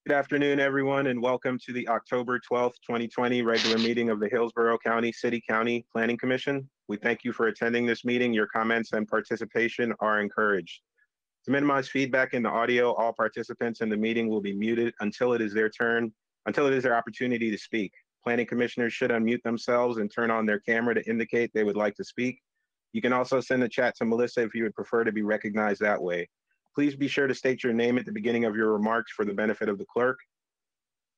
Good afternoon, everyone, and welcome to the October 12th, 2020 regular meeting of the Hillsborough County City-County Planning Commission. We thank you for attending this meeting. Your comments and participation are encouraged. To minimize feedback in the audio, all participants in the meeting will be muted until it is their opportunity to speak. Planning commissioners should unmute themselves and turn on their camera to indicate they would like to speak. You can also send the chat to Melissa if you would prefer to be recognized that way. Please be sure to state your name at the beginning of your remarks for the benefit of the clerk.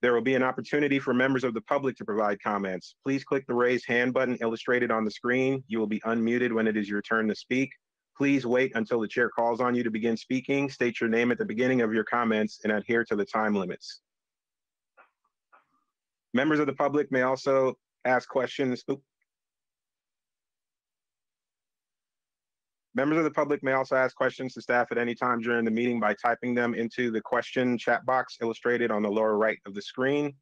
There will be an opportunity for members of the public to provide comments. Please click the raise hand button illustrated on the screen. You will be unmuted when it is your turn to speak. Please wait until the chair calls on you to begin speaking. State your name at the beginning of your comments and adhere to the time limits. Members of the public may also ask questions. Members of the public may also ask questions to staff at any time during the meeting by typing them into the question chat box illustrated on the lower right of the screen.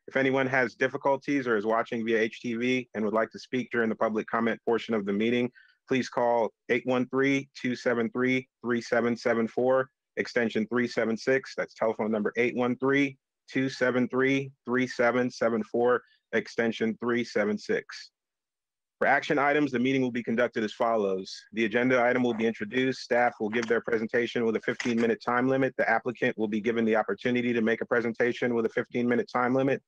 If anyone has difficulties or is watching via HTV and would like to speak during the public comment portion of the meeting, please call 813-273-3774, extension 376. That's telephone number 813-273-3774, extension 376. For action items, the meeting will be conducted as follows. The agenda item will be introduced. Staff will give their presentation with a 15-minute time limit. The applicant will be given the opportunity to make a presentation with a 15-minute time limit.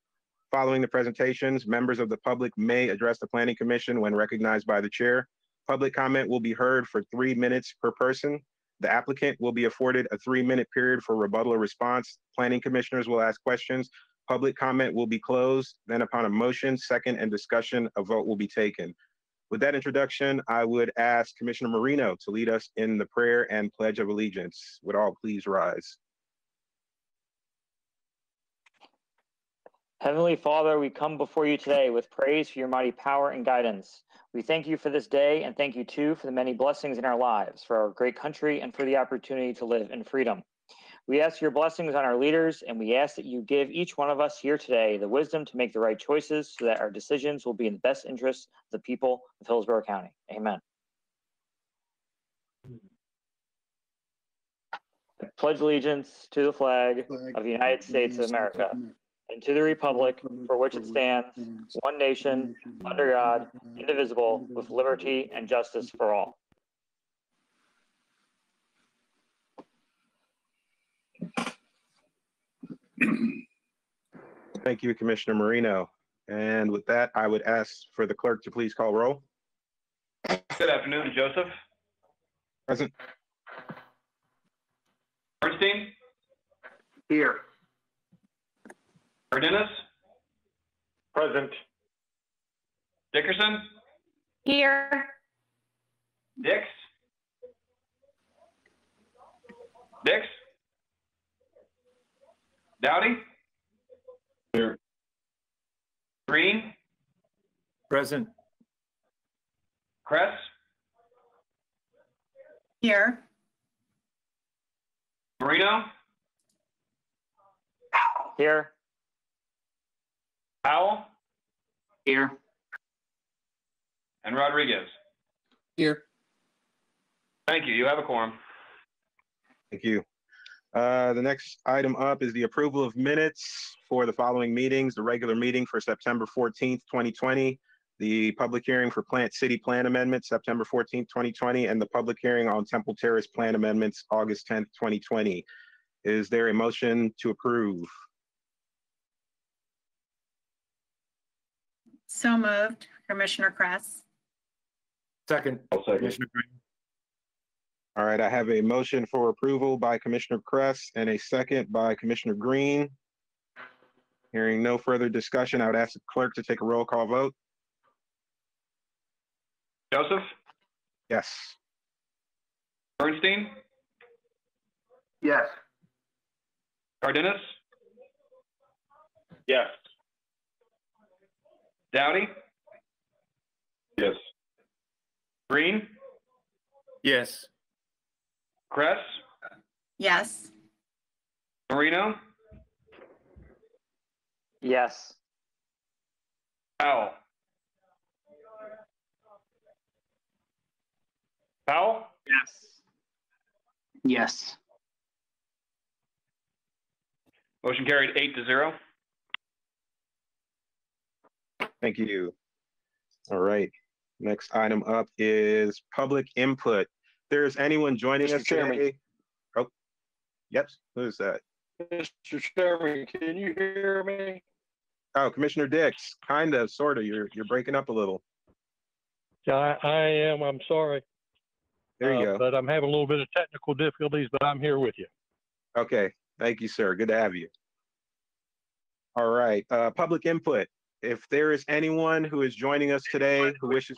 Following the presentations, members of the public may address the Planning Commission when recognized by the chair. Public comment will be heard for 3 minutes per person. The applicant will be afforded a 3-minute period for rebuttal or response. Planning commissioners will ask questions. Public comment will be closed. Then upon a motion, second, and discussion, a vote will be taken. With that introduction, I would ask Commissioner Marino to lead us in the prayer and pledge of allegiance. Would all please rise? Heavenly Father, we come before you today with praise for your mighty power and guidance. We thank you for this day and thank you too for the many blessings in our lives, for our great country and for the opportunity to live in freedom. We ask your blessings on our leaders, and we ask that you give each one of us here today the wisdom to make the right choices so that our decisions will be in the best interest of the people of Hillsborough County. Amen. I pledge allegiance to the flag of the United States of America and to the republic for which it stands, one nation, under God, indivisible, with liberty and justice for all. Thank you, Commissioner Marino. And with that, I would ask for the clerk to please call roll. Good afternoon, Joseph. Present. Bernstein. Here. Ordinances. Present. Dickerson. Here. Dix. Dix. Dowdy. Here. Green. Present. Kress. Here. Marino. Here. Powell. Here. And Rodriguez. Here. Thank you. You have a quorum. Thank you. The next item up is the approval of minutes for the following meetings: the regular meeting for September 14th, 2020, the public hearing for Plant City Plan Amendment, September 14th, 2020, and the public hearing on Temple Terrace Plan Amendments, August 10th, 2020. Is there a motion to approve? So moved, Commissioner Kress. Second. Commissioner Green. All right, I have a motion for approval by Commissioner Kress and a second by Commissioner Green. Hearing no further discussion, I would ask the clerk to take a roll call vote. Joseph. Yes. Bernstein. Yes. Cardenas. Yes. Dowdy. Yes. Green. Yes. Kress. Yes. Marino. Yes. Powell. Powell. Yes. Yes. Motion carried 8-0. Thank you. All right. Next item up is public input. If there's anyone joining us today. Oh, yep. Who is that? Mr. Chairman, can you hear me? Oh, Commissioner Dix. Kind of, sort of. You're breaking up a little. Yeah, I am. I'm sorry. There you go. But I'm having a little bit of technical difficulties, but I'm here with you. Okay. Thank you, sir. Good to have you. All right. Public input. If there is anyone who is joining us today who wishes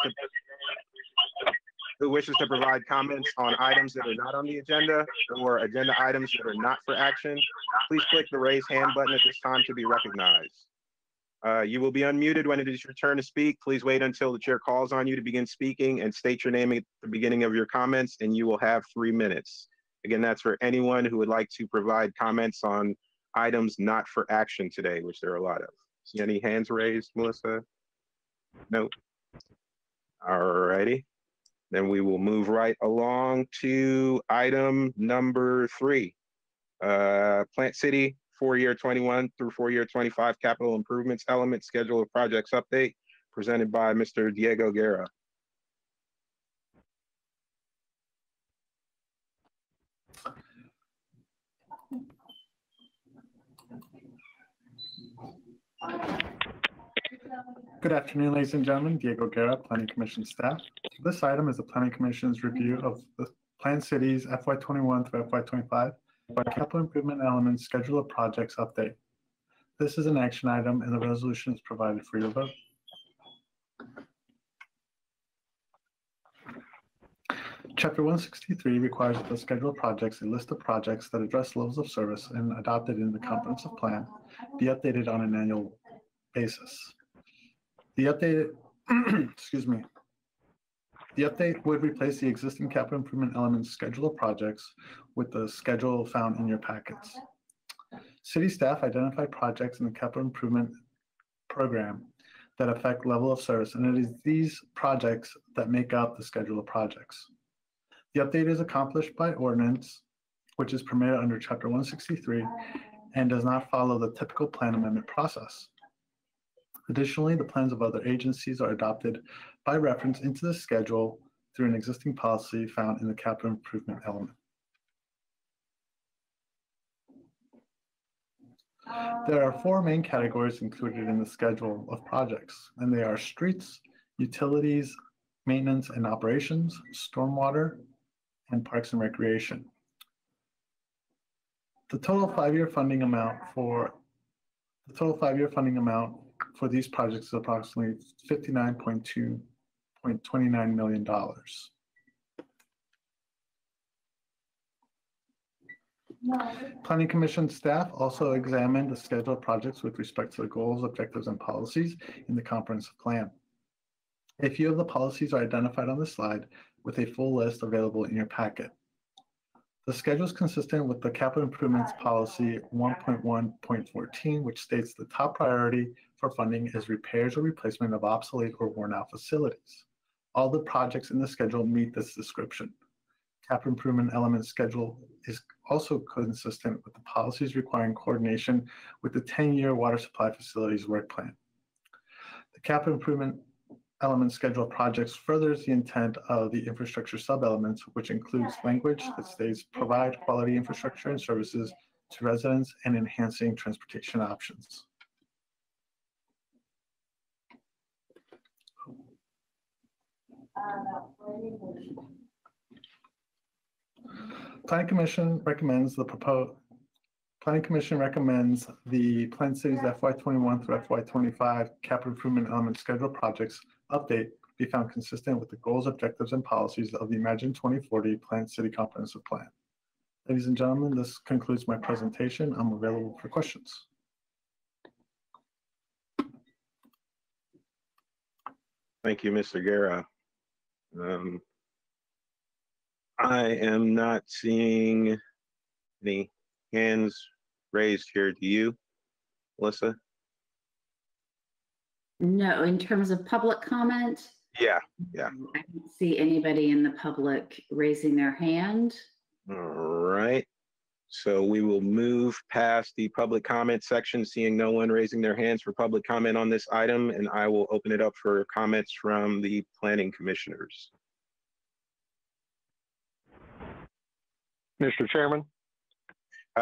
to provide comments on items that are not on the agenda or agenda items that are not for action, please click the raise hand button at this time to be recognized. You will be unmuted when it is your turn to speak. Please wait until the chair calls on you to begin speaking and state your name at the beginning of your comments, and you will have 3 minutes. Again, that's for anyone who would like to provide comments on items not for action today, which there are a lot of. See any hands raised, Melissa? No. All righty. Then we will move right along to item number 3. Plant City 4-year 21 through 4-year 25 capital improvements element schedule of projects update presented by Mr. Diego Guerra. Good afternoon, ladies and gentlemen. Diego Guerra, Planning Commission staff. This item is the Planning Commission's review of the Plant City's FY21 through FY25 capital improvement elements schedule of projects update. This is an action item and the resolution is provided for your vote. Chapter 163 requires that the schedule of projects, a list of projects that address levels of service and adopted in the comprehensive plan, be updated on an annual basis. The updated, excuse me, the update would replace the existing capital improvement elements schedule of projects with the schedule found in your packets. City staff identify projects in the capital improvement program that affect level of service, and it is these projects that make up the schedule of projects. The update is accomplished by ordinance, which is permitted under Chapter 163 and does not follow the typical plan amendment process. Additionally, the plans of other agencies are adopted by reference into the schedule through an existing policy found in the capital improvement element. There are 4 main categories included in the schedule of projects, and they are streets, utilities, maintenance and operations, stormwater, and parks and recreation. The total 5-year funding amount for these projects is approximately $59.29 million. Planning Commission staff also examined the schedule of projects with respect to the goals, objectives, and policies in the comprehensive plan. A few of the policies are identified on the slide with a full list available in your packet. The schedule is consistent with the capital improvements policy 1.1.14, which states the top priority for funding is repairs or replacement of obsolete or worn out facilities. All the projects in the schedule meet this description. Capital improvement element schedule is also consistent with the policies requiring coordination with the 10-year water supply facilities work plan. The capital improvement element schedule of projects furthers the intent of the infrastructure sub-elements, which includes language that states provide quality infrastructure and services to residents and enhancing transportation options. Planning Commission recommends the Plant City's FY21 through FY25 capital improvement element schedule projects update be found consistent with the goals, objectives, and policies of the Imagine 2040 Plant City Comprehensive Plan. Ladies and gentlemen, this concludes my presentation. I'm available for questions. Thank you, Mr. Guerra. I am not seeing any hands raised here. Do you, Melissa? No, in terms of public comment? Yeah. I don't see anybody in the public raising their hand. All right. So we will move past the public comment section, seeing no one raising their hands for public comment on this item, and I will open it up for comments from the planning commissioners. Mr. Chairman.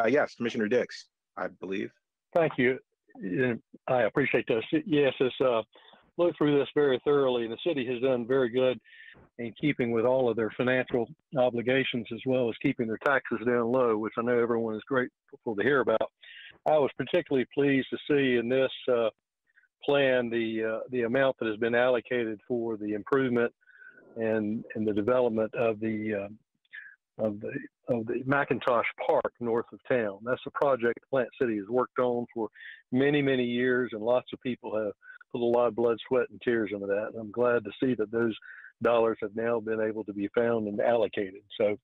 Yes, Commissioner Dix, I believe. Thank you. I appreciate this. Yes, it's looked through this very thoroughly, and the city has done very good in keeping with all of their financial obligations, as well as keeping their taxes down low, which I know everyone is grateful to hear about. I was particularly pleased to see in this plan the amount that has been allocated for the improvement and the development of the McIntosh Park north of town. That's a project Plant City has worked on for many, many years, and lots of people have put a lot of blood, sweat, and tears into that. And I'm glad to see that those dollars have now been able to be found and allocated. So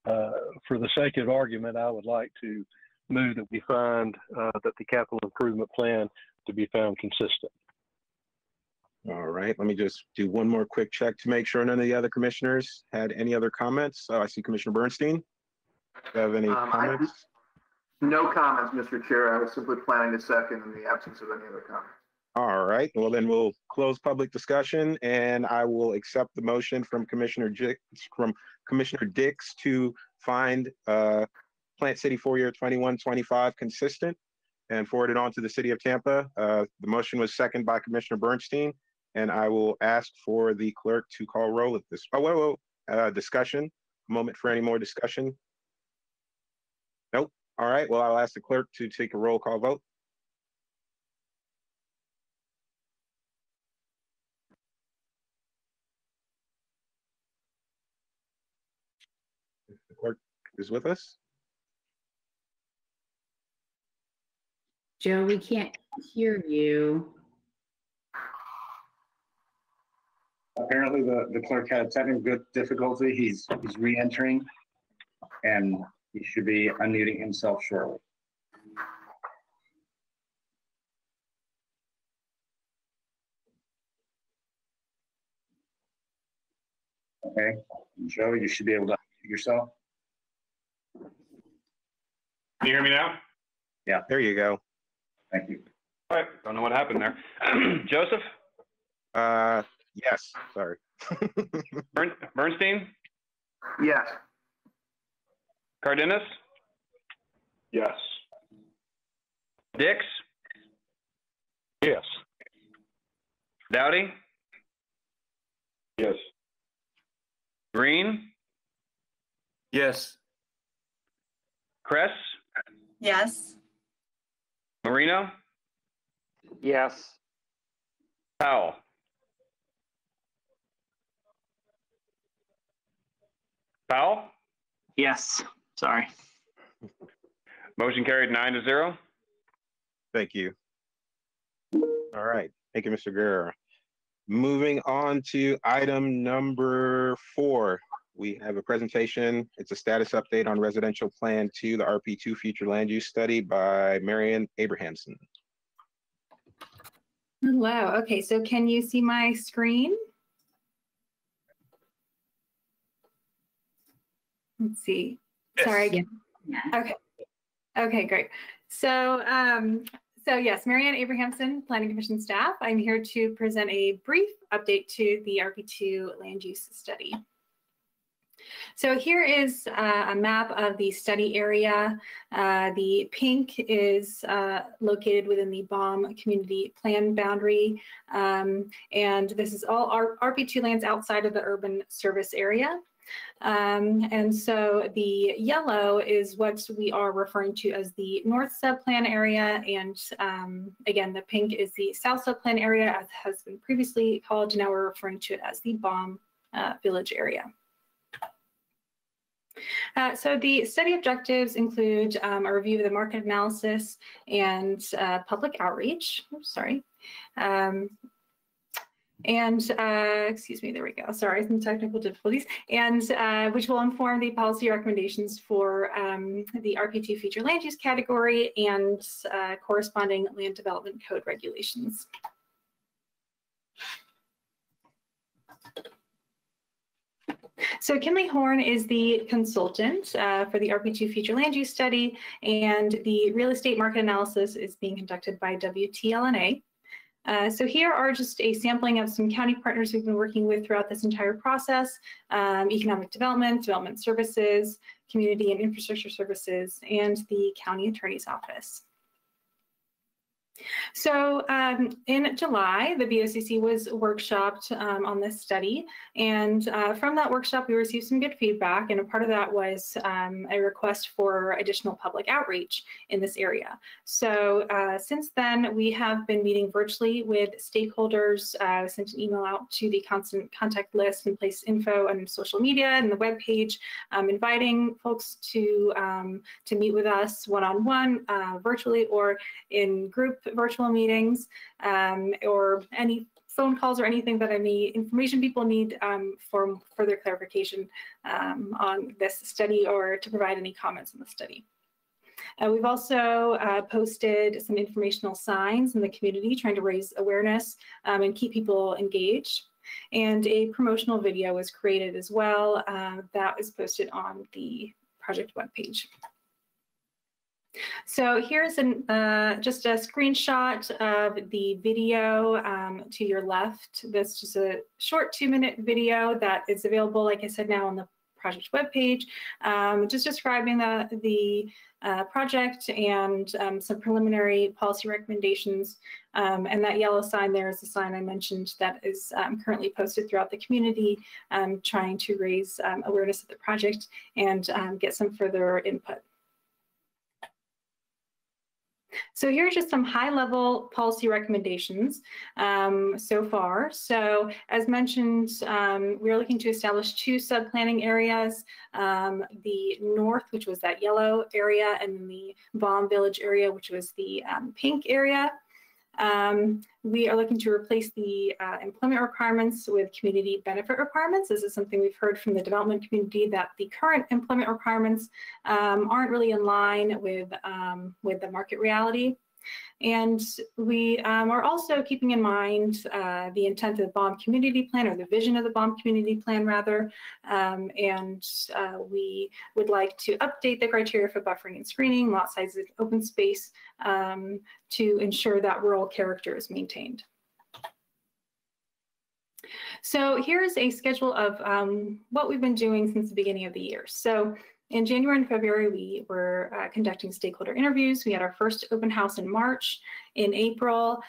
for the sake of argument, I would like to move that we find that the capital improvement plan to be found consistent. All right, let me just do one more quick check to make sure none of the other commissioners had any other comments. I see Commissioner Bernstein. Do you have any comments? No comments, Mr. Chair. I was simply planning to second in the absence of any other comments. All right, well then we'll close public discussion, and I will accept the motion from Commissioner Dix to find Plant City for year 21-25 consistent and forward it on to the city of Tampa. The motion was seconded by Commissioner Bernstein, and I will ask for the clerk to call roll at this. Discussion. A moment for any more discussion. Nope. All right, well, I'll ask the clerk to take a roll call vote. The clerk is with us. Joe, we can't hear you. Apparently the clerk had technical difficulty. He's re-entering, and he should be unmuting himself shortly. Okay, Joe, you should be able to unmute yourself. Can you hear me now? Yeah, there you go. Thank you. All right, don't know what happened there. Joseph? Yes, sorry. Bernstein? Yes. Cardenas? Yes. Dix? Yes. Dowdy? Yes. Green? Yes. Kress? Yes. Marino? Yes. Powell? Powell? Yes. Sorry. Motion carried 9-0. Thank you. All right, thank you, Mr. Guerra. Moving on to item number 4. We have a presentation. It's a status update on Residential Plan 2, the RP2 Future Land Use Study by Mariann Abrahamsen. Hello. Okay, so can you see my screen? Let's see. Yes. Sorry again. Yeah. Okay. Okay, great. So, yes, Mariann Abrahamsen, Planning Commission staff. I'm here to present a brief update to the RP2 land use study. So here is a map of the study area. The pink is located within the BOM community plan boundary. And this is all RP2 lands outside of the urban service area. And so the yellow is what we are referring to as the north subplan area. And again, the pink is the south subplan area, as has been previously called. Now we're referring to it as the BOM village area. So the study objectives include a review of the market analysis and public outreach. Oops, sorry. Excuse me, there we go. Sorry, some technical difficulties. And which will inform the policy recommendations for the RP2 future land use category and corresponding land development code regulations. So Kinley Horn is the consultant for the RP2 Future Land Use Study, and the real estate market analysis is being conducted by WTLNA. So here are just a sampling of some county partners we've been working with throughout this entire process: economic development, development services, community and infrastructure services, and the county attorney's office. So in July, the BOCC was workshopped on this study, and from that workshop, we received some good feedback, and a part of that was a request for additional public outreach in this area. So since then, we have been meeting virtually with stakeholders, sent an email out to the constant contact list and placed info on social media and the webpage, inviting folks to meet with us one-on-one, virtually or in group virtual meetings, or any phone calls or anything that any information people need for further clarification on this study or to provide any comments on the study. We've also posted some informational signs in the community trying to raise awareness and keep people engaged. And a promotional video was created as well that was posted on the project webpage. So here's just a screenshot of the video to your left. That's just a short 2-minute video that is available, like I said, now on the project webpage, just describing the project and some preliminary policy recommendations. And that yellow sign there is the sign I mentioned that is currently posted throughout the community, trying to raise awareness of the project and get some further input. So here are just some high-level policy recommendations so far. So as mentioned, we're looking to establish 2 sub-planning areas, the north, which was that yellow area, and the Baum Village area, which was the pink area. We are looking to replace the employment requirements with community benefit requirements. This is something we've heard from the development community, that the current employment requirements aren't really in line with the market reality. And we are also keeping in mind the intent of the Baum Community Plan, or the vision of the Baum Community Plan, rather. And we would like to update the criteria for buffering and screening, lot sizes, open space, to ensure that rural character is maintained. So here's a schedule of what we've been doing since the beginning of the year. So in January and February, we were conducting stakeholder interviews. We had our first open house in March. In April,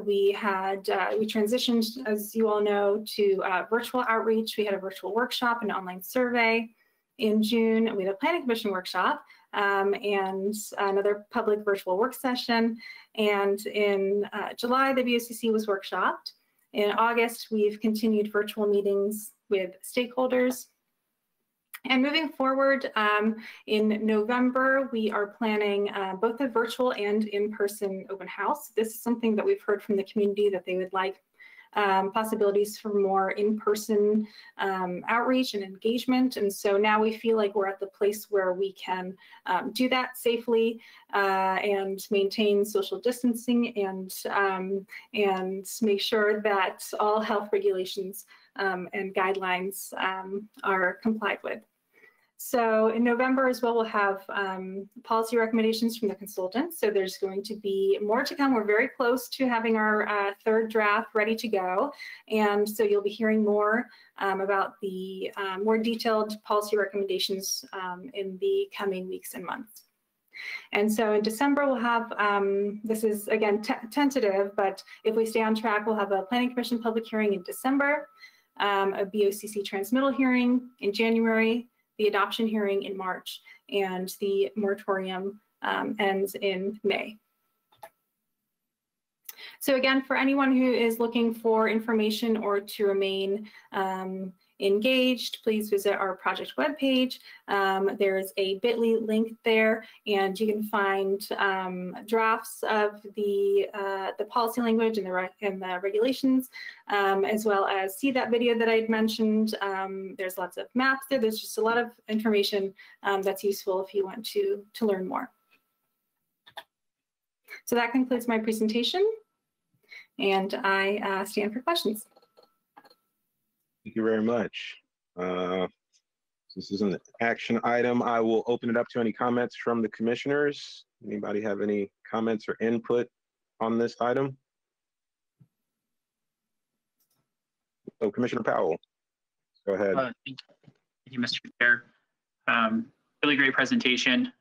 we transitioned, as you all know, to virtual outreach. We had a virtual workshop, an online survey. In June, we had a planning commission workshop and another public virtual work session. And in July, the BOCC was workshopped. In August, we've continued virtual meetings with stakeholders. And moving forward, in November, we are planning both a virtual and in-person open house. This is something that we've heard from the community that they would like possibilities for more in-person outreach and engagement. And so now we feel like we're at the place where we can do that safely and maintain social distancing and make sure that all health regulations and guidelines are complied with. So in November as well, we'll have policy recommendations from the consultants. So there's going to be more to come. We're very close to having our 3rd draft ready to go. And so you'll be hearing more about the more detailed policy recommendations in the coming weeks and months. And so in December, we'll have, this is again tentative, but if we stay on track, we'll have a Planning Commission public hearing in December, a BOCC transmittal hearing in January, the adoption hearing in March, and the moratorium ends in May. So again, for anyone who is looking for information or to remain engaged, please visit our project webpage. There's a bit.ly link there, and you can find drafts of the policy language and the regulations, as well as see that video that I had mentioned. There's lots of maps there. There's just a lot of information that's useful if you want to learn more. So that concludes my presentation, and I stand for questions. Thank you very much. This is an action item. I will open it up to any comments from the commissioners. Anybody have any comments or input on this item? So Commissioner Powell, go ahead. Thank you, Mr. Chair. Really great presentation.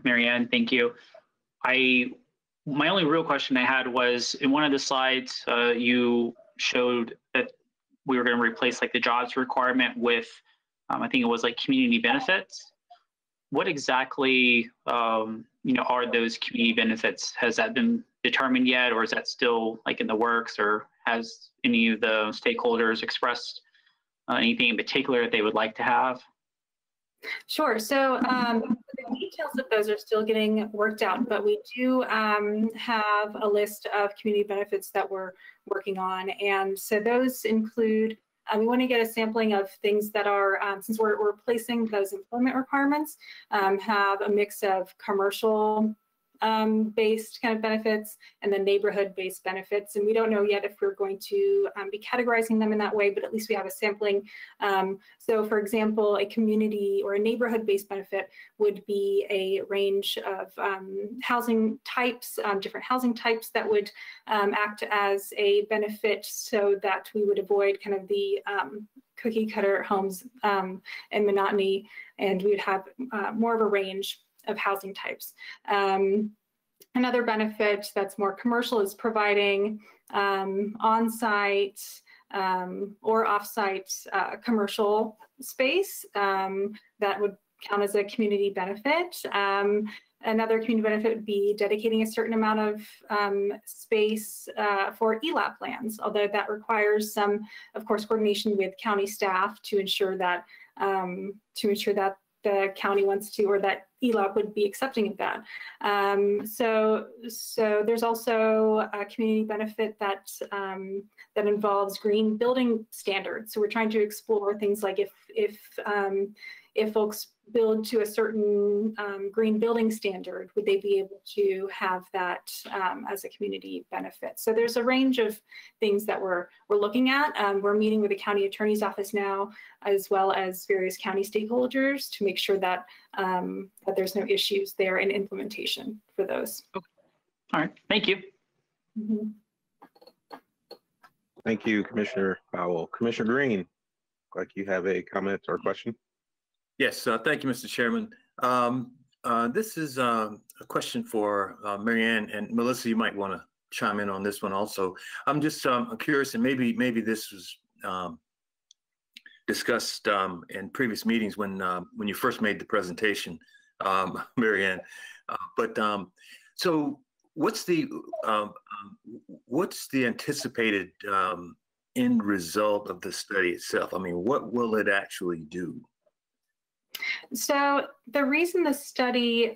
Mariann, thank you. My only real question I had was, in one of the slides, you showed that we were going to replace like the jobs requirement with, I think it was like community benefits. What exactly, are those community benefits? Has that been determined yet, or is that still like in the works, or has any of the stakeholders expressed anything in particular that they would like to have? Sure. So the details of those are still getting worked out, but we do have a list of community benefits that we're working on. And so those include, we want to get a sampling of things that are, since we're replacing those employment requirements, have a mix of commercial based kind of benefits and then neighborhood based benefits. And we don't know yet if we're going to be categorizing them in that way, but at least we have a sampling. So for example, a community or a neighborhood based benefit would be a range of housing types, different housing types that would act as a benefit so that we would avoid kind of the cookie cutter homes and monotony, and we would have more of a range of housing types. Another benefit that's more commercial is providing on-site or off-site commercial space that would count as a community benefit. Another community benefit would be dedicating a certain amount of space for ELAP plans, although that requires some, of course, coordination with county staff to ensure that the county wants to, or that ELAP would be accepting of that. So there's also a community benefit that that involves green building standards. So we're trying to explore things like if folks build to a certain green building standard, would they be able to have that as a community benefit? So there's a range of things that we're looking at. We're meeting with the county attorney's office now, as well as various county stakeholders, to make sure that that there's no issues there in implementation for those. Okay. All right, thank you. Mm-hmm. Thank you, Commissioner Powell. Commissioner Green, like you have a comment or question? Yes, thank you, Mr. Chairman. This is a question for Mariann, and Melissa, you might want to chime in on this one also. I'm just curious, and maybe this was discussed in previous meetings when you first made the presentation, Mariann. So what's the anticipated end result of the study itself? I mean, what will it actually do? So the reason the study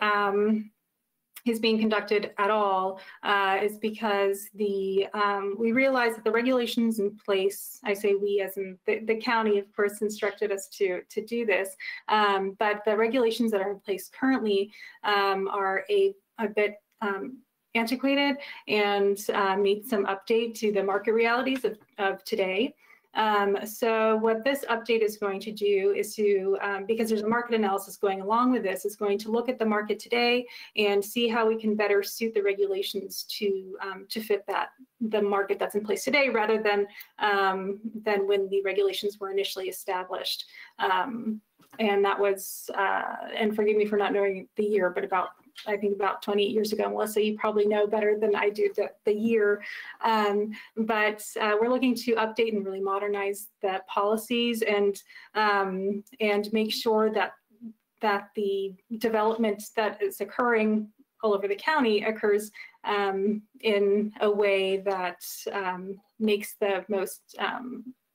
is being conducted at all is because we realize that the regulations in place, I say we as in the county, of course, instructed us to do this, but the regulations that are in place currently are a bit antiquated and need some update to the market realities of today. So what this update is going to do is to, because there's a market analysis going along with this, is going to look at the market today and see how we can better suit the regulations to fit the market that's in place today, rather than when the regulations were initially established. And that was, and forgive me for not knowing the year, but I think about 28 years ago. Melissa, you probably know better than I do the year. But we're looking to update and really modernize the policies and make sure that the development that is occurring all over the county occurs in a way that makes the most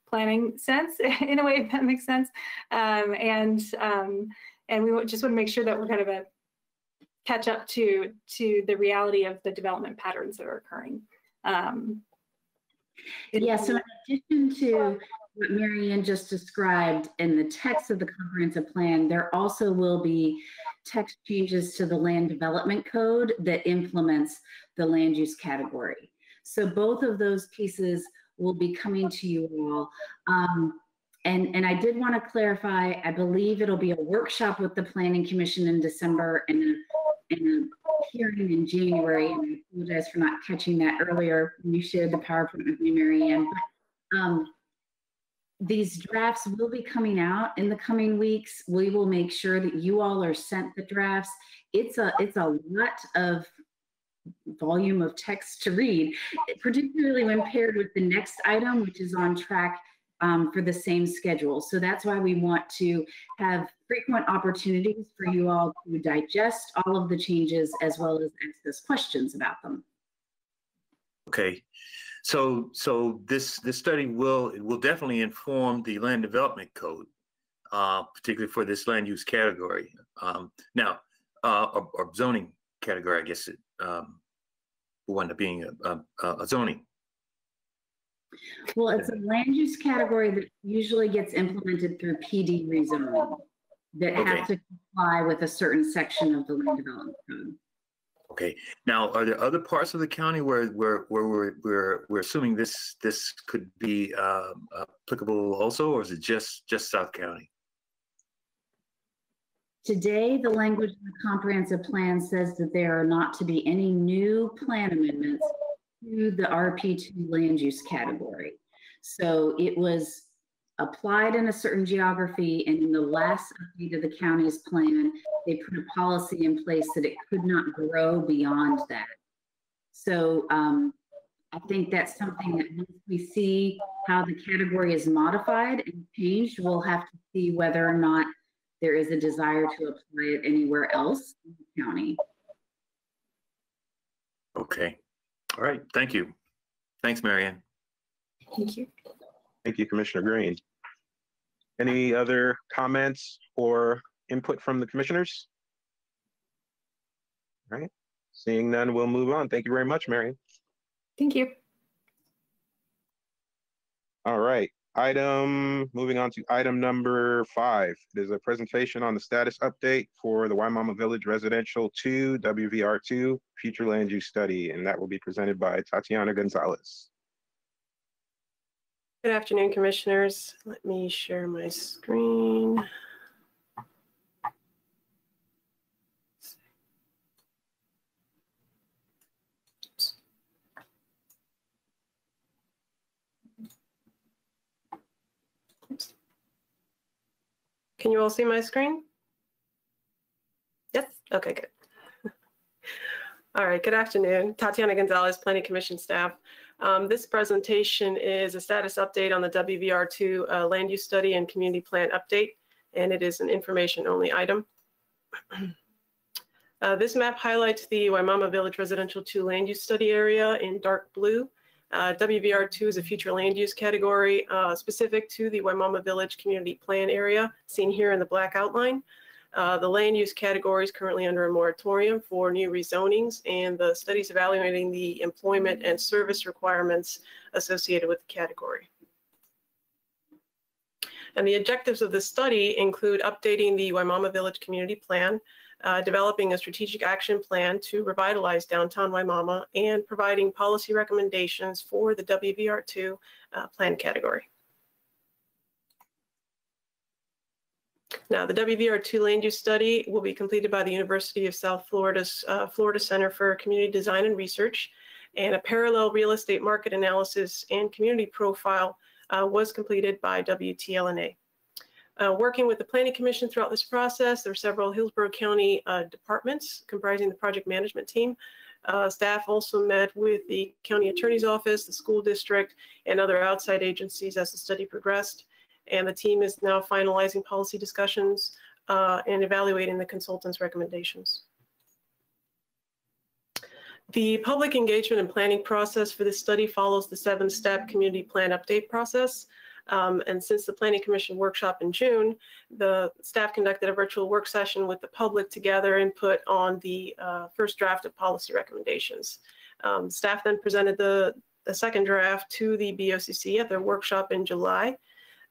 planning sense, in a way, if that makes sense. And we just want to make sure that we're kind of catch up to the reality of the development patterns that are occurring. Yeah, so in addition to what Mariann just described in the text of the comprehensive plan, there also will be text changes to the land development code that implements the land use category. So both of those pieces will be coming to you all. And I did want to clarify, I believe it'll be a workshop with the Planning Commission in December and a hearing in January. And I apologize for not catching that earlier when you shared the PowerPoint with me, Mariann. But these drafts will be coming out in the coming weeks. We will make sure that you all are sent the drafts. It's a lot of volume of text to read, particularly when paired with the next item, which is on track for the same schedule. So that's why we want to have frequent opportunities for you all to digest all of the changes as well as ask us questions about them. Okay, so this study will definitely inform the land development code, particularly for this land use category. Now, or zoning category, I guess it wound up being a zoning. Well, it's a land use category that usually gets implemented through PD rezoning that have to comply with a certain section of the land development code. Okay. Now, are there other parts of the county where we're assuming this could be applicable also, or is it just South County? Today, the language in the comprehensive plan says that there are not to be any new plan amendments to the RP2 land use category. So it was applied in a certain geography, and in the last update of the county's plan, they put a policy in place that it could not grow beyond that. So I think that's something that once we see how the category is modified and changed, we'll have to see whether or not there is a desire to apply it anywhere else in the county. Okay. All right. Thank you. Thanks, Mariann. Thank you. Thank you, Commissioner Green. Any other comments or input from the commissioners? All right. Seeing none, we'll move on. Thank you very much, Mariann. Thank you. All right. Moving on to item number 5. It is a presentation on the status update for the Wimauma Village Residential 2 WVR2 Future Land Use Study, and that will be presented by Tatiana Gonzalez. Good afternoon, commissioners. Let me share my screen. Can you all see my screen? Yes? Okay, good. All right, good afternoon. Tatiana Gonzalez, Planning Commission staff. This presentation is a status update on the WVR2 land use study and community plan update, and it is an information-only item. This map highlights the Wimauma Village Residential 2 land use study area in dark blue. WVR2 is a future land use category specific to the Wimauma Village Community Plan area, seen here in the black outline. The land use category is currently under a moratorium for new rezonings, and the study is evaluating the employment and service requirements associated with the category. And the objectives of this study include updating the Wimauma Village Community Plan, developing a strategic action plan to revitalize downtown Wimauma, and providing policy recommendations for the WVR2 plan category. Now, the WVR2 land use study will be completed by the University of South Florida's Florida Center for Community Design and Research, and a parallel real estate market analysis and community profile was completed by WTLNA. Working with the Planning Commission throughout this process, there are several Hillsborough County departments comprising the project management team. Staff also met with the County Attorney's Office, the school district, and other outside agencies as the study progressed. And the team is now finalizing policy discussions and evaluating the consultant's recommendations. The public engagement and planning process for this study follows the 7-step community plan update process. And since the Planning Commission workshop in June, the staff conducted a virtual work session with the public to gather input on the first draft of policy recommendations. Staff then presented the second draft to the BOCC at their workshop in July.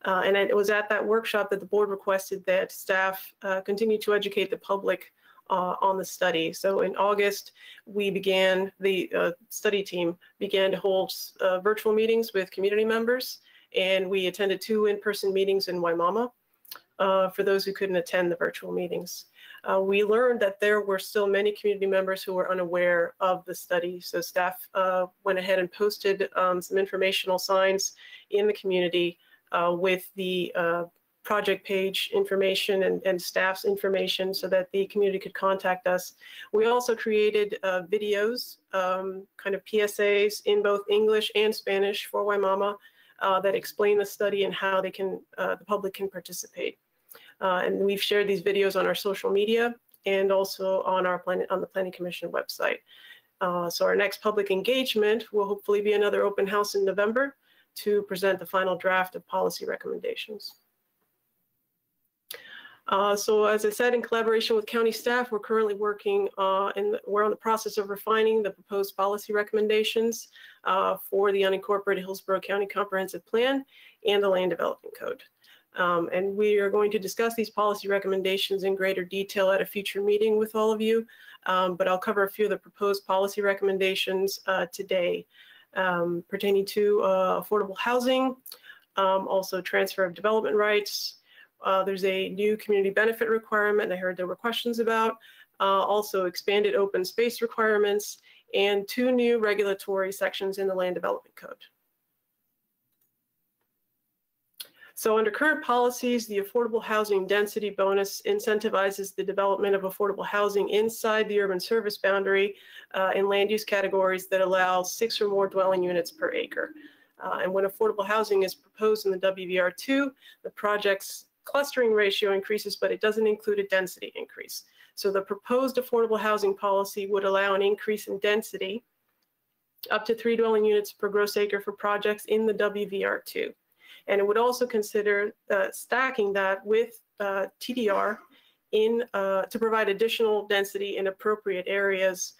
And it was at that workshop that the board requested that staff continue to educate the public on the study. So in August, the study team began to hold virtual meetings with community members. and we attended 2 in-person meetings in Wimauma for those who couldn't attend the virtual meetings. We learned that there were still many community members who were unaware of the study, so staff went ahead and posted some informational signs in the community with the project page information and staff's information so that the community could contact us. We also created videos, kind of PSAs in both English and Spanish for Wimauma that explain the study and how they can, the public can participate. And we've shared these videos on our social media and also on the Planning Commission website. So our next public engagement will hopefully be another open house in November to present the final draft of policy recommendations. So as I said, in collaboration with county staff, we're currently working we're on the process of refining the proposed policy recommendations for the unincorporated Hillsborough County Comprehensive Plan and the Land Development Code. And we are going to discuss these policy recommendations in greater detail at a future meeting with all of you, but I'll cover a few of the proposed policy recommendations today pertaining to affordable housing, also transfer of development rights. There's a new community benefit requirement I heard there were questions about, also expanded open space requirements, and 2 new regulatory sections in the Land Development Code. So under current policies, the affordable housing density bonus incentivizes the development of affordable housing inside the urban service boundary in land use categories that allow 6 or more dwelling units per acre. And when affordable housing is proposed in the WVR2, the project's clustering ratio increases, but it doesn't include a density increase. So the proposed affordable housing policy would allow an increase in density up to 3 dwelling units per gross acre for projects in the WVR2. And it would also consider stacking that with TDR to provide additional density in appropriate areas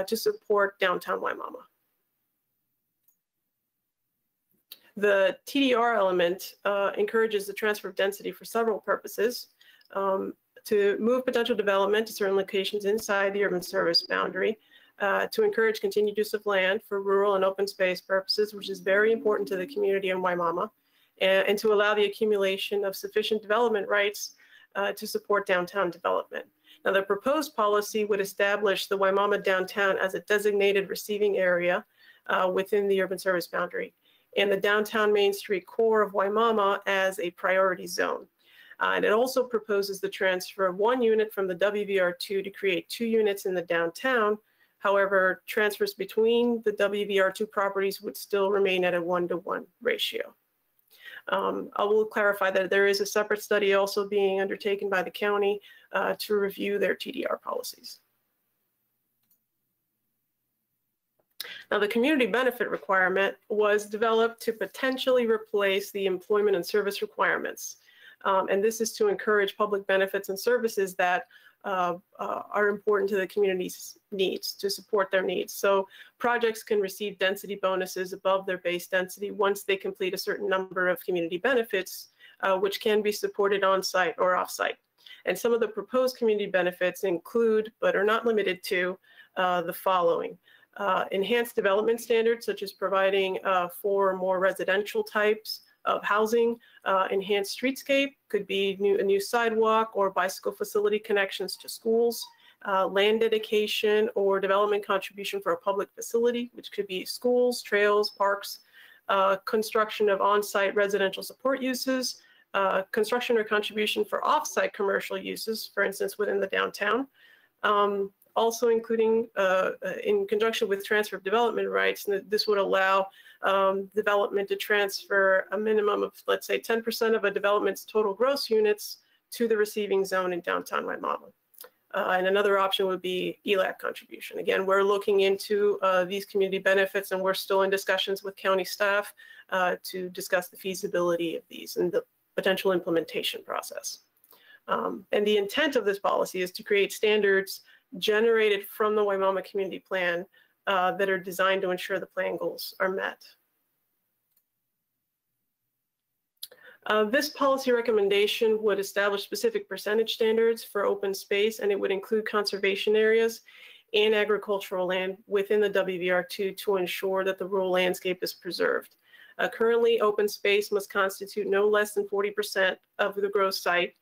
to support downtown Wimauma. The TDR element encourages the transfer of density for several purposes: to move potential development to certain locations inside the urban service boundary, to encourage continued use of land for rural and open space purposes, which is very important to the community in Wimauma, and to allow the accumulation of sufficient development rights to support downtown development. Now, the proposed policy would establish the Wimauma downtown as a designated receiving area within the urban service boundary, and the downtown Main Street core of Wimauma as a priority zone. And it also proposes the transfer of 1 unit from the WVR2 to create 2 units in the downtown. However, transfers between the WVR2 properties would still remain at a 1-to-1 ratio. I will clarify that there is a separate study also being undertaken by the county to review their TDR policies. Now, the community benefit requirement was developed to potentially replace the employment and service requirements. And this is to encourage public benefits and services that are important to the community's needs, to support their needs. So projects can receive density bonuses above their base density once they complete a certain number of community benefits, which can be supported on-site or off-site. And some of the proposed community benefits include, but are not limited to, the following. Enhanced development standards, such as providing 4 or more residential types of housing. Enhanced streetscape could be a new sidewalk or bicycle facility connections to schools. Land dedication or development contribution for a public facility, which could be schools, trails, parks. Construction of on-site residential support uses. Construction or contribution for off-site commercial uses, for instance, within the downtown. Also including, in conjunction with transfer of development rights, and this would allow development to transfer a minimum of, let's say, 10% of a development's total gross units to the receiving zone in downtown Wimauma. And another option would be ELAC contribution. Again, we're looking into these community benefits, and we're still in discussions with county staff to discuss the feasibility of these and the potential implementation process. And the intent of this policy is to create standards generated from the Wimauma Community Plan that are designed to ensure the plan goals are met. This policy recommendation would establish specific percentage standards for open space, and it would include conservation areas and agricultural land within the WVR2 to ensure that the rural landscape is preserved. Currently, open space must constitute no less than 40% of the gross site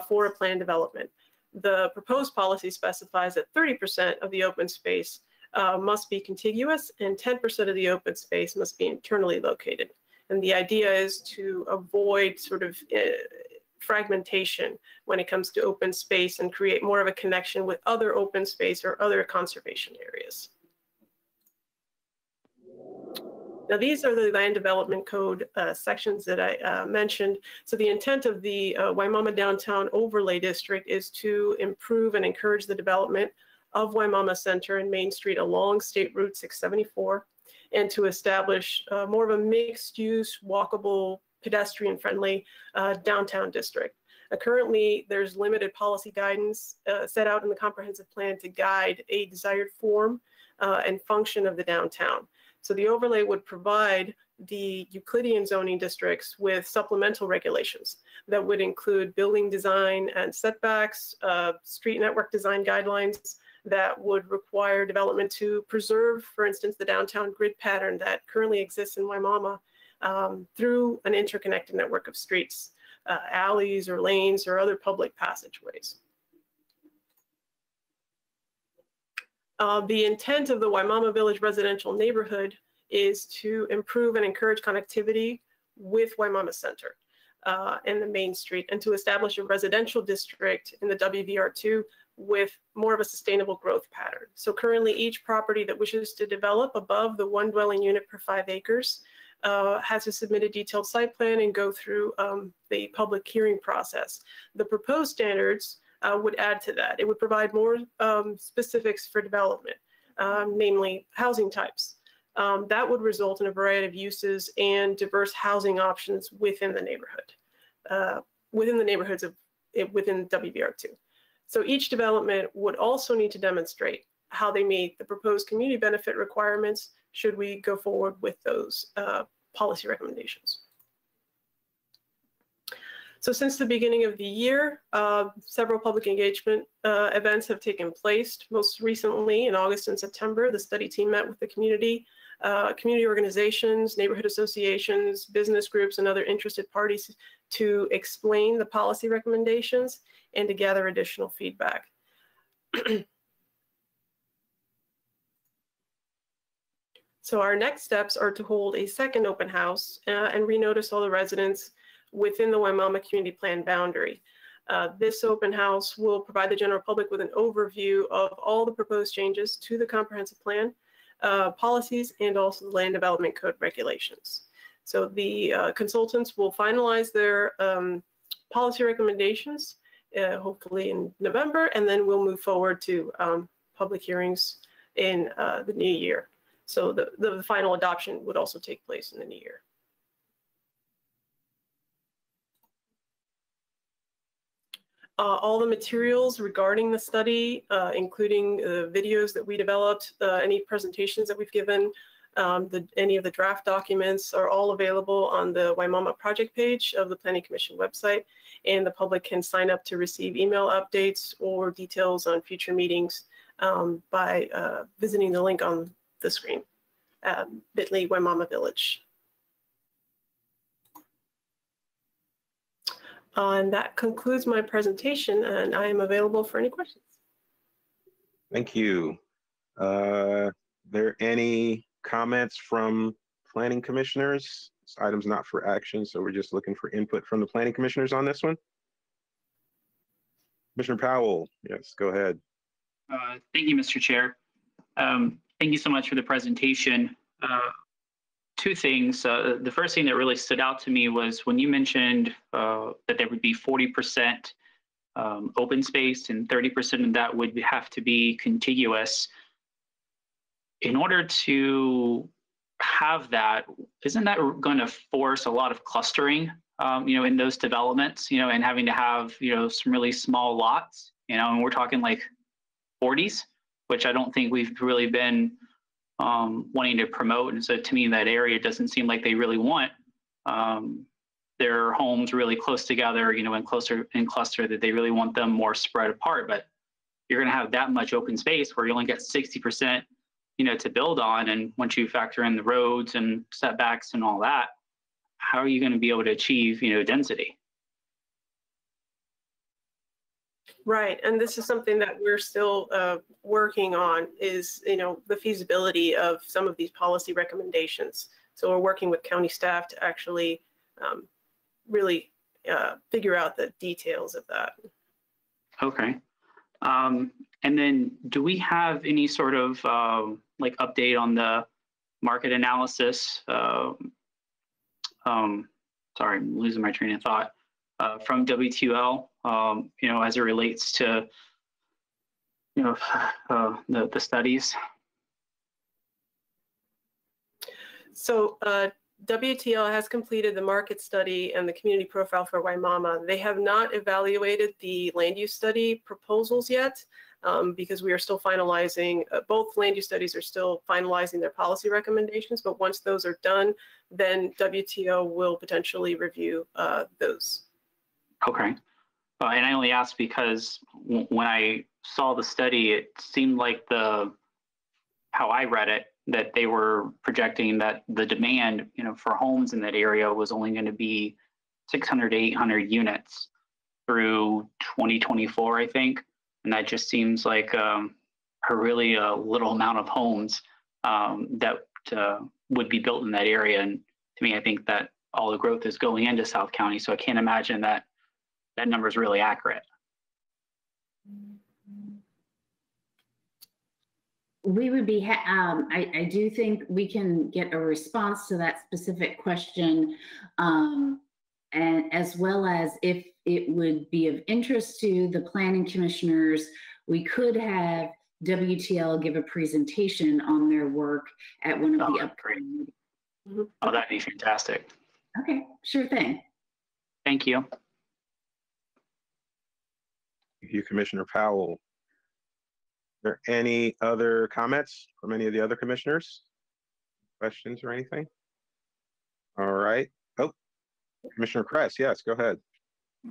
for a planned development. The proposed policy specifies that 30% of the open space must be contiguous and 10% of the open space must be internally located. And the idea is to avoid sort of fragmentation when it comes to open space and create more of a connection with other open space or other conservation areas. Now, these are the land development code sections that I mentioned. So the intent of the Ymama Downtown Overlay District is to improve and encourage the development of Ymama Center and Main Street along State Route 674, and to establish more of a mixed-use, walkable, pedestrian-friendly downtown district. Currently, there's limited policy guidance set out in the comprehensive plan to guide a desired form and function of the downtown. So the overlay would provide the Euclidean zoning districts with supplemental regulations that would include building design and setbacks, street network design guidelines that would require development to preserve, for instance, the downtown grid pattern that currently exists in Wimauma through an interconnected network of streets, alleys or lanes or other public passageways. The intent of the Wimauma Village residential neighborhood is to improve and encourage connectivity with Wimauma Center and the Main Street, and to establish a residential district in the WVR2 with more of a sustainable growth pattern. So currently, each property that wishes to develop above the 1 dwelling unit per 5 acres has to submit a detailed site plan and go through the public hearing process. The proposed standards would add to that. It would provide more specifics for development, namely housing types. That would result in a variety of uses and diverse housing options within the neighborhood, within WVR2. So each development would also need to demonstrate how they meet the proposed community benefit requirements should we go forward with those policy recommendations. So since the beginning of the year, several public engagement events have taken place. Most recently, in August and September, the study team met with the community organizations, neighborhood associations, business groups, and other interested parties to explain the policy recommendations and to gather additional feedback. So our next steps are to hold a second open house and renotice all the residents within the Wimauma community plan boundary. This open house will provide the general public with an overview of all the proposed changes to the comprehensive plan, policies, and also the land development code regulations. So the consultants will finalize their policy recommendations, hopefully in November, and then we'll move forward to public hearings in the new year. So the final adoption would also take place in the new year. All the materials regarding the study, including the videos that we developed, any presentations that we've given, any of the draft documents are all available on the Wimauma project page of the Planning Commission website, and the public can sign up to receive email updates or details on future meetings by visiting the link on the screen, bit.ly Wimauma Village. And that concludes my presentation, and I am available for any questions. Thank you. There any comments from planning commissioners? This item's not for action, so we're just looking for input from the planning commissioners on this one. Commissioner Powell, yes, go ahead. Thank you, Mr. Chair. Thank you so much for the presentation. Two things. The first thing that really stood out to me was when you mentioned that there would be 40% open space and 30% of that would have to be contiguous. In order to have that, isn't that going to force a lot of clustering, in those developments, and having to have, some really small lots, and we're talking like 40s, which I don't think we've really been wanting to promote. And so to me, that area doesn't seem like they really want their homes really close together, and cluster, that they really want them more spread apart. But you're going to have that much open space where you only get 60%, to build on. And once you factor in the roads and setbacks and all that, how are you going to be able to achieve, density? Right, and this is something that we're still working on is, the feasibility of some of these policy recommendations. So we're working with county staff to actually really figure out the details of that. Okay. And then do we have any sort of like update on the market analysis? Sorry, I'm losing my train of thought. From WTL, as it relates to, the studies? So WTL has completed the market study and the community profile for Ymama. They have not evaluated the land use study proposals yet because we are still finalizing, both land use studies are still finalizing their policy recommendations, but once those are done, then WTO will potentially review those. Okay. And I only asked because when I saw the study, it seemed like how I read it, that they were projecting that the demand, for homes in that area was only going to be 600 to 800 units through 2024, I think. And that just seems like a really little amount of homes that would be built in that area. And to me, I think that all the growth is going into South County. So I can't imagine that that number is really accurate. We would be, I do think we can get a response to that specific question, and as well as if it would be of interest to the planning commissioners, we could have WTL give a presentation on their work at one of the upcoming meetings. Oh, that'd be fantastic. Okay, sure thing. Thank you. Thank you, Commissioner Powell. Are there any other comments from any of the other commissioners? Questions or anything? All right. Oh, Commissioner Kress, yes, go ahead.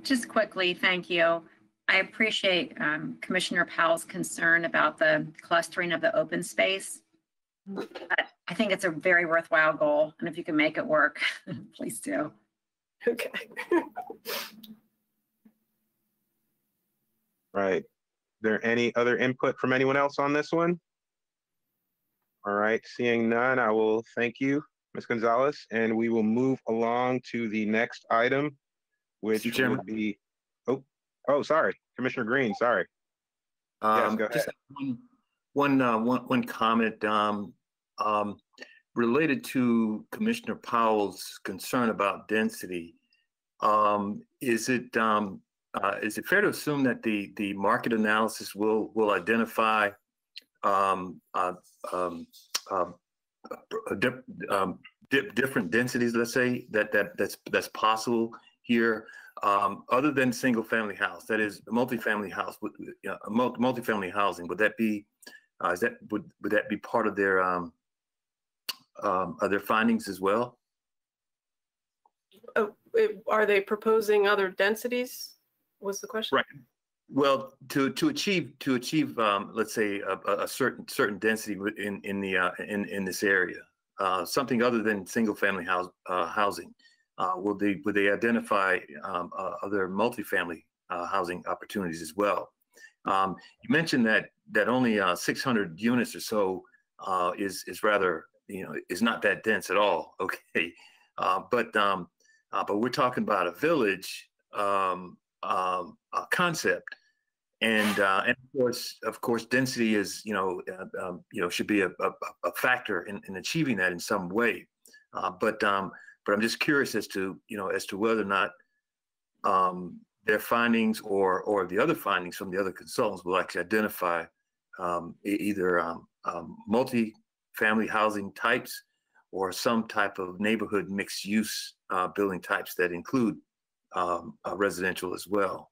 Just quickly, thank you. I appreciate Commissioner Powell's concern about the clustering of the open space. But I think it's a very worthwhile goal, and if you can make it work, please do. Okay. Right. Is there any other input from anyone else on this one? All right, seeing none, I will thank you, Ms. Gonzalez, and we will move along to the next item, which would be, sorry, Commissioner Green, sorry. Yes, go ahead. Just one comment related to Commissioner Powell's concern about density. Is it fair to assume that the market analysis will identify different densities, let's say, that's possible here, other than single family house, that is multifamily house, multifamily housing? Would that be would that be part of their findings as well? Are they proposing other densities? Was the question? Right. Well, to achieve let's say a certain density in this area, something other than single family housing, would they identify other multifamily housing opportunities as well? You mentioned that only 600 units or so is rather, is not that dense at all. Okay, but we're talking about a village concept, and of course density is should be a factor in achieving that in some way, but I'm just curious as to whether or not their findings or the other findings from the other consultants will actually identify either multi-family housing types or some type of neighborhood mixed use building types that include residential as well.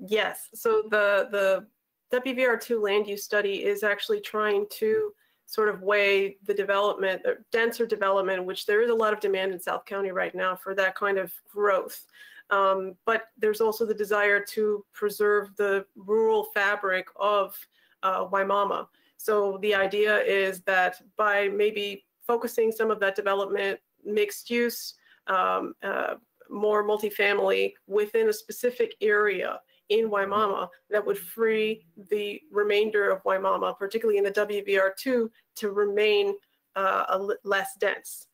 Yes, so the WVR2 land use study is actually trying to sort of weigh the development, denser development, which there is a lot of demand in South County right now for that kind of growth. But there's also the desire to preserve the rural fabric of Wimauma. So the idea is that by maybe focusing some of that development, mixed use, more multifamily within a specific area in Ymama that would free the remainder of Ymama, particularly in the WVR2, to remain less dense,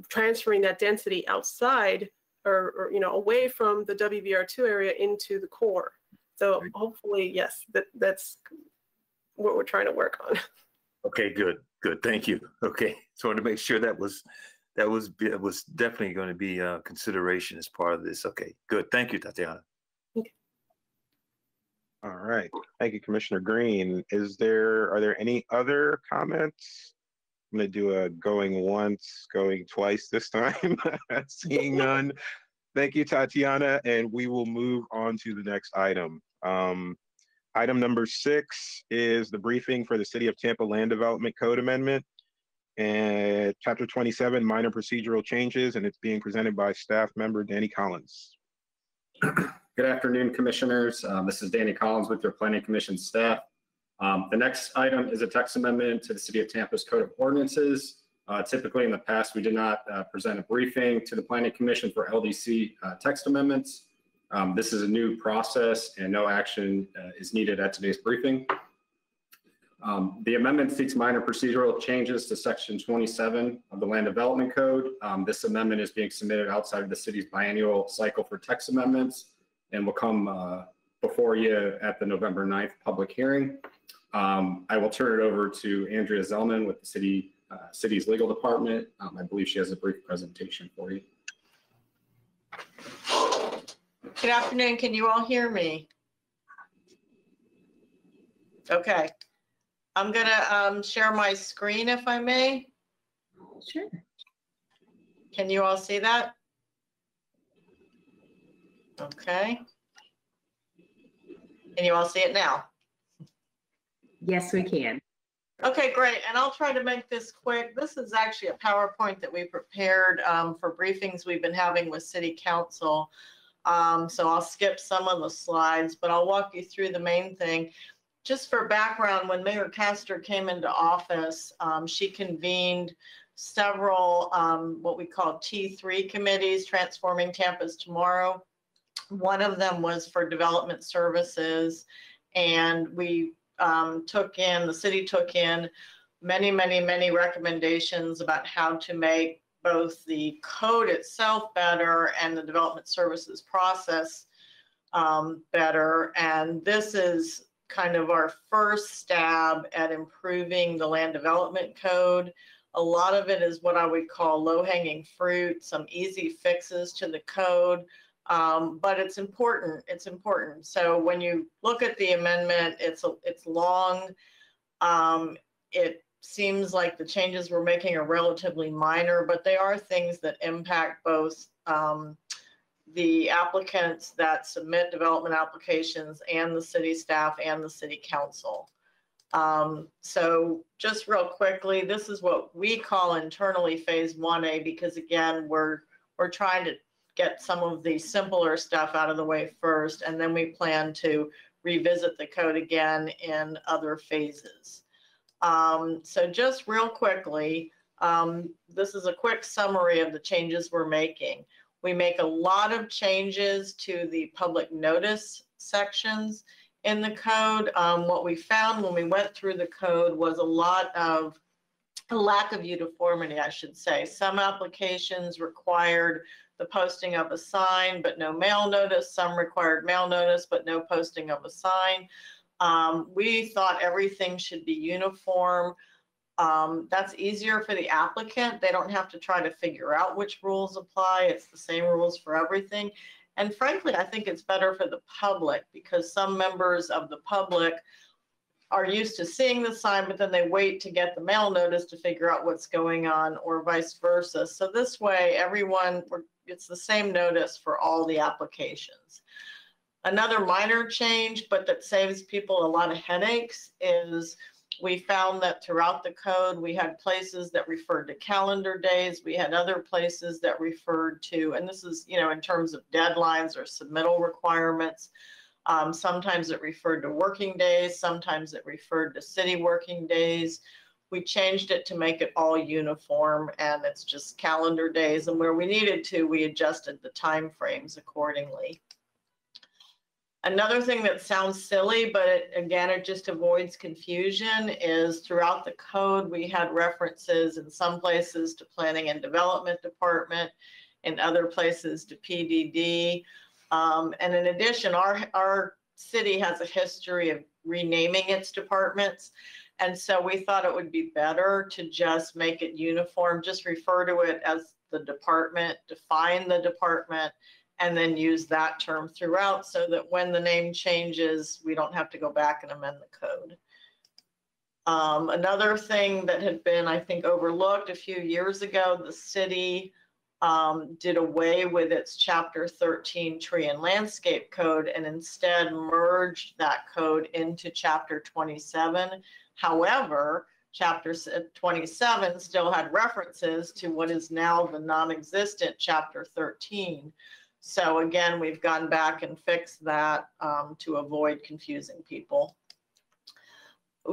transferring that density outside or away from the WVR2 area into the core. So hopefully, yes, that's what we're trying to work on. Okay, good. Thank you. Okay, so I wanted to make sure that was definitely going to be a consideration as part of this. Okay, good. Thank you, Tatiana. Okay. All right. Thank you, Commissioner Green. Are there any other comments? I'm going to do a going once, going twice this time. Seeing none. Thank you, Tatiana, and we will move on to the next item. Item number 6 is the briefing for the City of Tampa Land Development Code Amendment and Chapter 27, minor procedural changes, and it's being presented by staff member Danny Collins. Good afternoon, commissioners. This is Danny Collins with your Planning Commission staff. The next item is a text amendment to the City of Tampa's Code of Ordinances. Typically in the past, we did not present a briefing to the Planning Commission for LDC text amendments. This is a new process and no action is needed at today's briefing. The amendment seeks minor procedural changes to Section 27 of the Land Development Code. This amendment is being submitted outside of the city's biannual cycle for text amendments and will come before you at the November 9th public hearing. I will turn it over to Andrea Zellman with the city's legal department. I believe she has a brief presentation for you. Good afternoon. Can you all hear me? Okay. I'm going to share my screen if I may. Sure. Can you all see that? Okay. Can you all see it now? Yes, we can. Okay, great. And I'll try to make this quick. This is actually a PowerPoint that we prepared for briefings we've been having with City Council. So I'll skip some of the slides, but I'll walk you through the main thing. Just for background, when Mayor Castor came into office, she convened several what we call T3 committees, Transforming Tampa's Tomorrow. One of them was for development services, and we the city took in many recommendations about how to make both the code itself better and the development services process better. And this is kind of our first stab at improving the land development code. A lot of it is what I would call low-hanging fruit, some easy fixes to the code. But it's important. It's important. So when you look at the amendment, it's long. It seems like the changes we're making are relatively minor, but they are things that impact both the applicants that submit development applications and the city staff and the city council. So just real quickly, this is what we call internally phase 1A, because again, we're trying to get some of the simpler stuff out of the way first, and then we plan to revisit the code again in other phases. So just real quickly, this is a quick summary of the changes we're making. We make a lot of changes to the public notice sections in the code. What we found when we went through the code was a lack of uniformity, I should say. Some applications required the posting of a sign, but no mail notice. Some required mail notice, but no posting of a sign. We thought everything should be uniform. That's easier for the applicant. They don't have to try to figure out which rules apply. It's the same rules for everything. And frankly, I think it's better for the public, because some members of the public are used to seeing the sign, but then they wait to get the mail notice to figure out what's going on, or vice versa. So this way, it's the same notice for all the applications. Another minor change, but that saves people a lot of headaches, is we found that throughout the code, we had places that referred to calendar days. We had other places that referred to, and this is, in terms of deadlines or submittal requirements. Sometimes it referred to working days. Sometimes it referred to city working days. We changed it to make it all uniform, and it's just calendar days. And where we needed to, we adjusted the time frames accordingly. Another thing that sounds silly, but again, it just avoids confusion, is throughout the code, we had references in some places to Planning and Development Department, in other places to PDD. And in addition, our city has a history of renaming its departments. And so we thought it would be better to just make it uniform, just refer to it as the department, define the department, and then use that term throughout so that when the name changes, we don't have to go back and amend the code. Another thing that had been, I think, overlooked a few years ago, the city did away with its Chapter 13 Tree and Landscape Code and instead merged that code into Chapter 27. However, Chapter 27 still had references to what is now the non-existent Chapter 13. So again, we've gone back and fixed that to avoid confusing people.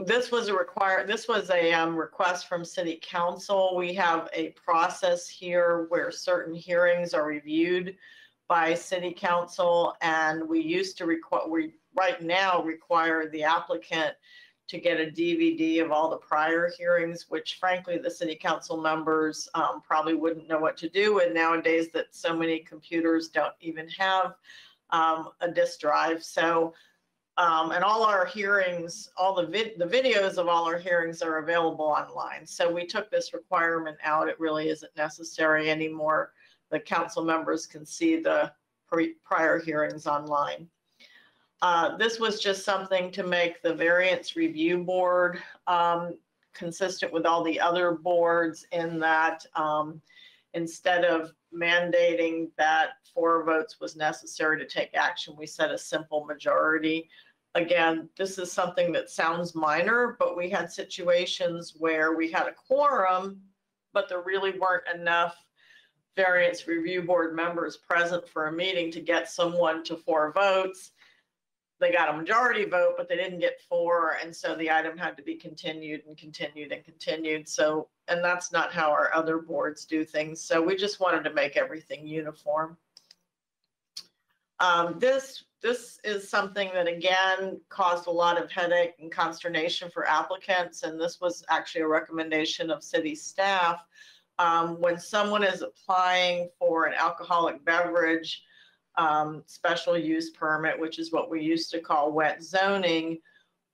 This was a request from City Council. We have a process here where certain hearings are reviewed by City Council, and we right now require the applicant to get a DVD of all the prior hearings, which frankly the City Council members probably wouldn't know what to do with nowadays, that so many computers don't even have a disk drive. So and all our hearings, all the videos of all our hearings are available online. So we took this requirement out. It really isn't necessary anymore. The council members can see the prior hearings online. This was just something to make the variance review board consistent with all the other boards, in that instead of mandating that 4 votes was necessary to take action, we set a simple majority. Again, this is something that sounds minor, but we had situations where we had a quorum, but there really weren't enough variance review board members present for a meeting to get someone to 4 votes. They got a majority vote, but they didn't get 4. And so the item had to be continued and continued and continued. So, and that's not how our other boards do things. So we just wanted to make everything uniform. This is something that, again, caused a lot of headache and consternation for applicants. And this was actually a recommendation of city staff. When someone is applying for an alcoholic beverage special use permit, which is what we used to call wet zoning,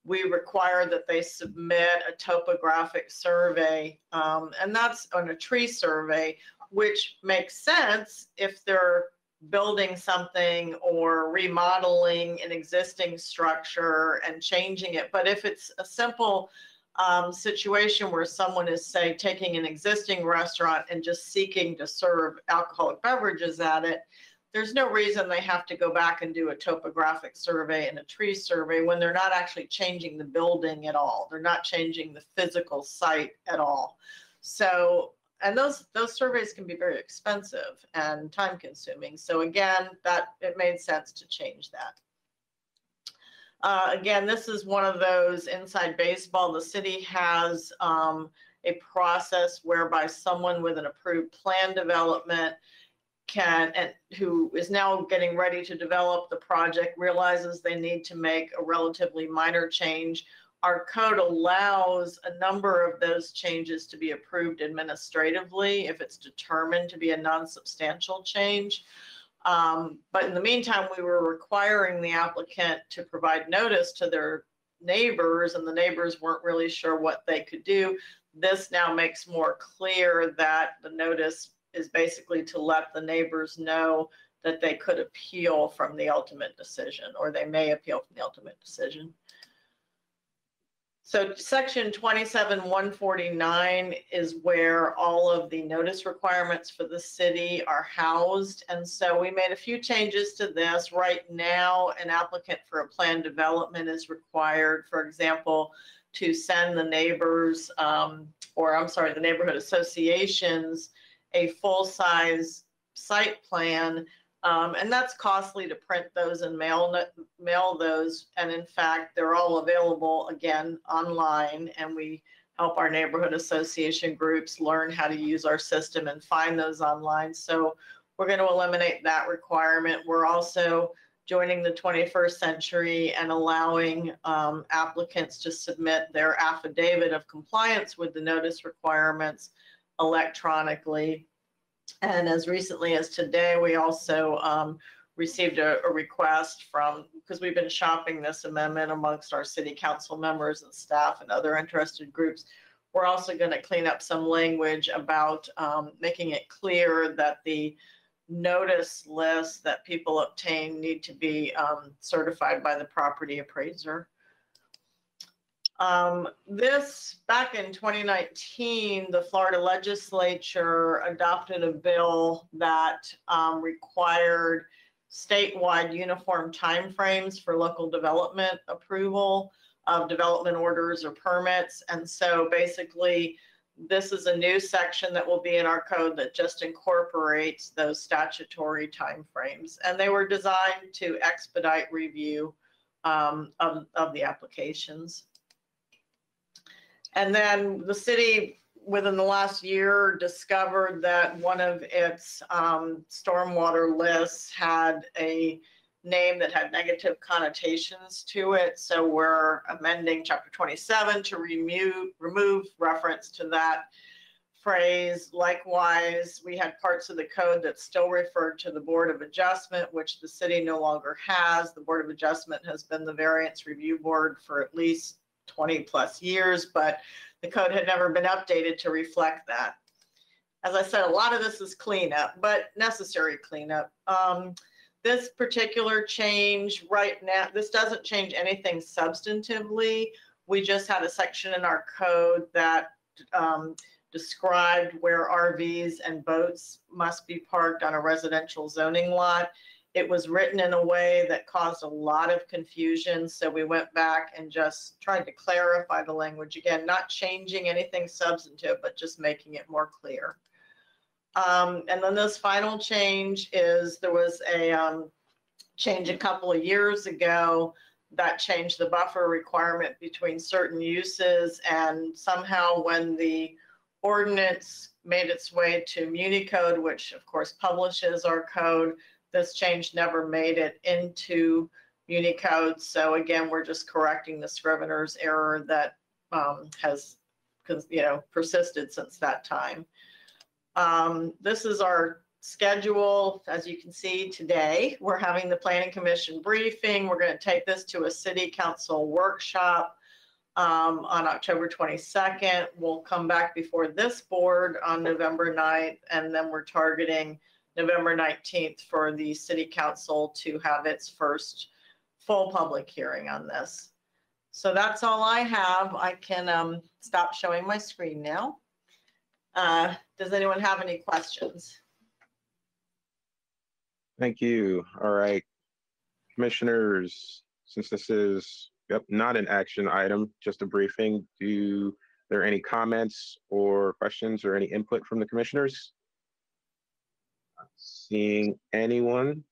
we require that they submit a topographic survey, and that's on a tree survey, which makes sense if they're building something or remodeling an existing structure and changing it. But if it's a simple situation where someone is, say, taking an existing restaurant and just seeking to serve alcoholic beverages at it, there's no reason they have to go back and do a topographic survey and a tree survey when they're not actually changing the building at all. They're not changing the physical site at all. So, and those surveys can be very expensive and time consuming. So again, it made sense to change that. Again, this is one of those inside baseball. The city has a process whereby someone with an approved plan development who is now getting ready to develop the project, realizes they need to make a relatively minor change. Our code allows a number of those changes to be approved administratively if it's determined to be a non-substantial change. But in the meantime, we were requiring the applicant to provide notice to their neighbors, and the neighbors weren't really sure what they could do. This now makes more clear that the notice is basically to let the neighbors know that they could appeal from the ultimate decision, or they may appeal from the ultimate decision. So section 27-149 is where all of the notice requirements for the city are housed. And so we made a few changes to this. Right now, an applicant for a plan development is required, for example, to send the neighbors, the neighborhood associations, a full-size site plan. And that's costly to print those and mail those. And in fact, they're all available again online. And we help our neighborhood association groups learn how to use our system and find those online. So we're going to eliminate that requirement. We're also joining the 21st century and allowing applicants to submit their affidavit of compliance with the notice requirements electronically. And as recently as today, we also received a request from, because we've been shopping this amendment amongst our city council members and staff and other interested groups. We're also going to clean up some language about making it clear that the notice lists that people obtain need to be certified by the property appraiser. This, back in 2019, the Florida legislature adopted a bill that required statewide uniform timeframes for local development approval of development orders or permits. And so basically, this is a new section that will be in our code that just incorporates those statutory timeframes. And they were designed to expedite review of the applications. And then the city, within the last year, discovered that one of its stormwater lists had a name that had negative connotations to it. So we're amending Chapter 27 to remove reference to that phrase. Likewise, we had parts of the code that still referred to the Board of Adjustment, which the city no longer has. The Board of Adjustment has been the variance review board for at least 20 plus years, but the code had never been updated to reflect that. As I said, a lot of this is cleanup, but necessary cleanup. This particular change right now, this doesn't change anything substantively. We just had a section in our code that described where RVs and boats must be parked on a residential zoning lot. It was written in a way that caused a lot of confusion. So we went back and just tried to clarify the language again, not changing anything substantive, but just making it more clear. And then this final change is there was a change a couple of years ago that changed the buffer requirement between certain uses. And somehow when the ordinance made its way to MuniCode, which of course publishes our code, this change never made it into MuniCode. So again, we're just correcting the scrivener's error that has persisted since that time. This is our schedule. As you can see today, we're having the Planning Commission briefing. We're going to take this to a City Council workshop on October 22nd. We'll come back before this board on November 9th, and then we're targeting November 19th for the City Council to have its first full public hearing on this. So that's all I have. I can stop showing my screen now. Does anyone have any questions? Thank you. All right, commissioners, since this is not an action item, just a briefing, there any comments or questions or any input from the commissioners? Not seeing anyone.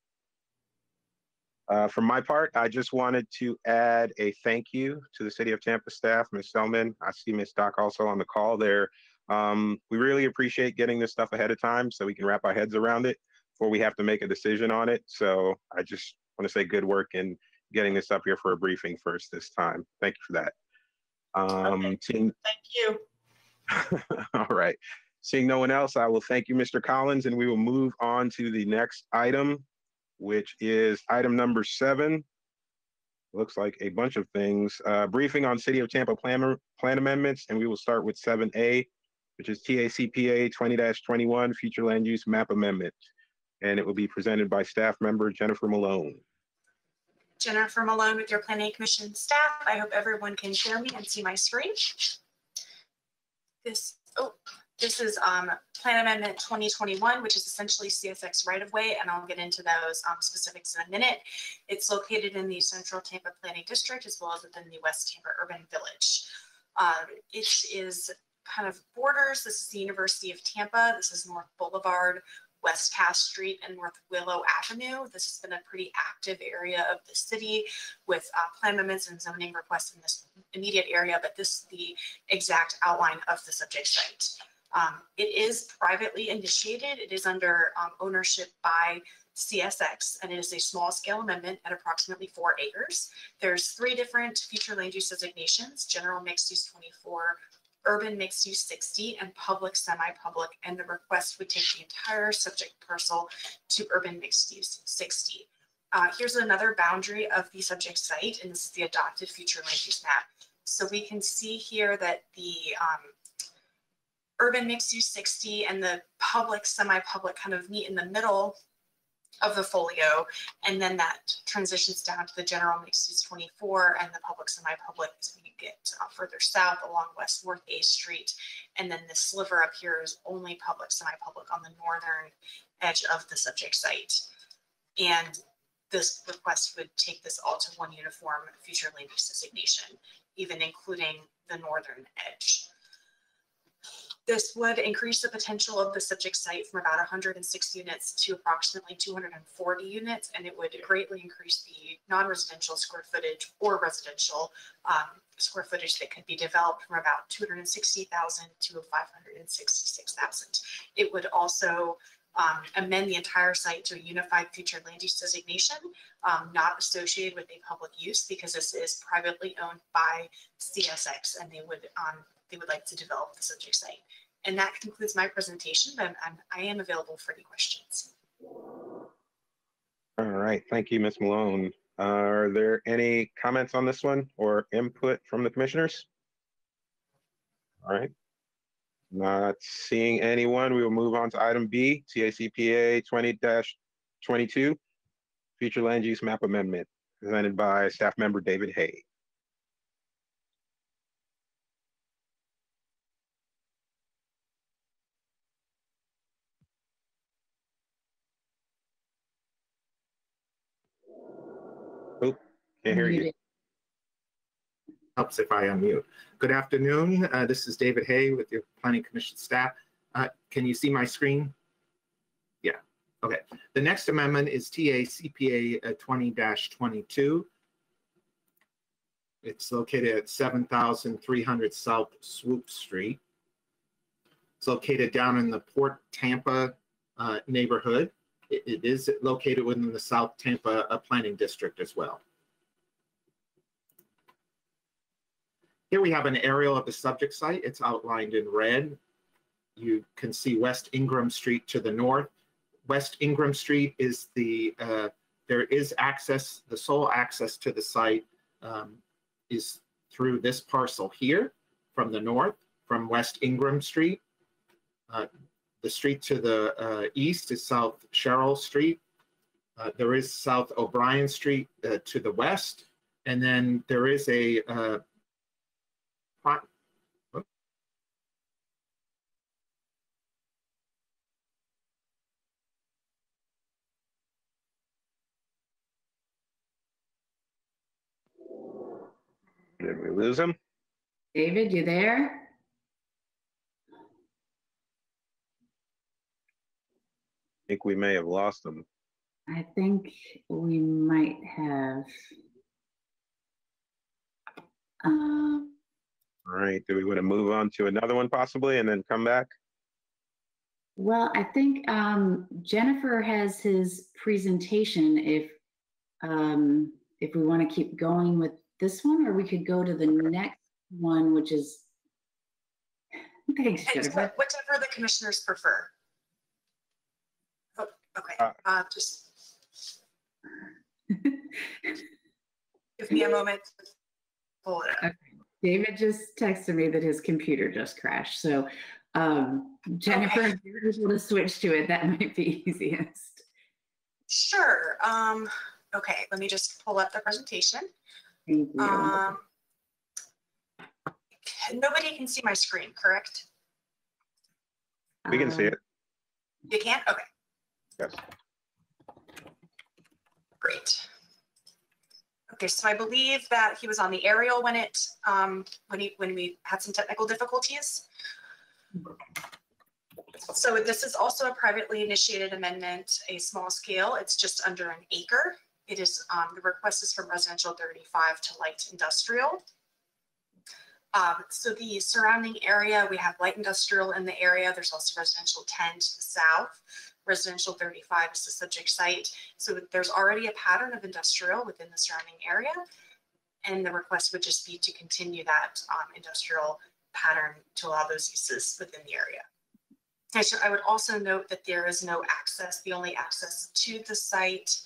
For my part, I just wanted to add a thank you to the City of Tampa staff, Ms. Selman. I see Ms. Doc also on the call there. We really appreciate getting this stuff ahead of time so we can wrap our heads around it before we have to make a decision on it. So I just want to say good work in getting this up here for a briefing first this time. Thank you for that. Okay. Thank you. All right. Seeing no one else, I will thank you, Mr. Collins, and we will move on to the next item, which is item number 7. Looks like a bunch of things. Briefing on City of Tampa plan amendments, and we will start with 7A, which is TACPA 20-21 Future Land Use Map Amendment. And it will be presented by staff member Jennifer Malone. Jennifer Malone with your Planning Commission staff. I hope everyone can hear me and see my screen. This is Plan Amendment 2021, which is essentially CSX right-of-way, and I'll get into those specifics in a minute. It's located in the Central Tampa Planning District as well as within the West Tampa Urban Village. It is kind of borders. This is the University of Tampa. This is North Boulevard, West Cass Street, and North Willow Avenue. This has been a pretty active area of the city with plan amendments and zoning requests immediate area, but this is the exact outline of the subject site. It is privately initiated. It is under ownership by CSX, and it is a small scale amendment at approximately 4 acres. There's 3 different future land use designations: general mixed use 24, urban mixed use 60, and public semi-public. And the request would take the entire subject parcel to urban mixed use 60. Here's another boundary of the subject site, and this is the adopted future land use map. So we can see here that the urban mixed use 60 and the public semi-public kind of meet in the middle of the folio, and then that transitions down to the general mixed use 24 and the public semi-public as we get further south along West Worth A Street. And then this sliver up here is only public semi-public on the northern edge of the subject site. And this request would take this all to one uniform future land use designation, even including the northern edge. This would increase the potential of the subject site from about 106 units to approximately 240 units, and it would greatly increase the non-residential square footage or residential square footage that could be developed from about 260,000 to 566,000. It would also amend the entire site to a unified future land use designation, not associated with a public use, because this is privately owned by CSX, and they would like to develop the subject site. And that concludes my presentation, but I am available for any questions. All right, thank you, Ms. Malone. Are there any comments on this one or input from the commissioners? All right, not seeing anyone, we will move on to item B, TACPA 20-22, Future Land Use Map Amendment, presented by staff member David Hay. Oh, can't hear you. Helps if I unmute. Good afternoon. This is David Hay with your Planning Commission staff. Can you see my screen? Yeah. Okay. The next amendment is TACPA 20-22. It's located at 7,300 South Swoop Street. It's located down in the Port Tampa neighborhood. It is located within the South Tampa Planning District as well. Here we have an aerial of the subject site. It's outlined in red. You can see West Ingram Street to the north. West Ingram Street is there is access, the sole access to the site is through this parcel here from the north, from West Ingram Street. The street to the east is South Sherrill Street. There is South O'Brien Street to the west. And then there is a Did we lose him? David, you there? I think we may have lost him. I think we might have. All right, do we want to move on to another one possibly and then come back? Well, I think Jennifer has his presentation if we want to keep going with this one, or we could go to the next one, which is, thanks, Jennifer. Whatever the commissioners prefer. Oh, okay, just give me a moment to pull it up. Okay. David just texted me that his computer just crashed. So Jennifer, if you're able to switch to it, that might be easiest. Sure. Okay, let me just pull up the presentation. Thank you. Nobody can see my screen, correct? We can see it. You can? Okay. Yes. Great. Okay, so I believe that he was on the aerial when we had some technical difficulties. So this is also a privately initiated amendment, a small scale. It's just under an acre. It is the request is from residential 35 to light industrial. So the surrounding area, we have light industrial in the area. There's also residential 10 to the south. Residential 35 is the subject site. So there's already a pattern of industrial within the surrounding area. And the request would just be to continue that industrial pattern to allow those uses within the area. I would also note that there is no access. The only access to the site,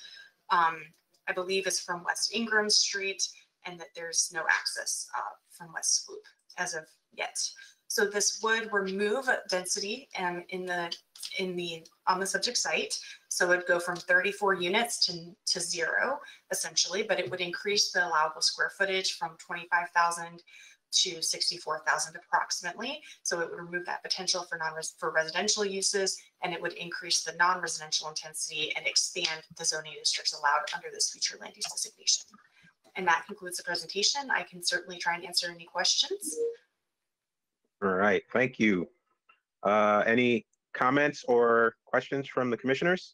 I believe, is from West Ingram Street, and that there's no access from West Loop as of yet. So this would remove density on the subject site. So it would go from 34 units to 0, essentially, but it would increase the allowable square footage from 25,000 to 64,000 approximately. So it would remove that potential for residential uses, and it would increase the non-residential intensity and expand the zoning districts allowed under this future land use designation. And that concludes the presentation. I can certainly try and answer any questions. All right, thank you. Any comments or questions from the commissioners?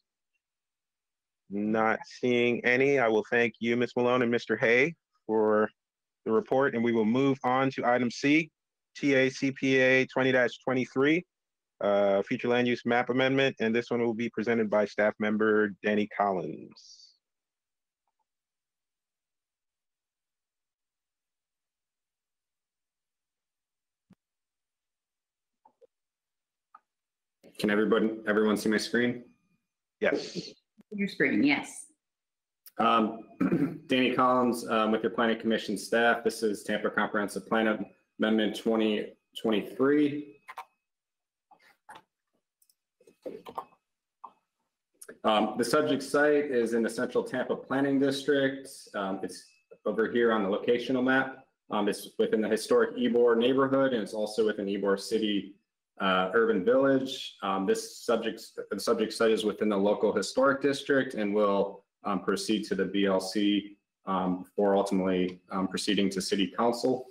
Not seeing any. I will thank you, Ms. Malone and Mr. Hay, for the report, and we will move on to item C, TACPA 20-23, future land use map amendment, and this one will be presented by staff member Danny Collins. Can everyone see my screen? Yes. Your screen, yes. Danny Collins with your Planning Commission staff. This is Tampa Comprehensive Plan Amendment 2023. The subject site is in the Central Tampa Planning District. It's over here on the locational map. It's within the historic Ybor neighborhood, and it's also within Ybor City urban village. The subject site is within the local historic district and will proceed to the BLC before ultimately proceeding to City Council.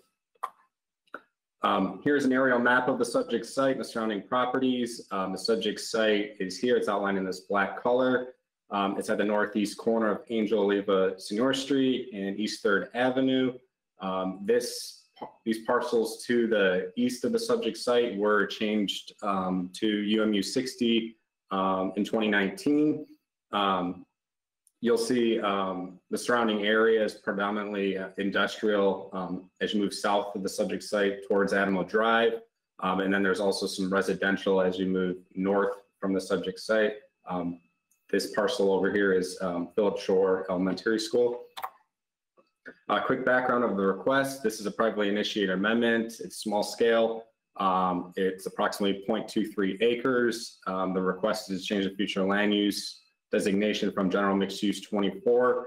Here's an aerial map of the subject site and the surrounding properties. The subject site is here. It's outlined in this black color. It's at the northeast corner of Angel Oliva Senior Street and East 3rd Avenue. These parcels to the east of the subject site were changed to UMU 60 in 2019. You'll see the surrounding area is predominantly industrial as you move south of the subject site towards Adamo Drive. And then there's also some residential as you move north from the subject site. This parcel over here is Phillips Shore Elementary School. A quick background of the request. This is a privately initiated amendment. It's small scale. It's approximately 0.23 acres. The request is to change the future land use designation from general mixed use 24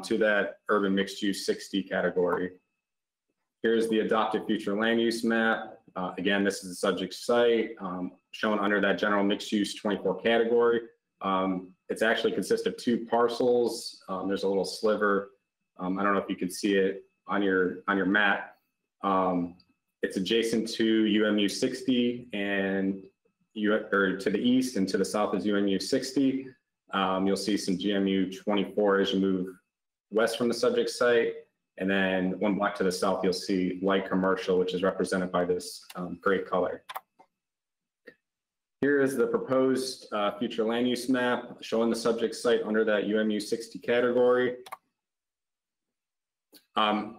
to that urban mixed use 60 category. Here's the adopted future land use map. Again, this is the subject site shown under that general mixed use 24 category. It's actually consists of 2 parcels. There's a little sliver. I don't know if you can see it on your map. It's adjacent to UMU 60 and to the east and to the south is UMU 60. You'll see some GMU 24 as you move west from the subject site. And then 1 block to the south, you'll see light commercial, which is represented by this gray color. Here is the proposed future land use map showing the subject site under that UMU 60 category.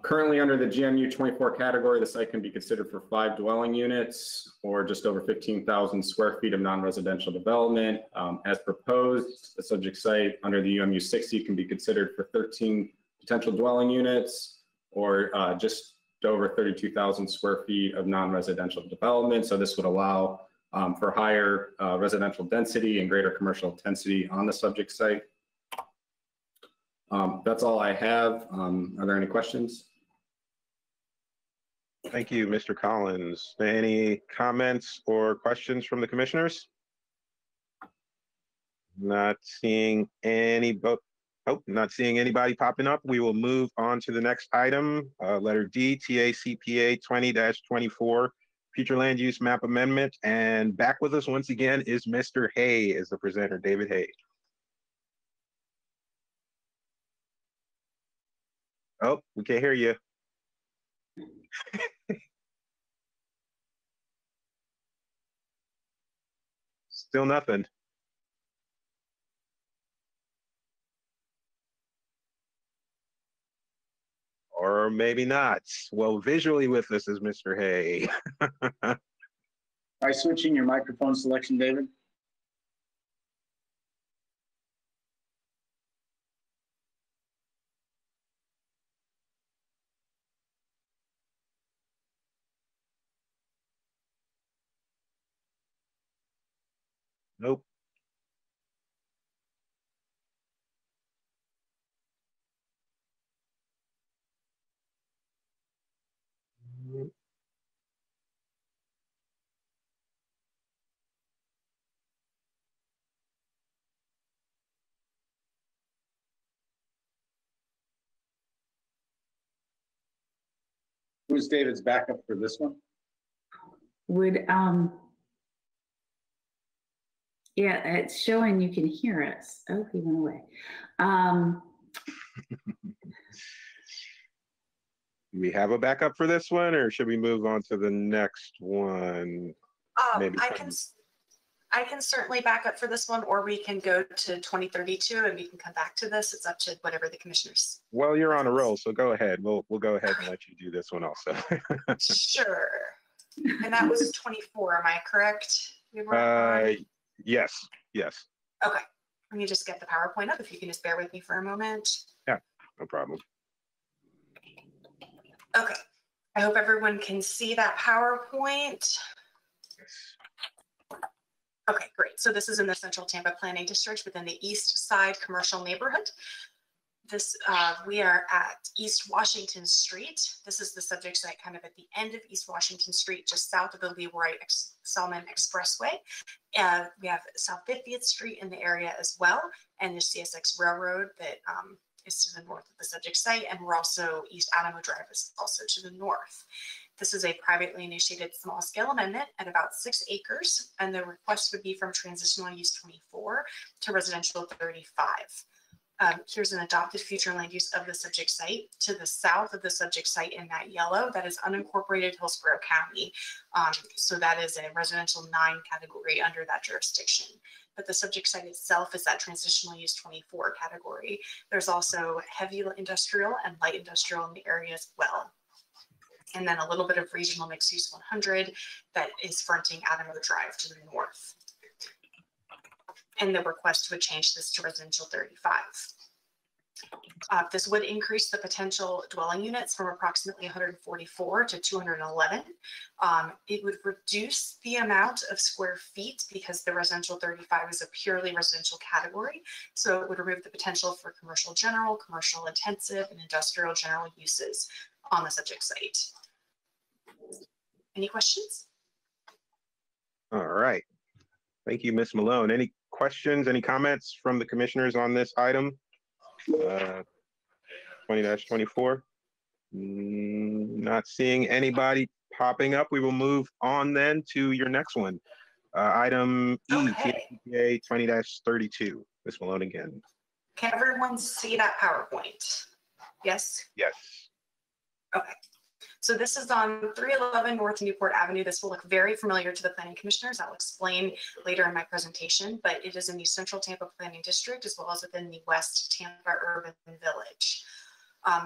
Currently under the GMU 24 category, the site can be considered for 5 dwelling units or just over 15,000 square feet of non-residential development. As proposed, the subject site under the UMU 60 can be considered for 13 potential dwelling units or just over 32,000 square feet of non-residential development. So this would allow for higher residential density and greater commercial intensity on the subject site. That's all I have. Are there any questions? Thank you, Mr. Collins. Any comments or questions from the commissioners? Not seeing any, not seeing anybody popping up. We will move on to the next item, letter D, TACPA 20-24, future land use map amendment. And back with us once again is Mr. Hay as the presenter, David Hay. Oh, we can't hear you. Still nothing. Or maybe not. Well, visually with us is Mr. Hay. By switching your microphone selection, David. Nope. Who's David's backup for this one? Would, yeah, it's showing you can hear us. Oh, he went away. Do we have a backup for this one, or should we move on to the next one? Maybe I can certainly back up for this one, or we can go to 2032 and we can come back to this. It's up to whatever the commissioners. Well, you're on a roll, so go ahead. We'll go ahead and let you do this one also. Sure. And that was 24, am I correct? Yes, yes. Okay. Let me just get the PowerPoint up if you can just bear with me for a moment. Yeah, no problem. Okay. I hope everyone can see that PowerPoint. Okay, great. So this is in the Central Tampa Planning District within the East Side Commercial Neighborhood. This, we are at East Washington Street. This is the subject site kind of at the end of East Washington Street, just south of the Leroy-Salmon Expressway. We have South 50th Street in the area as well, and the CSX Railroad that is to the north of the subject site, and we're also East Adamo Drive is also to the north. This is a privately initiated small scale amendment at about 6 acres, and the request would be from transitional use 24 to residential 35. Here's an adopted future land use of the subject site. To the south of the subject site in that yellow, that is unincorporated Hillsborough County. So that is a residential 9 category under that jurisdiction. But the subject site itself is that transitional use 24 category. There's also heavy industrial and light industrial in the area as well. And then a little bit of regional mixed use 100 that is fronting Adamo Drive to the north. And the request would change this to residential 35. This would increase the potential dwelling units from approximately 144 to 211. It would reduce the amount of square feet because the residential 35 is a purely residential category. So it would remove the potential for commercial general, commercial intensive, and industrial general uses on the subject site. Any questions? All right. Thank you, Ms. Malone. Any questions, any comments from the commissioners on this item? 20-24. Not seeing anybody popping up. We will move on then to your next one. Item E, TCPA 20-32. Ms. Malone again. Can everyone see that PowerPoint? Yes? Yes. Okay. So this is on 311 North Newport Avenue. This will look very familiar to the planning commissioners. I'll explain later in my presentation, but it is in the Central Tampa Planning District as well as within the West Tampa Urban Village.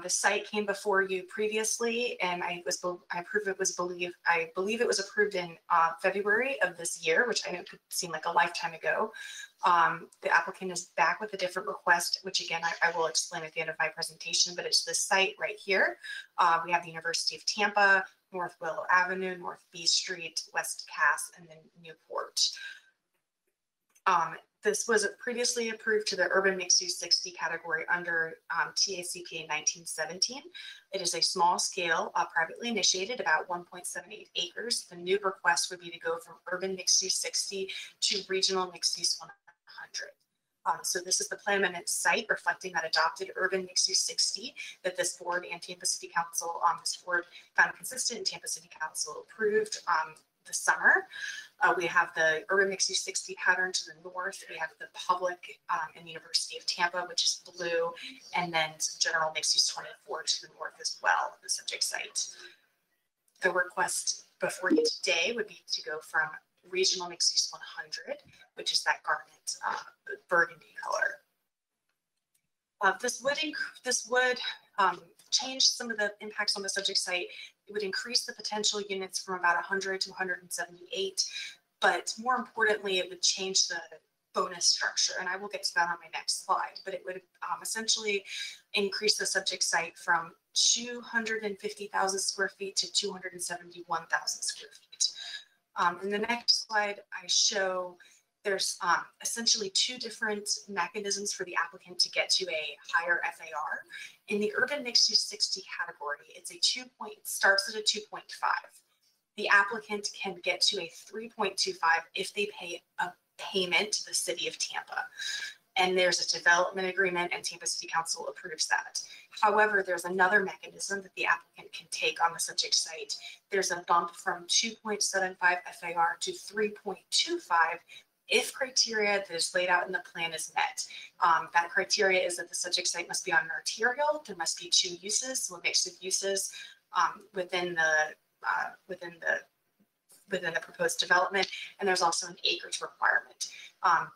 The site came before you previously, and I believe it was approved in February of this year, which I know could seem like a lifetime ago. The applicant is back with a different request, which again, I will explain at the end of my presentation, but it's this site right here. We have the University of Tampa, North Willow Avenue, North B Street, West Cass, and then Newport. This was previously approved to the Urban Mixed Use 60 category under TACP in 1917. It is a small scale, privately initiated, about 1.78 acres. The new request would be to go from Urban Mixed Use 60 to Regional Mixed Use 100. So this is the plan amendment site reflecting that adopted Urban Mixed Use 60 that this board and Tampa City Council, this board found consistent and Tampa City Council approved this summer. We have the Urban Mixed Use 60 pattern to the north. We have the public and the University of Tampa, which is blue, and then General Mixed Use 24 to the north as well, the subject site. The request before you today would be to go from Regional Mixed Use 100, which is that garnet burgundy color. This would change some of the impacts on the subject site. It would increase the potential units from about 100 to 178, but more importantly, it would change the bonus structure, and I will get to that on my next slide, but it would essentially increase the subject site from 250,000 square feet to 271,000 square feet. In the next slide, I show there's essentially two different mechanisms for the applicant to get to a higher FAR. In the urban mixed use 60 category, it's a starts at a 2.5. The applicant can get to a 3.25 if they pay a payment to the city of Tampa. And there's a development agreement and Tampa City Council approves that. However, there's another mechanism that the applicant can take on the subject site. There's a bump from 2.75 FAR to 3.25 if criteria that is laid out in the plan is met. That criteria is that the subject site must be on an arterial, there must be 2 uses, so a mix of uses within the proposed development, and there's also an acreage requirement.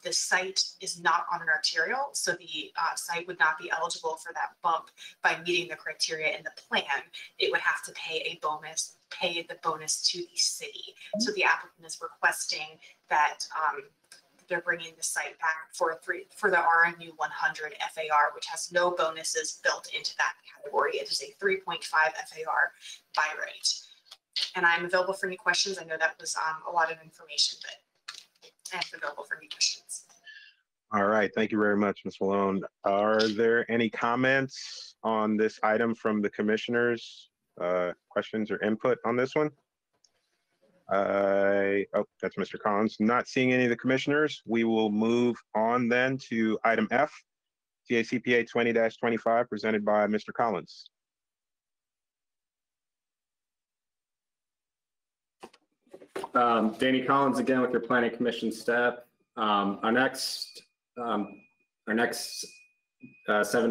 The site is not on an arterial, so the site would not be eligible for that bump by meeting the criteria in the plan. It would have to pay the bonus to the city. So the applicant is requesting that they're bringing the site back for the RMU 100 FAR, which has no bonuses built into that category. It is a 3.5 FAR by rate. And I'm available for any questions. I know that was a lot of information, but I'm available for any questions. All right, thank you very much, Ms. Malone. Are there any comments on this item from the commissioners? Questions or input on this one? Oh, that's Mr. Collins. Not seeing any of the commissioners. We will move on then to item F, TACPA 20-25, presented by Mr. Collins. Danny Collins again with your Planning Commission staff. Our next 7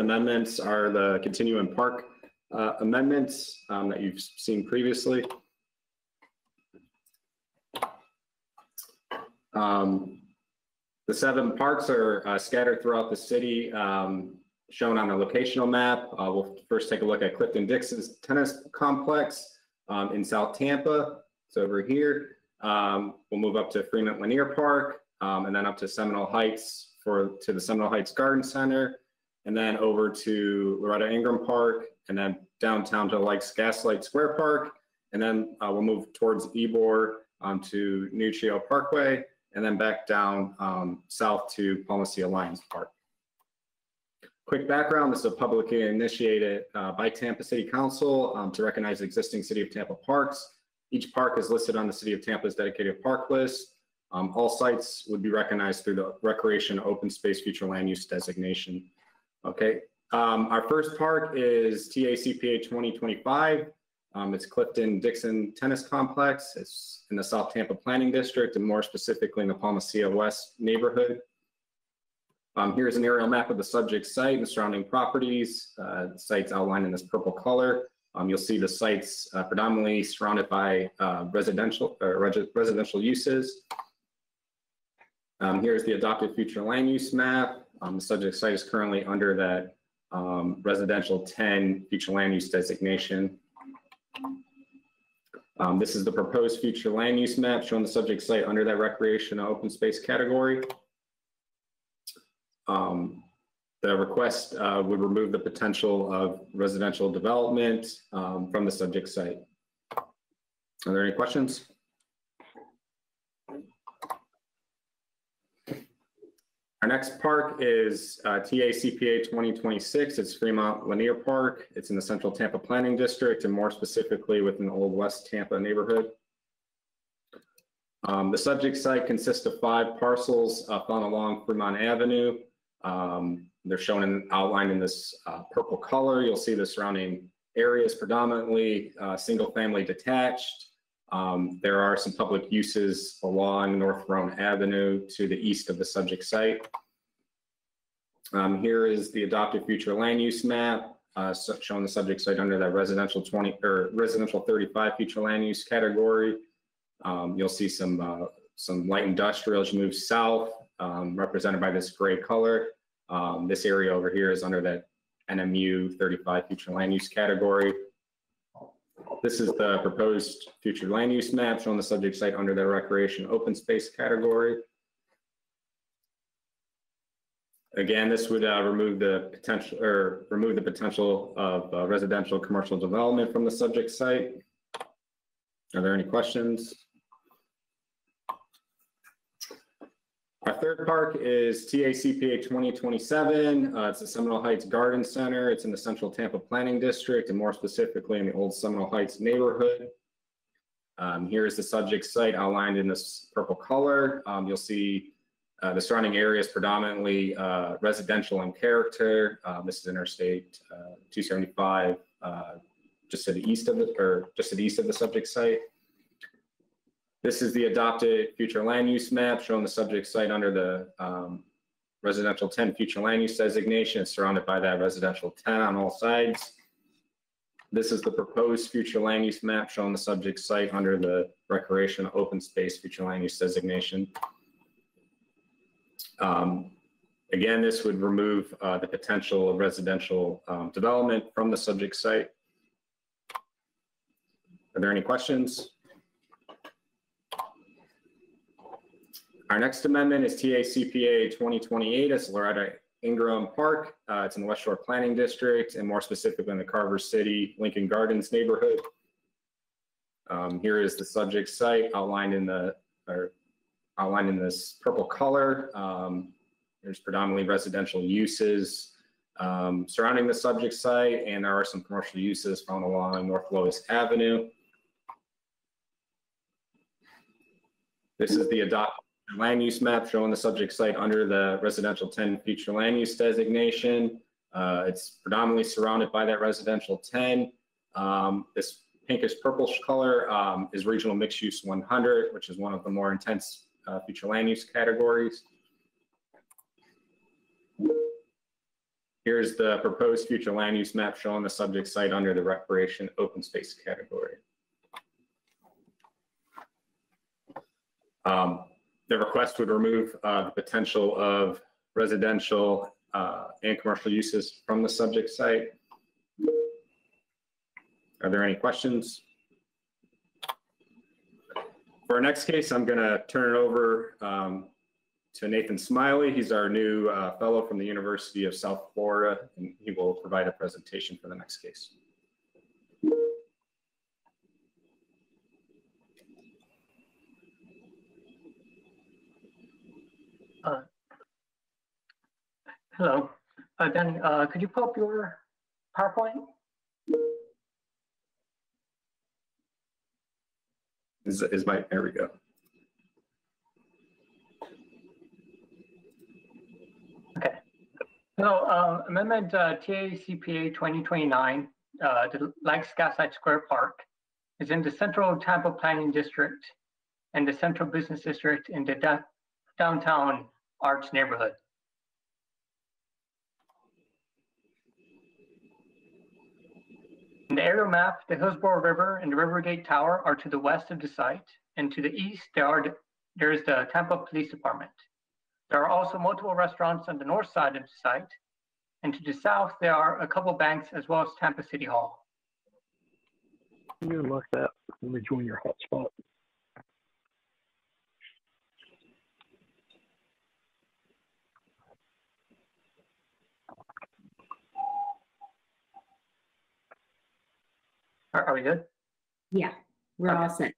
amendments are the continuum park amendments that you've seen previously. The 7 parks are scattered throughout the city, shown on a locational map. We'll first take a look at Clifton-Dixon's tennis complex in South Tampa. It's over here. We'll move up to Fremont Lanier Park, and then up to Seminole Heights to the Seminole Heights Garden Center, and then over to Loretta Ingram Park, and then downtown to Gaslight Square Park, and then we'll move towards Ybor to New Chio Parkway, and then back down south to Palmacio Lions Park. Quick background, this is a publicly initiated by Tampa City Council to recognize existing City of Tampa parks. Each park is listed on the City of Tampa's dedicated park list. All sites would be recognized through the Recreation Open Space Future Land Use designation. Okay, our first park is TACPA 2025. It's Clifton-Dixon Tennis Complex. It's in the South Tampa Planning District, and more specifically in the Palmacio West neighborhood. Here's an aerial map of the subject site and surrounding properties. The site's outlined in this purple color. You'll see the site's predominantly surrounded by residential uses. Here's the adopted future land use map. The subject site is currently under that residential 10 future land use designation. This is the proposed future land use map showing the subject site under that recreation open space category. The request would remove the potential of residential development from the subject site. Are there any questions? Our next park is TACPA 2026. It's Fremont Lanier Park. It's in the Central Tampa Planning District, and more specifically within the Old West Tampa neighborhood. The subject site consists of 5 parcels found along Fremont Avenue. They're shown outlined in this purple color. You'll see the surrounding areas predominantly single family detached. There are some public uses along North Rhone Avenue to the east of the subject site. Here is the adopted future land use map showing the subject site under that residential 35 future land use category. You'll see some some light industrial as you move south, represented by this gray color. This area over here is under that NMU 35 future land use category. This is the proposed future land use map showing the subject site under the recreation open space category. Again, this would remove the potential of residential commercial development from the subject site. Are there any questions? Our third park is TACPA 2027. It's the Seminole Heights Garden Center. It's in the Central Tampa Planning District, and more specifically in the Old Seminole Heights neighborhood. Here is the subject site outlined in this purple color. You'll see the surrounding area is predominantly residential in character. This is Interstate 275, just to the east of the subject site. This is the adopted future land use map showing the subject site under the residential 10 future land use designation. It's surrounded by that residential 10 on all sides. This is the proposed future land use map showing the subject site under the recreation open space future land use designation. Again, this would remove the potential of residential development from the subject site. Are there any questions? Our next amendment is TACPA 2028. It's Loretta Ingram Park. It's in the West Shore Planning District, and more specifically in the Carver City Lincoln Gardens neighborhood. Here is the subject site outlined in this purple color. There's predominantly residential uses surrounding the subject site, and there are some commercial uses found along North Lois Avenue. This is the adopted land use map showing the subject site under the residential 10 future land use designation. It's predominantly surrounded by that residential 10. This pinkish purplish color is regional mixed use 100, which is one of the more intense future land use categories. Here's the proposed future land use map showing the subject site under the recreation open space category. The request would remove the potential of residential and commercial uses from the subject site. Are there any questions? For our next case, I'm going to turn it over to Nathan Smiley. He's our new fellow from the University of South Florida, and he will provide a presentation for the next case. Hello, Danny, could you pull up your PowerPoint? There we go. Okay. So Amendment TACPA 2029, the Lakes Gaslight Square Park is in the Central Tampa Planning District and the Central Business District in the Downtown Arts neighborhood. In the aerial map, the Hillsborough River and the Rivergate Tower are to the west of the site, and to the east there is the Tampa Police Department. There are also multiple restaurants on the north side of the site, and to the south there are a couple banks as well as Tampa City Hall. I'm gonna mark that. Let me join your hotspot. Are we good? Yeah, we're all set.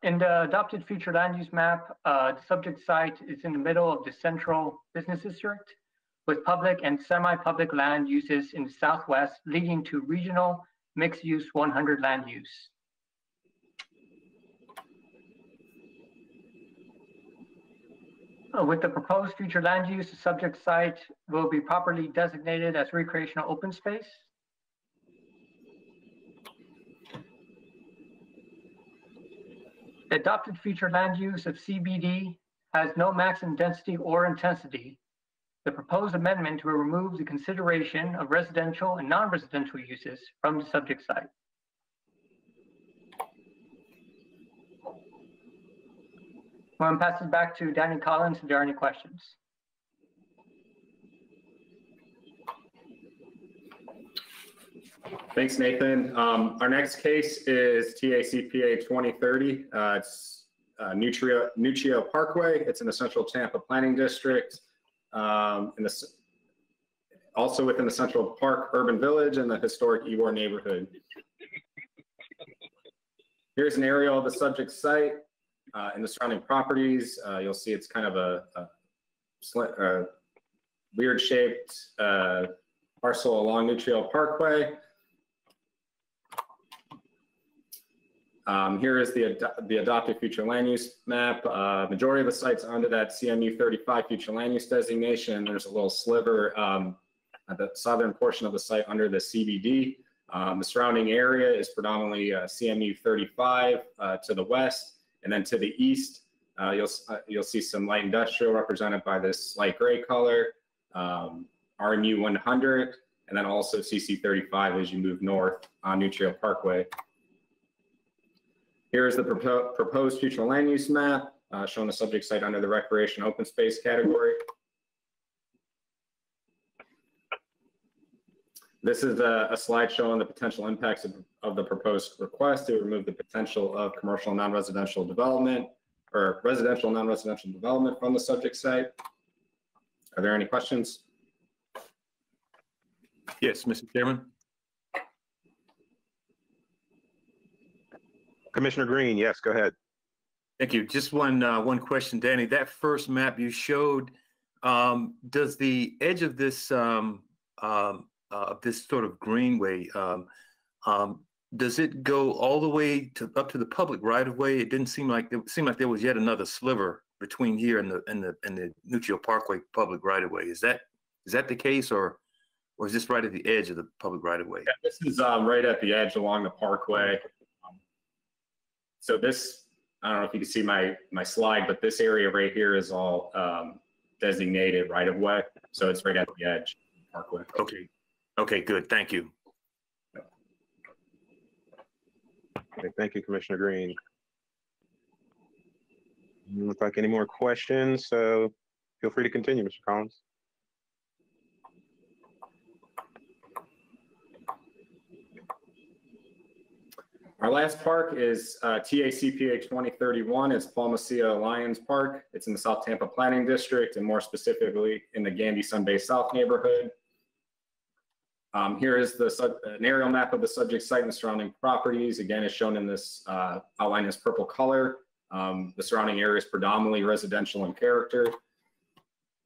In the adopted future land use map, the subject site is in the middle of the Central Business District with public and semi-public land uses in the southwest, leading to regional mixed-use 100 land use. With the proposed future land use, the subject site will be properly designated as recreational open space. The adopted future land use of CBD has no maximum density or intensity. The proposed amendment will remove the consideration of residential and non-residential uses from the subject site. I'm going to pass it back to Danny Collins if there are any questions. Thanks, Nathan. Our next case is TACPA 2030. It's Nuccio Parkway. It's in the Central Tampa Planning District, also within the Central Park Urban Village and the historic Ybor neighborhood. Here's an aerial of the subject site and the surrounding properties. You'll see it's kind of a weird-shaped parcel along Nuccio Parkway. Here is the adopted future land use map. Majority of the sites are under that CMU 35 future land use designation. There's a little sliver at the southern portion of the site under the CBD. The surrounding area is predominantly CMU 35 to the west, and then to the east, you'll see some light industrial represented by this light gray color, RMU 100, and then also CC 35 as you move north on Nuccio Parkway. Here is the proposed future land use map, showing the subject site under the recreation open space category. This is a slide showing the potential impacts of the proposed request to remove the potential of commercial non-residential development or residential non-residential development from the subject site. Are there any questions? Yes, Mr. Chairman. Commissioner Green, yes, go ahead. Thank you. Just one question, Danny. That first map you showed, does the edge of this this sort of greenway, does it go all the way up to the public right of way? It didn't seem like there was yet another sliver between here and the Nuccio Parkway public right of way. Is that the case, or is this right at the edge of the public right of way? Yeah, this is right at the edge along the parkway. So this, I don't know if you can see my slide, but this area right here is all designated right of way. So it's right at the edge of the parkway. Okay. Okay, good. Thank you. Okay, thank you, Commissioner Green. Doesn't look like any more questions, so feel free to continue, Mr. Collins. Our last park is TACPA 2031. It's Palmacio Lions Park. It's in the South Tampa Planning District, and more specifically in the Gandy Sun Bay South neighborhood. Here is an aerial map of the subject site and the surrounding properties. Again, is shown in this outline as purple color. The surrounding area is predominantly residential in character.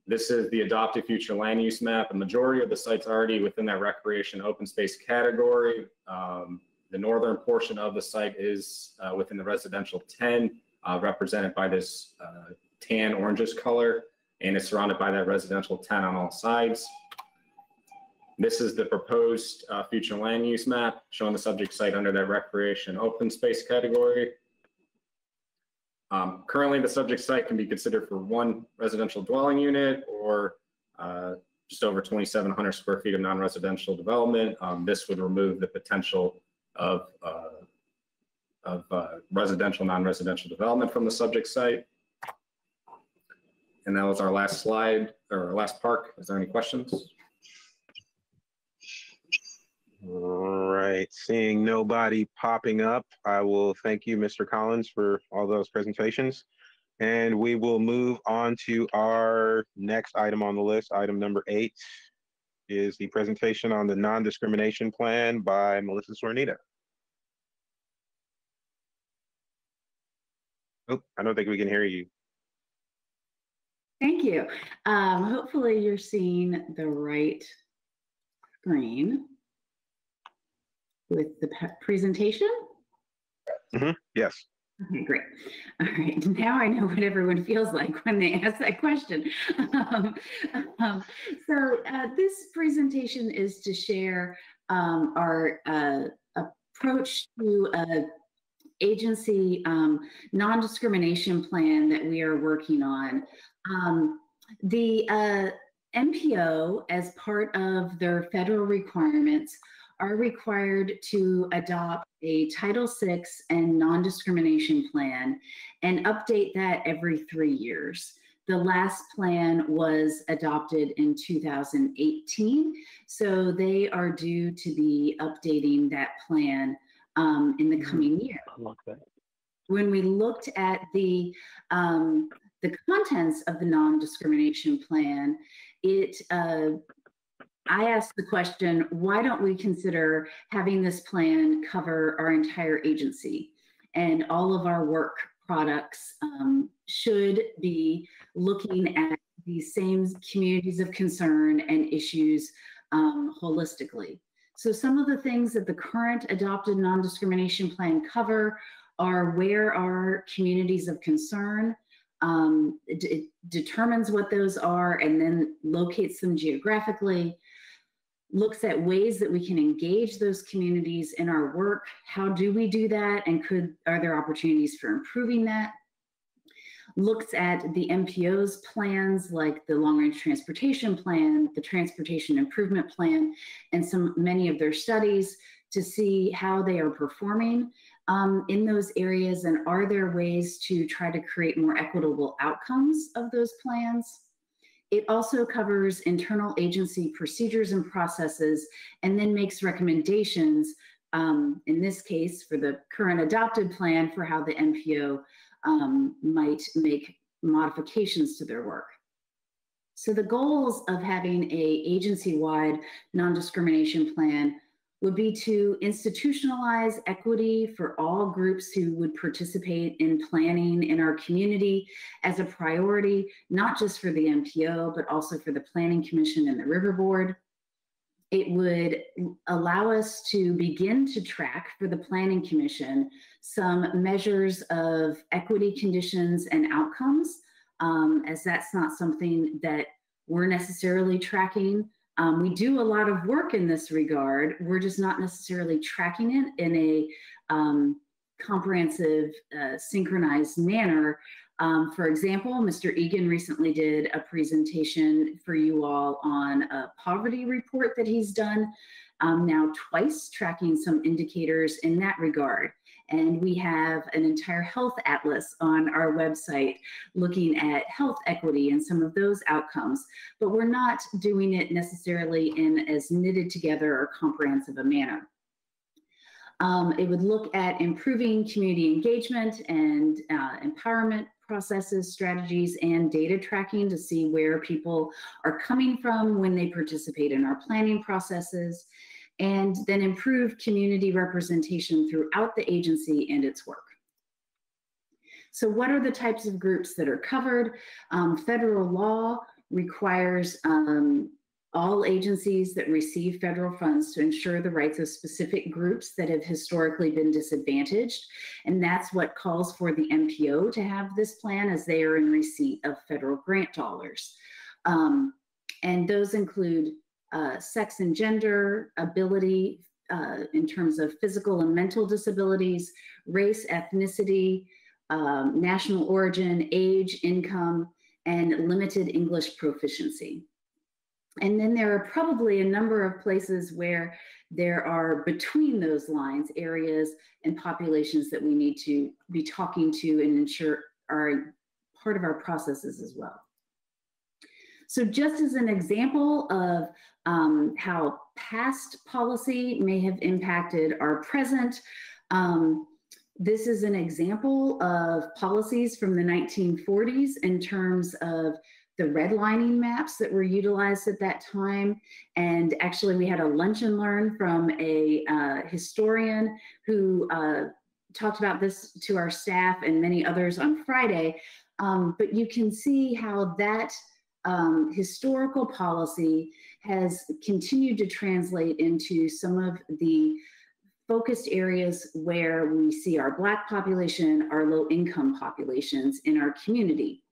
This is the adopted future land use map. A majority of the sites already within that recreation open space category. The northern portion of the site is within the residential 10, represented by this tan orangish color, and is surrounded by that residential 10 on all sides. This is the proposed future land use map, showing the subject site under that recreation open space category. Currently, the subject site can be considered for one residential dwelling unit or just over 2,700 square feet of non-residential development. This would remove the potential of residential, non-residential development from the subject site. And that was our last slide, or our last park. Is there any questions? All right, seeing nobody popping up, I will thank you, Mr. Collins, for all those presentations. And we will move on to our next item on the list. Item number 8 is the presentation on the non-discrimination plan by Melissa Zornita. Oh, I don't think we can hear you. Thank you. Hopefully you're seeing the right screen with the presentation. Mm-hmm. Yes. Okay, great. All right, now I know what everyone feels like when they ask that question. So this presentation is to share our approach to agency non-discrimination plan that we are working on. The NPO, as part of their federal requirements, are required to adopt a Title VI and non-discrimination plan and update that every 3 years. The last plan was adopted in 2018, so they are due to be updating that plan in the coming year. When we looked at the contents of the non-discrimination plan, I asked the question, why don't we consider having this plan cover our entire agency and all of our work products should be looking at these same communities of concern and issues holistically. So some of the things that the current adopted non-discrimination plan cover are where are communities of concern. It determines what those are and then locates them geographically, looks at ways that we can engage those communities in our work. How do we do that? And are there opportunities for improving that? Looks at the MPO's plans like the Long Range Transportation Plan, the Transportation Improvement Plan, and many of their studies to see how they are performing in those areas, and are there ways to try to create more equitable outcomes of those plans. It also covers internal agency procedures and processes, and then makes recommendations, in this case for the current adopted plan, for how the MPO might make modifications to their work. So the goals of having a agency-wide non-discrimination plan would be to institutionalize equity for all groups who would participate in planning in our community as a priority, not just for the MPO, but also for the Planning Commission and the River Board. It would allow us to begin to track for the Planning Commission some measures of equity conditions and outcomes, as that's not something that we're necessarily tracking. We do a lot of work in this regard. We're just not necessarily tracking it in a comprehensive, synchronized manner. For example, Mr. Egan recently did a presentation for you all on a poverty report that he's done now twice, tracking some indicators in that regard. And we have an entire health atlas on our website looking at health equity and some of those outcomes, but we're not doing it necessarily in as knitted together or comprehensive a manner. It would look at improving community engagement and empowerment processes, strategies, and data tracking to see where people are coming from when they participate in our planning processes, and then improve community representation throughout the agency and its work. So what are the types of groups that are covered? Federal law requires all agencies that receive federal funds to ensure the rights of specific groups that have historically been disadvantaged. And that's what calls for the MPO to have this plan, as they are in receipt of federal grant dollars. And those include sex and gender, ability in terms of physical and mental disabilities, race, ethnicity, national origin, age, income, and limited English proficiency. And then there are probably a number of places where there are between those lines areas and populations that we need to be talking to and ensure are part of our processes as well. So just as an example of how past policy may have impacted our present, this is an example of policies from the 1940s in terms of the redlining maps that were utilized at that time. And actually we had a lunch and learn from a historian who talked about this to our staff and many others on Friday. But you can see how that historical policy has continued to translate into some of the focused areas where we see our Black population, our low income populations in our community.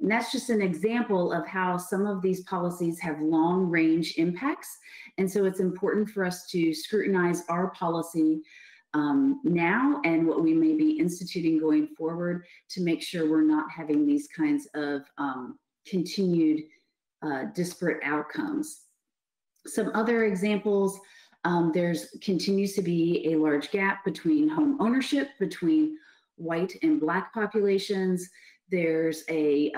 And that's just an example of how some of these policies have long range impacts. And so it's important for us to scrutinize our policy now and what we may be instituting going forward to make sure we're not having these kinds of continued disparate outcomes. Some other examples There's continues to be a large gap between home ownership, between white and Black populations. There's a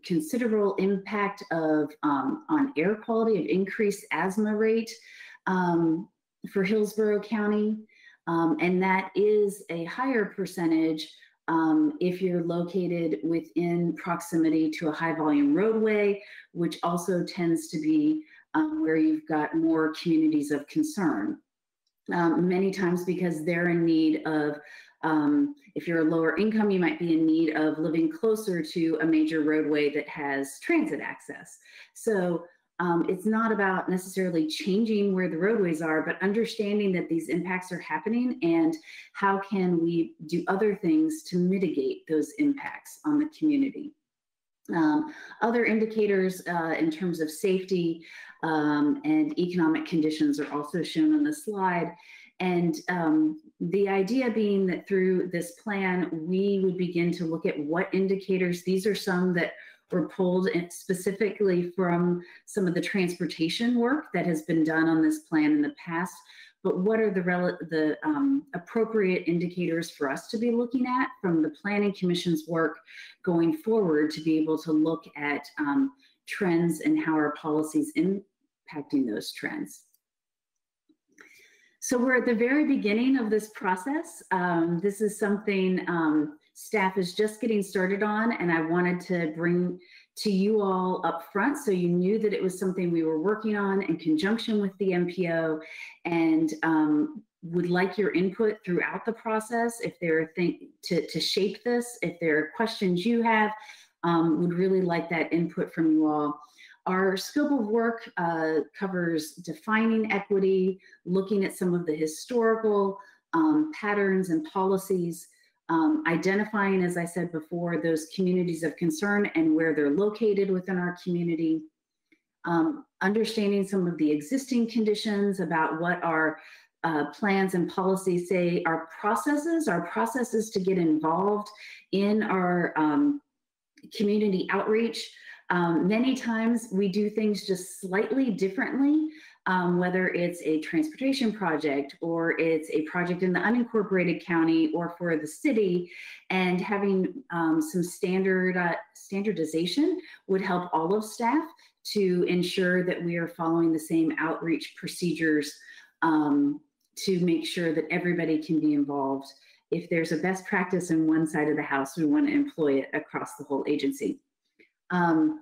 considerable impact of on air quality, of increased asthma rate for Hillsborough County. And that is a higher percentage if you're located within proximity to a high volume roadway, which also tends to be where you've got more communities of concern. Many times because they're in need of, if you're a lower income, you might be in need of living closer to a major roadway that has transit access. So it's not about necessarily changing where the roadways are, but understanding that these impacts are happening and how can we do other things to mitigate those impacts on the community. Other indicators in terms of safety and economic conditions are also shown on the slide. And the idea being that through this plan, we would begin to look at what indicators, these are some that were pulled specifically from some of the transportation work that has been done on this plan in the past, but what are the appropriate indicators for us to be looking at from the Planning Commission's work going forward to be able to look at trends and how our policies impacting those trends. So we're at the very beginning of this process. This is something staff is just getting started on, and I wanted to bring to you all up front so you knew that it was something we were working on in conjunction with the MPO, and would like your input throughout the process if there are things to shape this. If there are questions you have, would really like that input from you all. Our scope of work covers defining equity, looking at some of the historical patterns and policies, identifying, as I said before, those communities of concern and where they're located within our community, understanding some of the existing conditions about what our plans and policies say, our processes to get involved in our community outreach. Many times we do things just slightly differently, whether it's a transportation project or it's a project in the unincorporated county or for the city, and having some standardization would help all of staff to ensure that we are following the same outreach procedures to make sure that everybody can be involved. If there's a best practice in one side of the house, we want to employ it across the whole agency.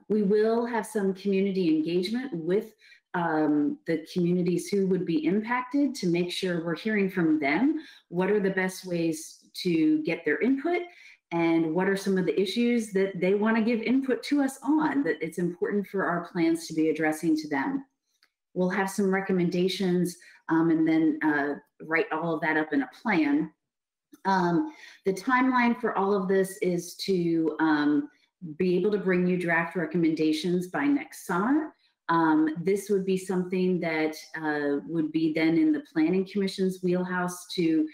We will have some community engagement with the communities who would be impacted to make sure we're hearing from them. What are the best ways to get their input, and what are some of the issues that they want to give input to us on that it's important for our plans to be addressing to them. We'll have some recommendations and then write all of that up in a plan. The timeline for all of this is to be able to bring you draft recommendations by next summer. This would be something that would be then in the Planning Commission's wheelhouse to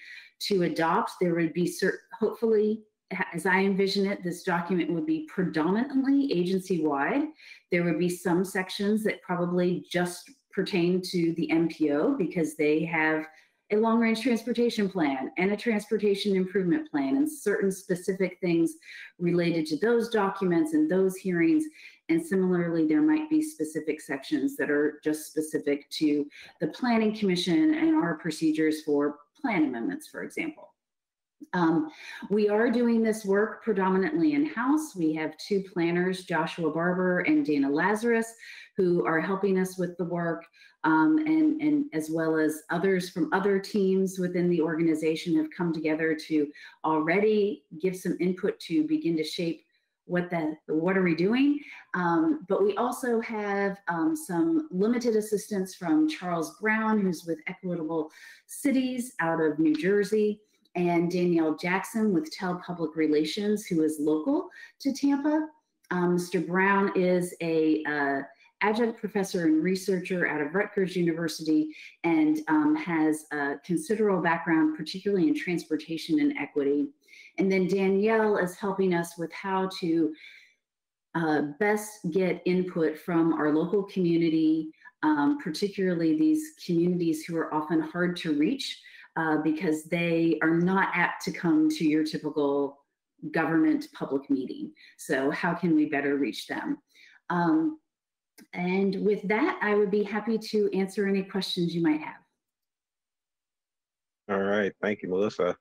adopt. There would be hopefully, as I envision it, this document would be predominantly agency-wide. There would be some sections that probably just pertain to the MPO because they have a long-range transportation plan and a transportation improvement plan and certain specific things related to those documents and those hearings. And similarly, there might be specific sections that are just specific to the Planning Commission and our procedures for plan amendments, for example. We are doing this work predominantly in-house. We have two planners, Joshua Barber and Dana Lazarus, who are helping us with the work, and as well as others from other teams within the organization have come together to already give some input to begin to shape what are we doing. But we also have some limited assistance from Charles Brown, who's with Equitable Cities out of New Jersey, and Danielle Jackson with TEL Public Relations, who is local to Tampa. Mr. Brown is a adjunct professor and researcher out of Rutgers University and has a considerable background, particularly in transportation and equity. And then Danielle is helping us with how to best get input from our local community particularly these communities who are often hard to reach because they are not apt to come to your typical government public meeting. So how can we better reach them? And with that, I would be happy to answer any questions you might have. All right, thank you, Melissa.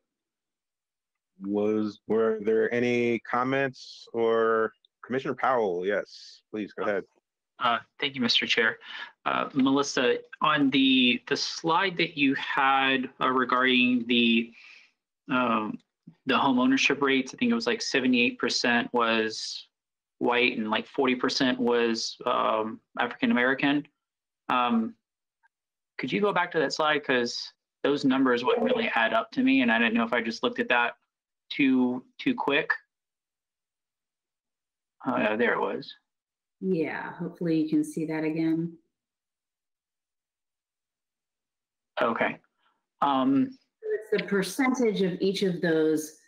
Were there any comments or Commissioner Powell? Yes, please go ahead. Thank you, Mr. Chair. Melissa, on the slide that you had regarding the home ownership rates, I think it was like 78% was white and like 40% was African American. Could you go back to that slide, because those numbers wouldn't really add up to me, and I didn't know if I just looked at that too quick. There it was. Yeah, hopefully you can see that again. Okay. It's the percentage of each of those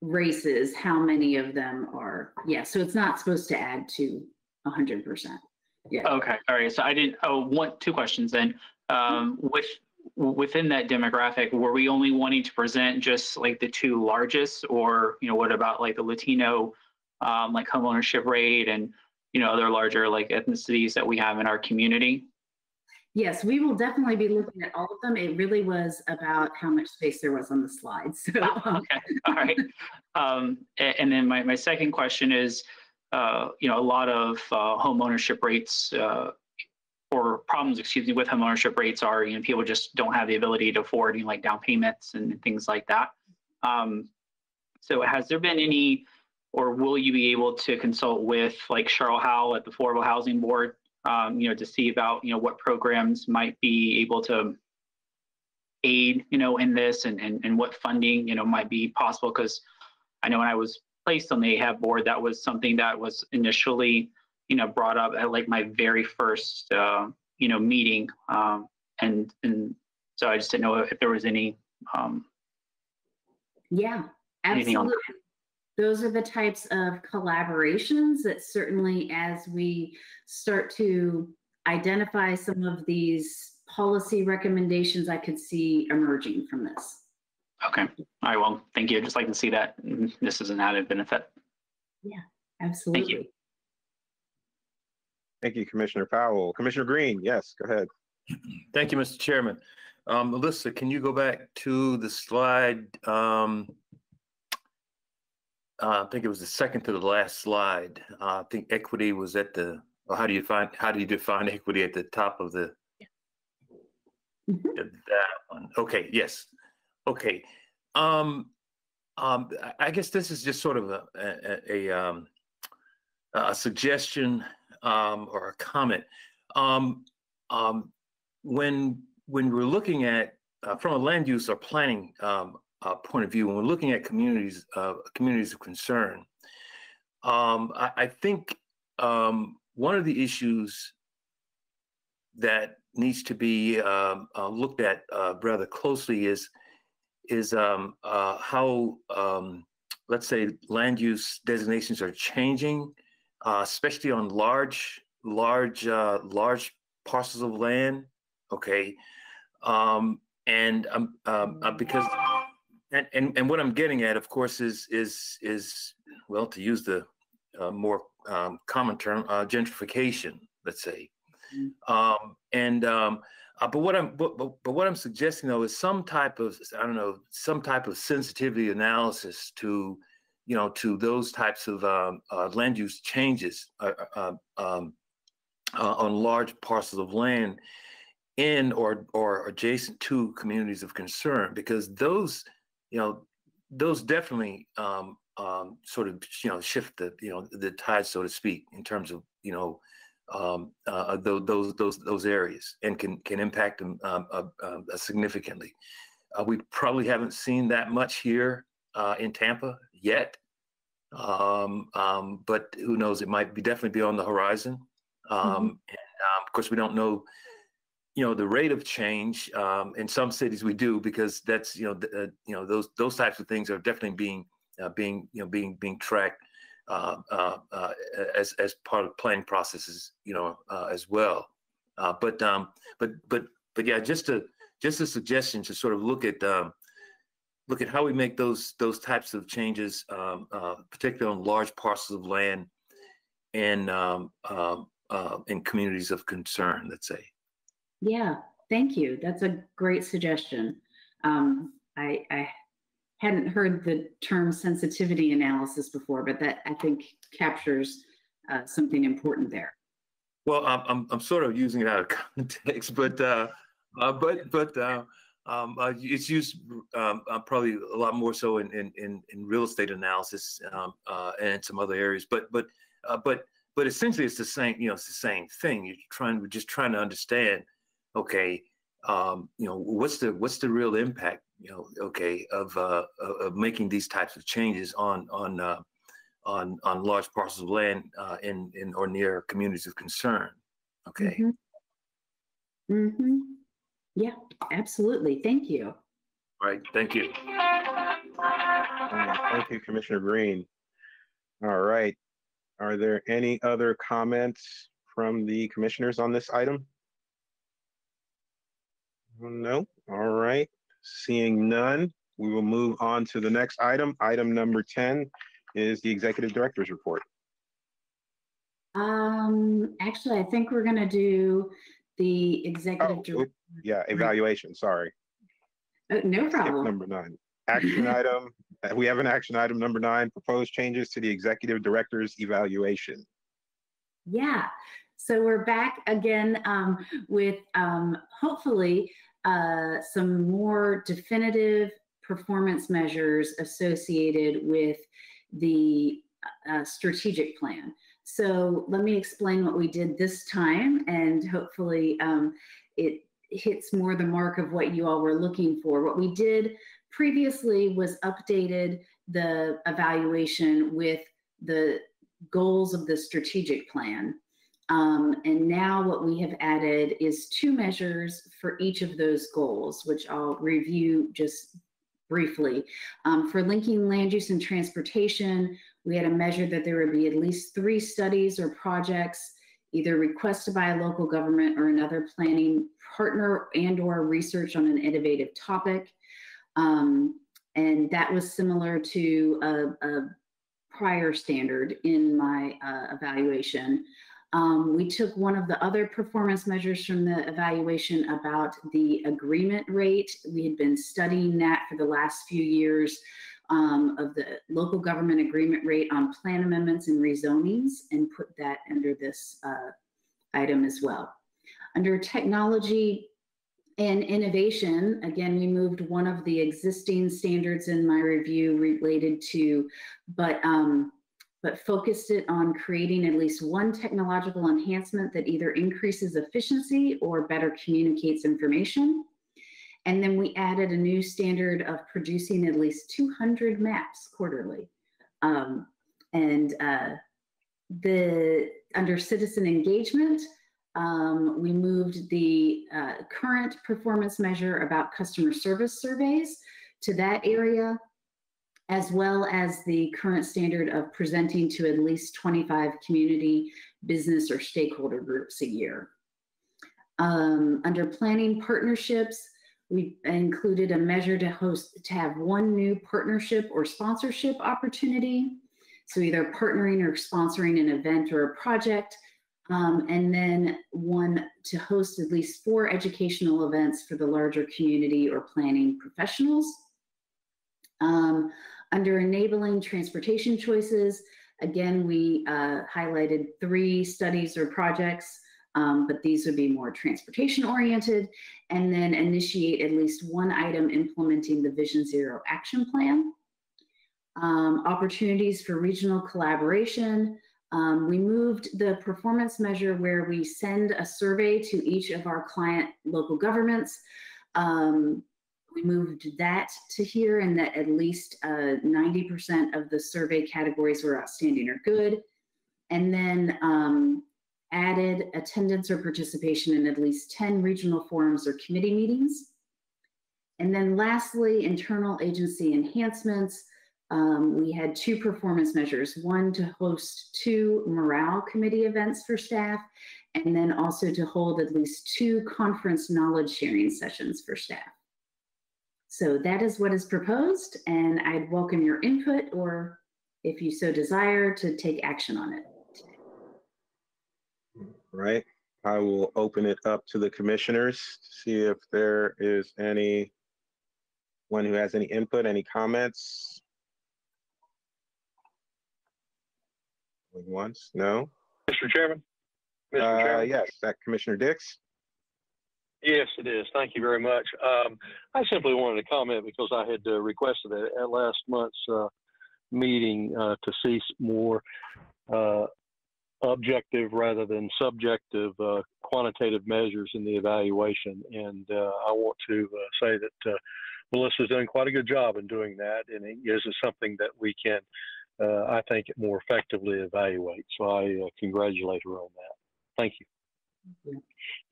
races, how many of them are, yeah, so it's not supposed to add to 100%. Yeah. Okay, all right, so I didn't, two questions then. Within that demographic, were we only wanting to present just like the two largest, or, you know, what about like the Latino, like home ownership rate and, you know, other larger like ethnicities that we have in our community? Yes, we will definitely be looking at all of them. It really was about how much space there was on the slide. So, okay, all right. And then my second question is, you know, a lot of home ownership rates or problems, excuse me, with home ownership rates are, you know, people just don't have the ability to afford, you know, like down payments and things like that. So has there been any, or will you be able to consult with like Cheryl Howell at the Affordable Housing Board, you know, to see about, you know, what programs might be able to aid, you know, in this, and what funding, you know, might be possible? Because I know when I was placed on the AHAB board, that was something that was initially, you know, brought up at like my very first, you know, meeting. And so I just didn't know if there was any. Yeah, absolutely. Those are the types of collaborations that certainly, as we start to identify some of these policy recommendations, I could see emerging from this. Okay. All right. Well, thank you. I'd just like to see that this is an added benefit. Yeah, absolutely. Thank you. Thank you, Commissioner Powell. Commissioner Green, yes, go ahead. Thank you, Mr. Chairman. Melissa, can you go back to the slide? I think it was the second to the last slide. I think equity was at the, or how do you define equity at the top of the, that one? Okay, yes. Okay. I guess this is just sort of a suggestion or a comment. When we're looking at, from a land use or planning point of view, when we're looking at communities of concern, I think one of the issues that needs to be looked at rather closely is how, let's say, land use designations are changing, especially on large parcels of land. Okay, because and what I'm getting at, of course, is well, to use the more common term, gentrification, let's say. But what I'm suggesting though is some type of, I don't know, some type of sensitivity analysis to, you know, to those types of land use changes on large parcels of land in or adjacent to communities of concern, because those, you know, those definitely sort of, you know, shift the, you know, the tide, so to speak, in terms of, you know, those areas, and can impact them significantly. We probably haven't seen that much here in Tampa yet, but who knows? It might be definitely be on the horizon. And of course, we don't know, you know, the rate of change. In some cities we do, because that's, you know, those types of things are definitely being tracked as part of planning processes, you know, as well. But yeah, just a suggestion to sort of look at how we make those types of changes, particularly on large parcels of land and in communities of concern, let's say. Yeah, thank you. That's a great suggestion. I hadn't heard the term sensitivity analysis before, but that I think captures something important there. Well, I'm sort of using it out of context, but it's used probably a lot more so in real estate analysis and some other areas. But essentially, it's the same. It's the same thing. We're just trying to understand. Okay, what's the real impact? Of making these types of changes on large parcels of land in or near communities of concern. Okay. Yeah, absolutely. Thank you. All right. Thank you. Thank you, Commissioner Green. All right. Are there any other comments from the commissioners on this item? No. All right. Seeing none, we will move on to the next item. Item number 10 is the Executive Director's Report. Actually, I think we're going to do the Executive Director. Yeah, evaluation, sorry. No problem. Skip number 9. Action item. We have an action item number 9, proposed changes to the Executive Director's evaluation. Yeah, so we're back again with hopefully some more definitive performance measures associated with the strategic plan. So let me explain what we did this time, and hopefully it hits more the mark of what you all were looking for. What we did previously was updated the evaluation with the goals of the strategic plan. And now what we have added is 2 measures for each of those goals, which I'll review just briefly. For linking land use and transportation, we had a measure that there would be at least 3 studies or projects either requested by a local government or another planning partner and or research on an innovative topic. And that was similar to a prior standard in my evaluation. We took one of the other performance measures from the evaluation about the agreement rate. We had been studying that for the last few years of the local government agreement rate on plan amendments and rezonings, and put that under this item as well. Under technology and innovation, again, we moved one of the existing standards in my review related to, but focused it on creating at least one technological enhancement that either increases efficiency or better communicates information. And then we added a new standard of producing at least 200 maps quarterly. Under citizen engagement, we moved the current performance measure about customer service surveys to that area, as well as the current standard of presenting to at least 25 community, business, or stakeholder groups a year. Under planning partnerships, we included a measure to have 1 new partnership or sponsorship opportunity. So either partnering or sponsoring an event or a project, and then 1 to host at least 4 educational events for the larger community or planning professionals. Under enabling transportation choices, again, we highlighted 3 studies or projects, but these would be more transportation oriented, and then initiate at least 1 item implementing the Vision Zero action plan. Opportunities for regional collaboration. We moved the performance measure where we send a survey to each of our client local governments. We moved that to here, and that at least 90% of the survey categories were outstanding or good. And then added attendance or participation in at least 10 regional forums or committee meetings. And then lastly, internal agency enhancements. We had 2 performance measures, 1 to host 2 morale committee events for staff, and then also to hold at least 2 conference knowledge sharing sessions for staff. So that is what is proposed, and I'd welcome your input, or if you so desire, to take action on it. Right. I will open it up to the commissioners to see if there is anyone who has any input, any comments. Going once? No? Mr. Chairman? Mr. Chairman? Yes, that Commissioner Dix. Yes, it is. Thank you very much. I simply wanted to comment because I had requested at last month's meeting to see more objective rather than subjective quantitative measures in the evaluation. And I want to say that Melissa's done quite a good job in doing that, and it gives us something that we can, I think, more effectively evaluate. So I congratulate her on that. Thank you.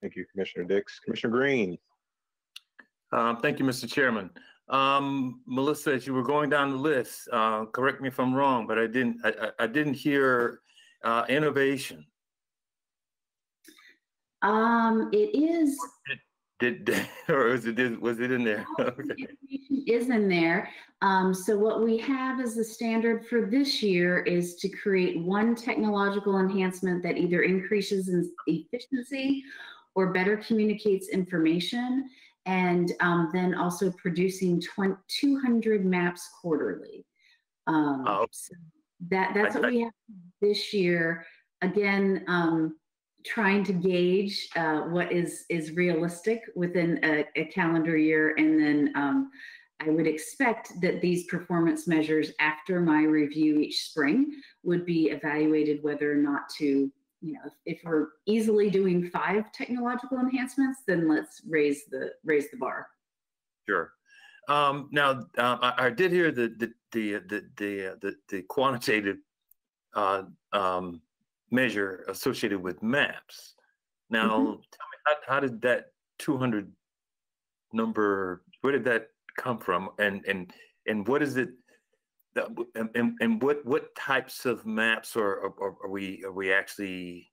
Thank you, Commissioner Dix. Commissioner Green. Thank you, Mr. Chairman. Melissa, as you were going down the list, correct me if I'm wrong, but I didn't hear innovation. It is. Or was it in there? Okay. Information is in there. So what we have as the standard for this year is to create 1 technological enhancement that either increases in efficiency or better communicates information, and then also producing 200 maps quarterly. So that's what we have this year. Again, trying to gauge what is realistic within a calendar year, and then I would expect that these performance measures, after my review each spring, would be evaluated whether or not to, if we're easily doing 5 technological enhancements, then let's raise the bar. Sure. Now, I did hear the quantitative measure associated with maps. Now, tell me, how did that 200 number, where did that come from? And what is it, and what types of maps are we actually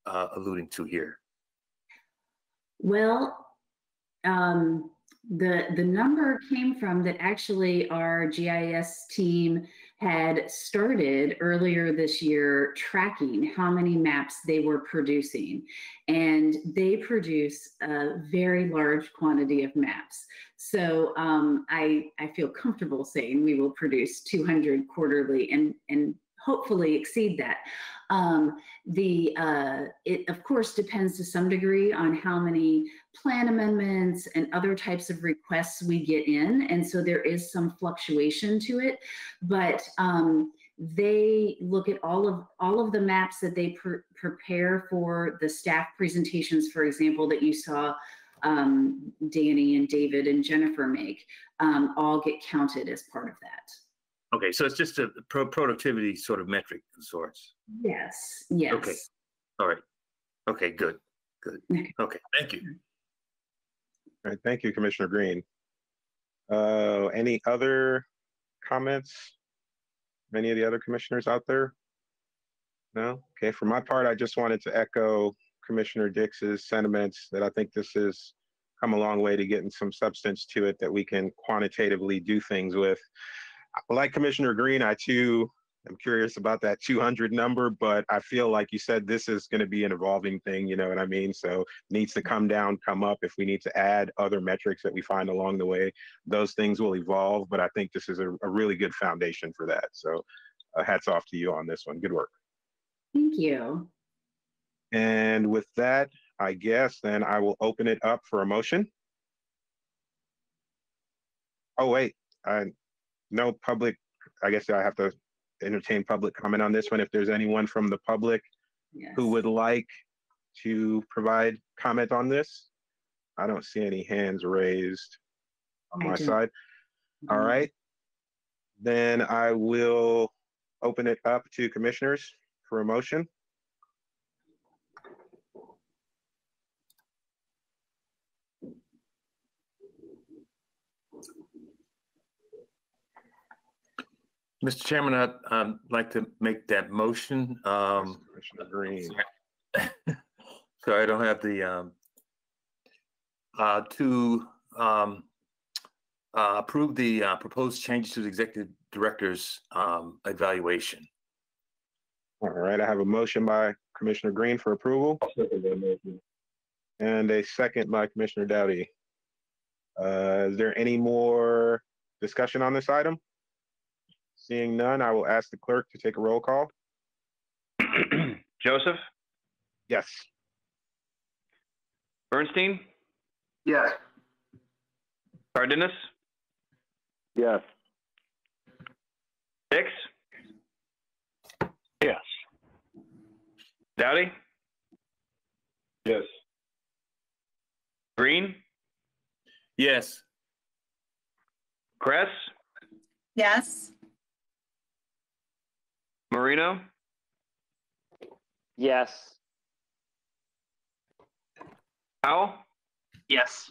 alluding to here? Well, the number came from that actually our GIS team had started earlier this year tracking how many maps they were producing. And they produce a very large quantity of maps. So I feel comfortable saying we will produce 200 quarterly and hopefully exceed that. It of course depends to some degree on how many plan amendments and other types of requests we get in, and so there is some fluctuation to it. But they look at all of the maps that they prepare for the staff presentations, for example, that you saw Danny and David and Jennifer make, all get counted as part of that. Okay, so it's just a productivity sort of metric of sorts. Yes, yes. Okay, all right. Okay, good. Okay, thank you. All right, thank you, Commissioner Green. Any other comments? Any of the other commissioners out there? No? Okay, for my part, I just wanted to echo Commissioner Dix's sentiments that I think this has come a long way to getting some substance to it that we can quantitatively do things with. Like Commissioner Green, I too am curious about that 200 number, but I feel like you said this is going to be an evolving thing, you know what I mean? So it needs to come down, come up. If we need to add other metrics that we find along the way, those things will evolve, but I think this is a really good foundation for that. So hats off to you on this one. Good work. Thank you. And with that, I guess then I will open it up for a motion. Oh, wait. No public, I guess I have to entertain public comment on this one. If there's anyone from the public who would like to provide comment on this. I don't see any hands raised on my side. All right. Then I will open it up to commissioners for a motion. Mr. Chairman, I'd like to make that motion. Commissioner Green. Sorry, I don't have the, to approve the proposed changes to the executive director's evaluation. All right, I have a motion by Commissioner Green for approval. And a second by Commissioner Dowdy. Is there any more discussion on this item? Seeing none, I will ask the clerk to take a roll call. Joseph? Yes. Bernstein? Yes. Cardenas? Yes. Hicks? Yes. Dowdy? Yes. Green? Yes. Kress? Yes. Marino? Yes. Powell? Yes.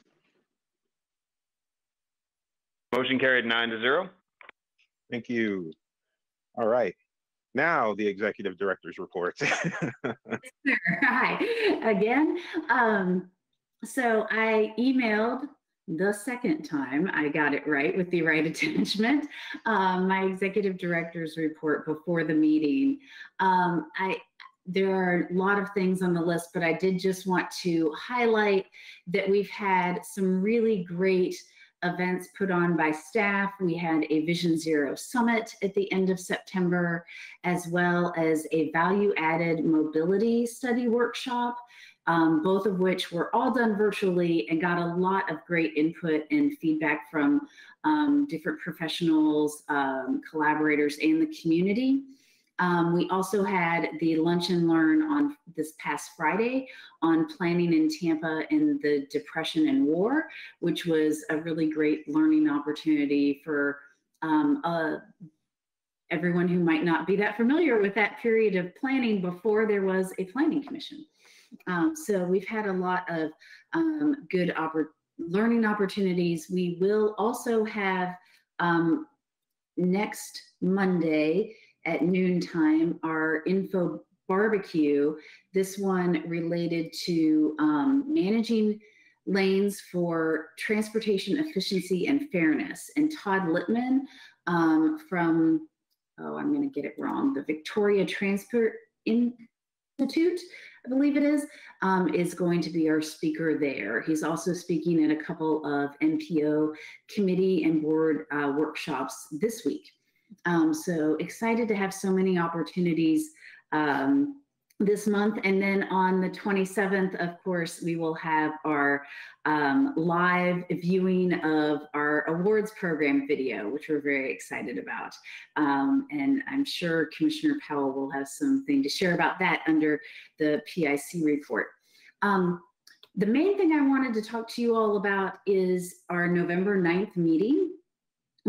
Motion carried 9-0. Thank you. All right. Now the executive director's reports. Hi again. So I emailed the second time I got it right with the right attachment, my executive director's report before the meeting. There are a lot of things on the list, but I did just want to highlight that we've had some really great events put on by staff. We had a Vision Zero Summit at the end of September, as well as a value-added mobility study workshop, both of which were all done virtually and got a lot of great input and feedback from different professionals, collaborators, and the community. We also had the Lunch and Learn on this past Friday on planning in Tampa in the Depression and War, which was a really great learning opportunity for everyone who might not be that familiar with that period of planning before there was a planning commission. So we've had a lot of good learning opportunities. We will also have next Monday at noontime our info barbecue, this one related to managing lanes for transportation efficiency and fairness. And Todd Littman from, I'm going to get it wrong, the Victoria Transport Institute, I believe it is going to be our speaker there. He's also speaking at a couple of NPO committee and board workshops this week. So excited to have so many opportunities this month. And then on the 27th, of course, we will have our live viewing of our awards program video, which we're very excited about. And I'm sure Commissioner Powell will have something to share about that under the PIC report. The main thing I wanted to talk to you all about is our November 9th meeting,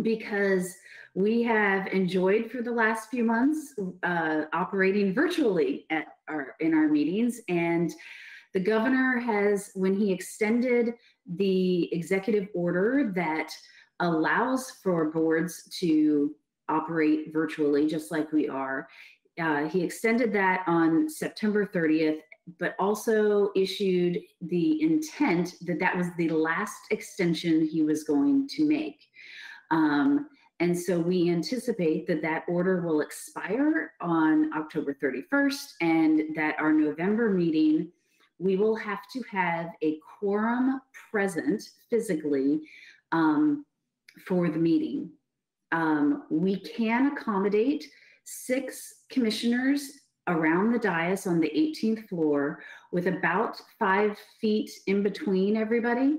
because we have enjoyed for the last few months operating virtually in our meetings. And the governor has, when he extended the executive order that allows for boards to operate virtually, just like we are, he extended that on September 30th, but also issued the intent that that was the last extension he was going to make. And so we anticipate that that order will expire on October 31st, and that our November meeting, we will have to have a quorum present physically for the meeting. We can accommodate 6 commissioners around the dais on the 18th floor with about 5 feet in between everybody.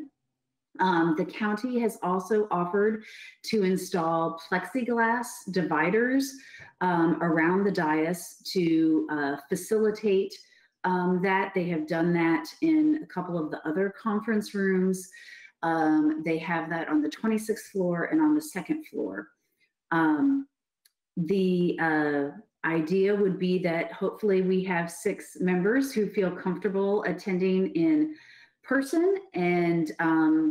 The county has also offered to install plexiglass dividers around the dais to facilitate that. They have done that in a couple of the other conference rooms. They have that on the 26th floor and on the 2nd floor. The idea would be that hopefully we have 6 members who feel comfortable attending in person, and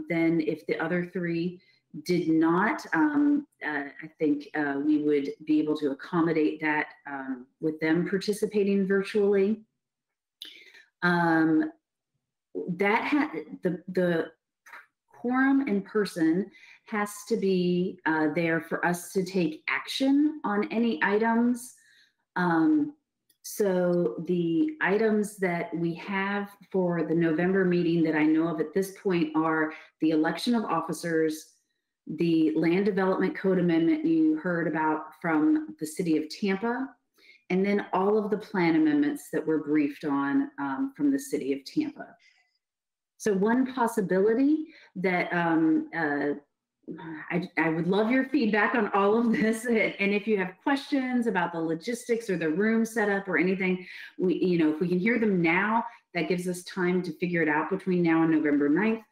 then if the other 3 did not, I think we would be able to accommodate that with them participating virtually. that the quorum in person has to be there for us to take action on any items. So the items that we have for the November meeting that I know of at this point are the election of officers, the land development code amendment you heard about from the city of Tampa, and then all of the plan amendments that were briefed on from the city of Tampa. So one possibility that I would love your feedback on all of this, and if you have questions about the logistics or the room setup or anything, if we can hear them now, that gives us time to figure it out between now and November 9th.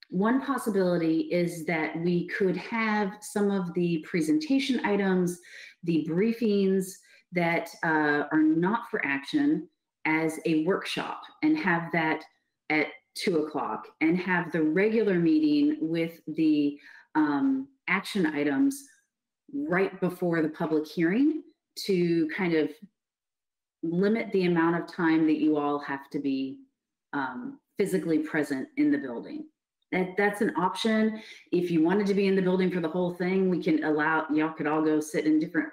One possibility is that we could have some of the presentation items, the briefings that are not for action as a workshop, and have that at 2 o'clock, and have the regular meeting with the action items right before the public hearing to kind of limit the amount of time that you all have to be physically present in the building. That's an option. If you wanted to be in the building for the whole thing, we can allow, y'all could all go sit in different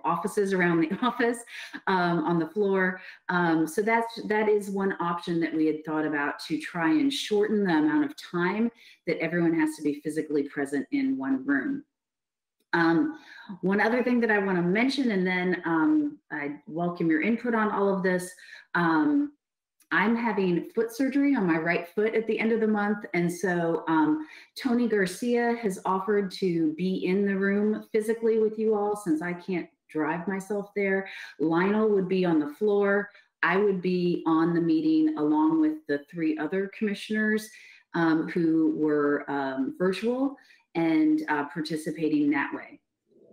offices around the office on the floor. So that is one option that we had thought about to try and shorten the amount of time that everyone has to be physically present in one room. One other thing that I want to mention, and then I welcome your input on all of this. I'm having foot surgery on my right foot at the end of the month. And so Tony Garcia has offered to be in the room physically with you all since I can't drive myself there. Lionel would be on the floor. I would be on the meeting along with the 3 other commissioners who were virtual and participating that way.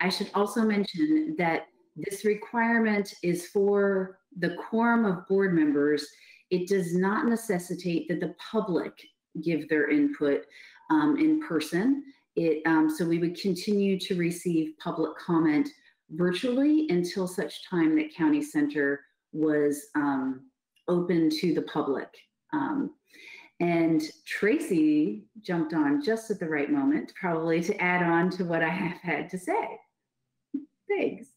I should also mention that this requirement is for the quorum of board members. It does not necessitate that the public give their input in person. So we would continue to receive public comment virtually until such time that County Center was open to the public. And Tracy jumped on just at the right moment, probably to add on to what I have had to say. Thanks.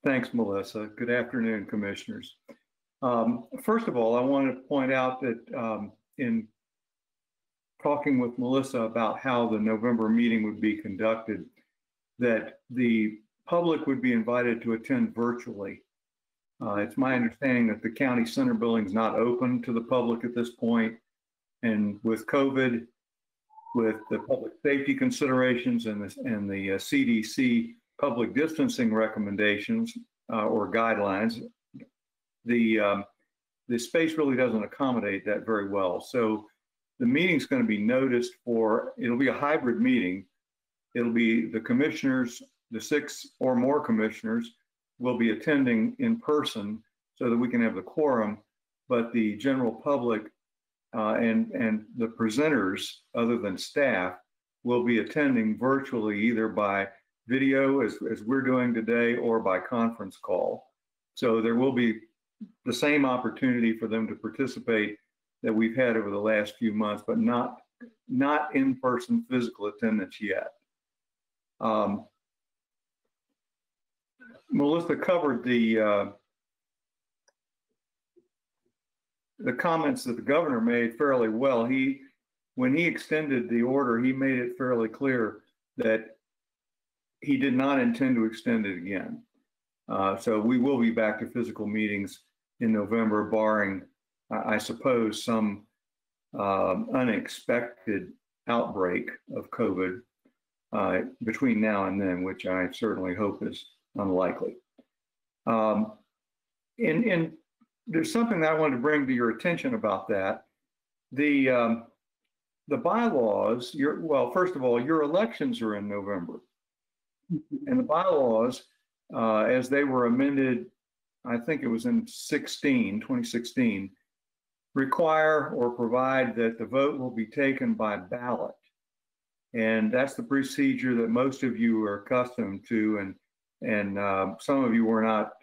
Thanks, Melissa. Good afternoon, commissioners. First of all, I want to point out that in talking with Melissa about how the November meeting would be conducted, that the public would be invited to attend virtually. It's my understanding that the county center building is not open to the public at this point. And with COVID, with the public safety considerations and the CDC public distancing recommendations or guidelines, the space really doesn't accommodate that very well. So the meeting's going to be noticed it'll be a hybrid meeting. It'll be the commissioners, the 6 or more commissioners will be attending in person so that we can have the quorum, but the general public and the presenters, other than staff, will be attending virtually either by video as we're doing today or by conference call. So there will be the same opportunity for them to participate that we've had over the last few months, but not in-person physical attendance yet. Melissa covered the comments that the governor made fairly well. When he extended the order, he made it fairly clear that he did not intend to extend it again. So we will be back to physical meetings in November, barring, I suppose, some unexpected outbreak of COVID between now and then, which I certainly hope is unlikely. And there's something that I wanted to bring to your attention about that. The bylaws, well, first of all, your elections are in November. And the bylaws, as they were amended, I think it was in 2016, require or provide that the vote will be taken by ballot. And that's the procedure that most of you are accustomed to, and some of you were not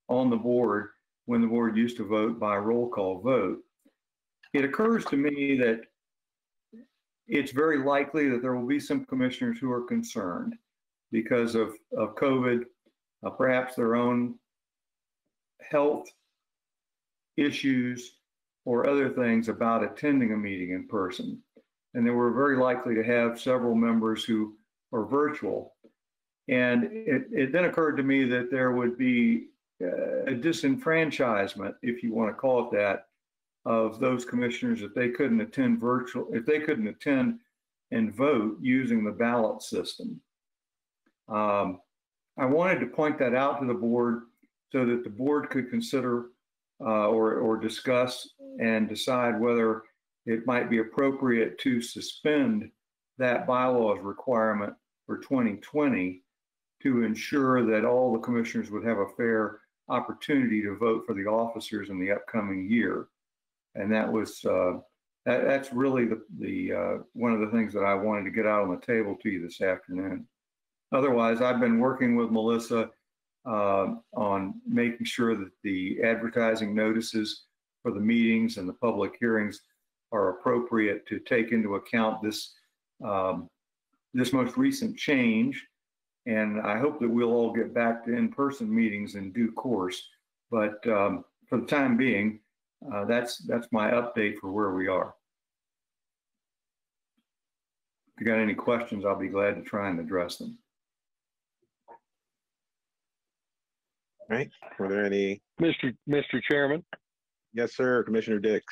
on the board. when the board used to vote by roll call vote. It occurs to me that it's very likely that there will be some commissioners who are concerned because of COVID, perhaps their own health issues or other things about attending a meeting in person. And then we're very likely to have several members who are virtual. And it then occurred to me that there would be a disenfranchisement, if you want to call it that, of those commissioners if they couldn't attend and vote using the ballot system. I wanted to point that out to the board so that the board could consider or discuss and decide whether it might be appropriate to suspend that bylaws requirement for 2020 to ensure that all the commissioners would have a fair opportunity to vote for the officers in the upcoming year. And that was that's really the one of the things that I wanted to get out on the table to you this afternoon. Otherwise, I've been working with Melissa on making sure that the advertising notices for the meetings and the public hearings are appropriate to take into account this this most recent change. And I hope that we'll all get back to in-person meetings in due course. But for the time being, that's my update for where we are. If you got any questions, I'll be glad to try and address them. All right. Were there any? Mr. Chairman? Yes, sir. Commissioner Dix.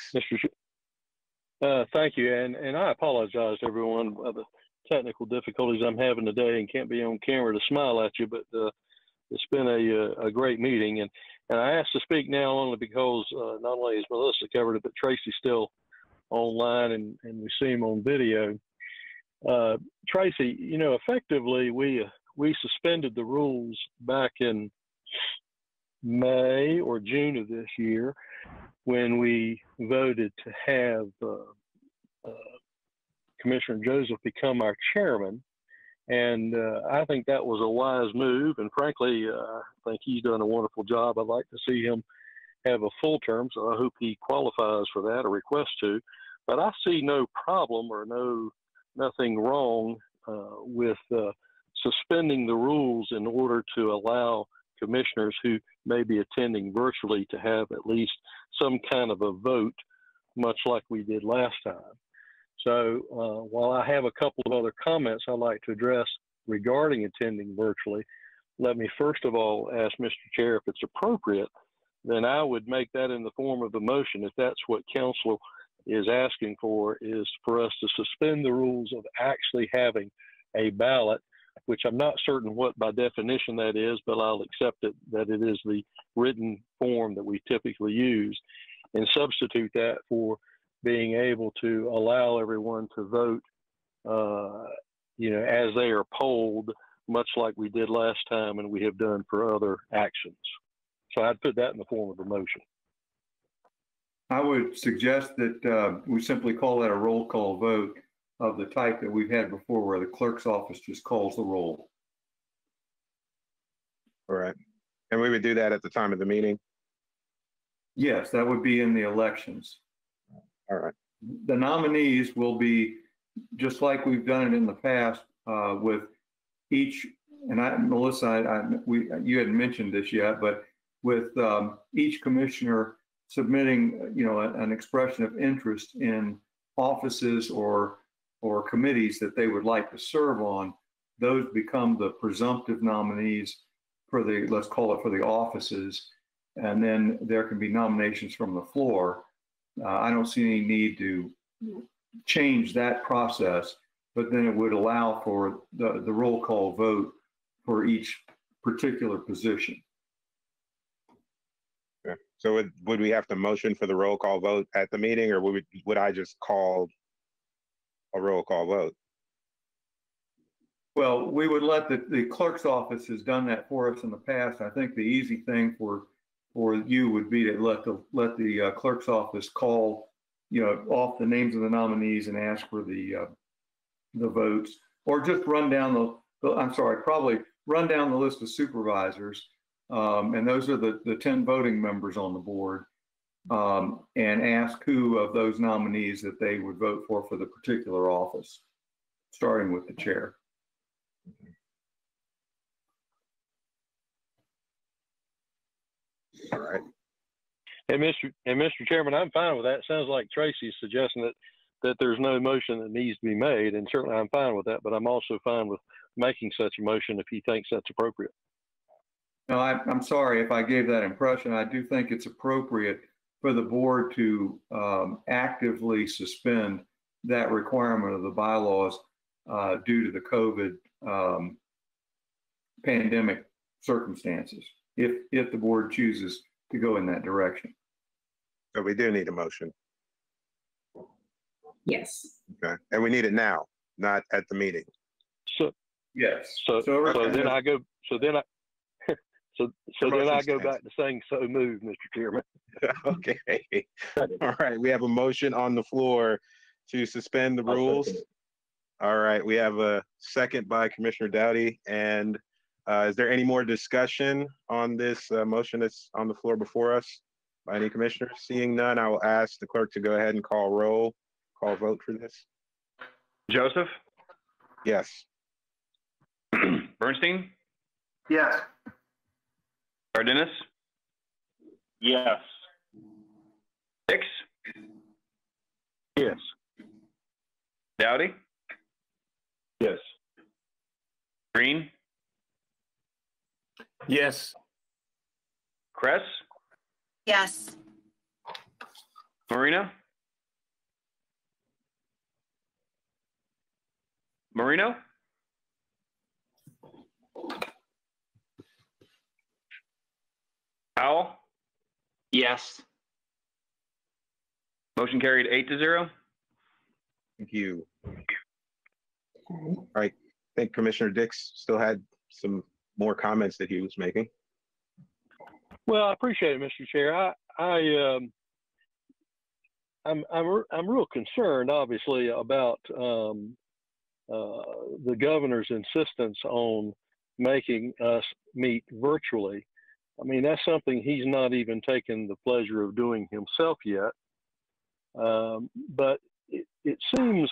Thank you. And I apologize to everyone for the technical difficulties I'm having today and can't be on camera to smile at you, but it's been a great meeting. And I asked to speak now only because not only has Melissa covered it, but Tracy's still online and we see him on video. Tracy, you know, effectively we suspended the rules back in May or June of this year when we voted to have Commissioner Joseph become our chairman. And I think that was a wise move. And frankly, I think he's done a wonderful job. I'd like to see him have a full term, so I hope he qualifies for that or requests to. But I see no problem or nothing wrong with suspending the rules in order to allow commissioners who may be attending virtually to have at least some kind of a vote, much like we did last time. So while I have a couple of other comments I'd like to address regarding attending virtually, let me first of all ask Mr. Chair if it's appropriate, then I would make that in the form of a motion. If that's what council is asking for, is for us to suspend the rules of actually having a ballot, which I'm not certain what by definition that is, but I'll accept it that it is the written form that we typically use, and substitute that for being able to allow everyone to vote, you know, as they are polled, much like we did last time and we have done for other actions. So I'd put that in the form of a motion. I would suggest that we simply call that a roll call vote of the type that we've had before, where the clerk's office just calls the roll. All right. And we would do that at the time of the meeting? Yes, that would be in the elections. All right. The nominees will be just like we've done it in the past with each, and Melissa, you hadn't mentioned this yet, but with each commissioner submitting, you know, an expression of interest in offices or committees that they would like to serve on, those become the presumptive nominees for the, let's call it, for the offices. And then there can be nominations from the floor. I don't see any need to change that process, but then it would allow for the roll call vote for each particular position. Okay. So would we have to motion for the roll call vote at the meeting, or would I just call a roll call vote? Well, we would let the clerk's office has done that for us in the past. I think the easy thing for you would be to let the clerk's office call, you know, off the names of the nominees and ask for the votes, or just run down probably run down the list of supervisors and those are the 10 voting members on the board, and ask who of those nominees that they would vote for the particular office, starting with the chair. All right. And Mr. Chairman, I'm fine with that. It sounds like Tracy's suggesting that there's no motion that needs to be made, and certainly I'm fine with that, but I'm also fine with making such a motion if he thinks that's appropriate. No, I'm sorry if I gave that impression. I do think it's appropriate for the board to actively suspend that requirement of the bylaws due to the COVID pandemic circumstances, if the board chooses to go in that direction. So we do need a motion. Yes. Okay, and we need it now, not at the meeting. So yes. So then I go. So then I go back to saying so moved, Mr. Chairman. Okay. All right. We have a motion on the floor to suspend the rules. All right. We have a second by Commissioner Dowdy. And is there any more discussion on this motion that's on the floor before us by any commissioners? Seeing none, I will ask the clerk to go ahead and call vote for this. Joseph? Yes. Bernstein? Yes. Cardenas? Yes. Hicks? Yes. Dowdy? Yes. Green? Yes. Kress? Yes. Marino? Marino? Powell? Yes. Motion carried 8-0. Thank you. All right. I think Commissioner Dix still had some more comments that he was making. Well, I appreciate it, Mr. Chair. I'm real concerned, obviously, about the governor's insistence on making us meet virtually. I mean, that's something he's not even taken the pleasure of doing himself yet. But it seems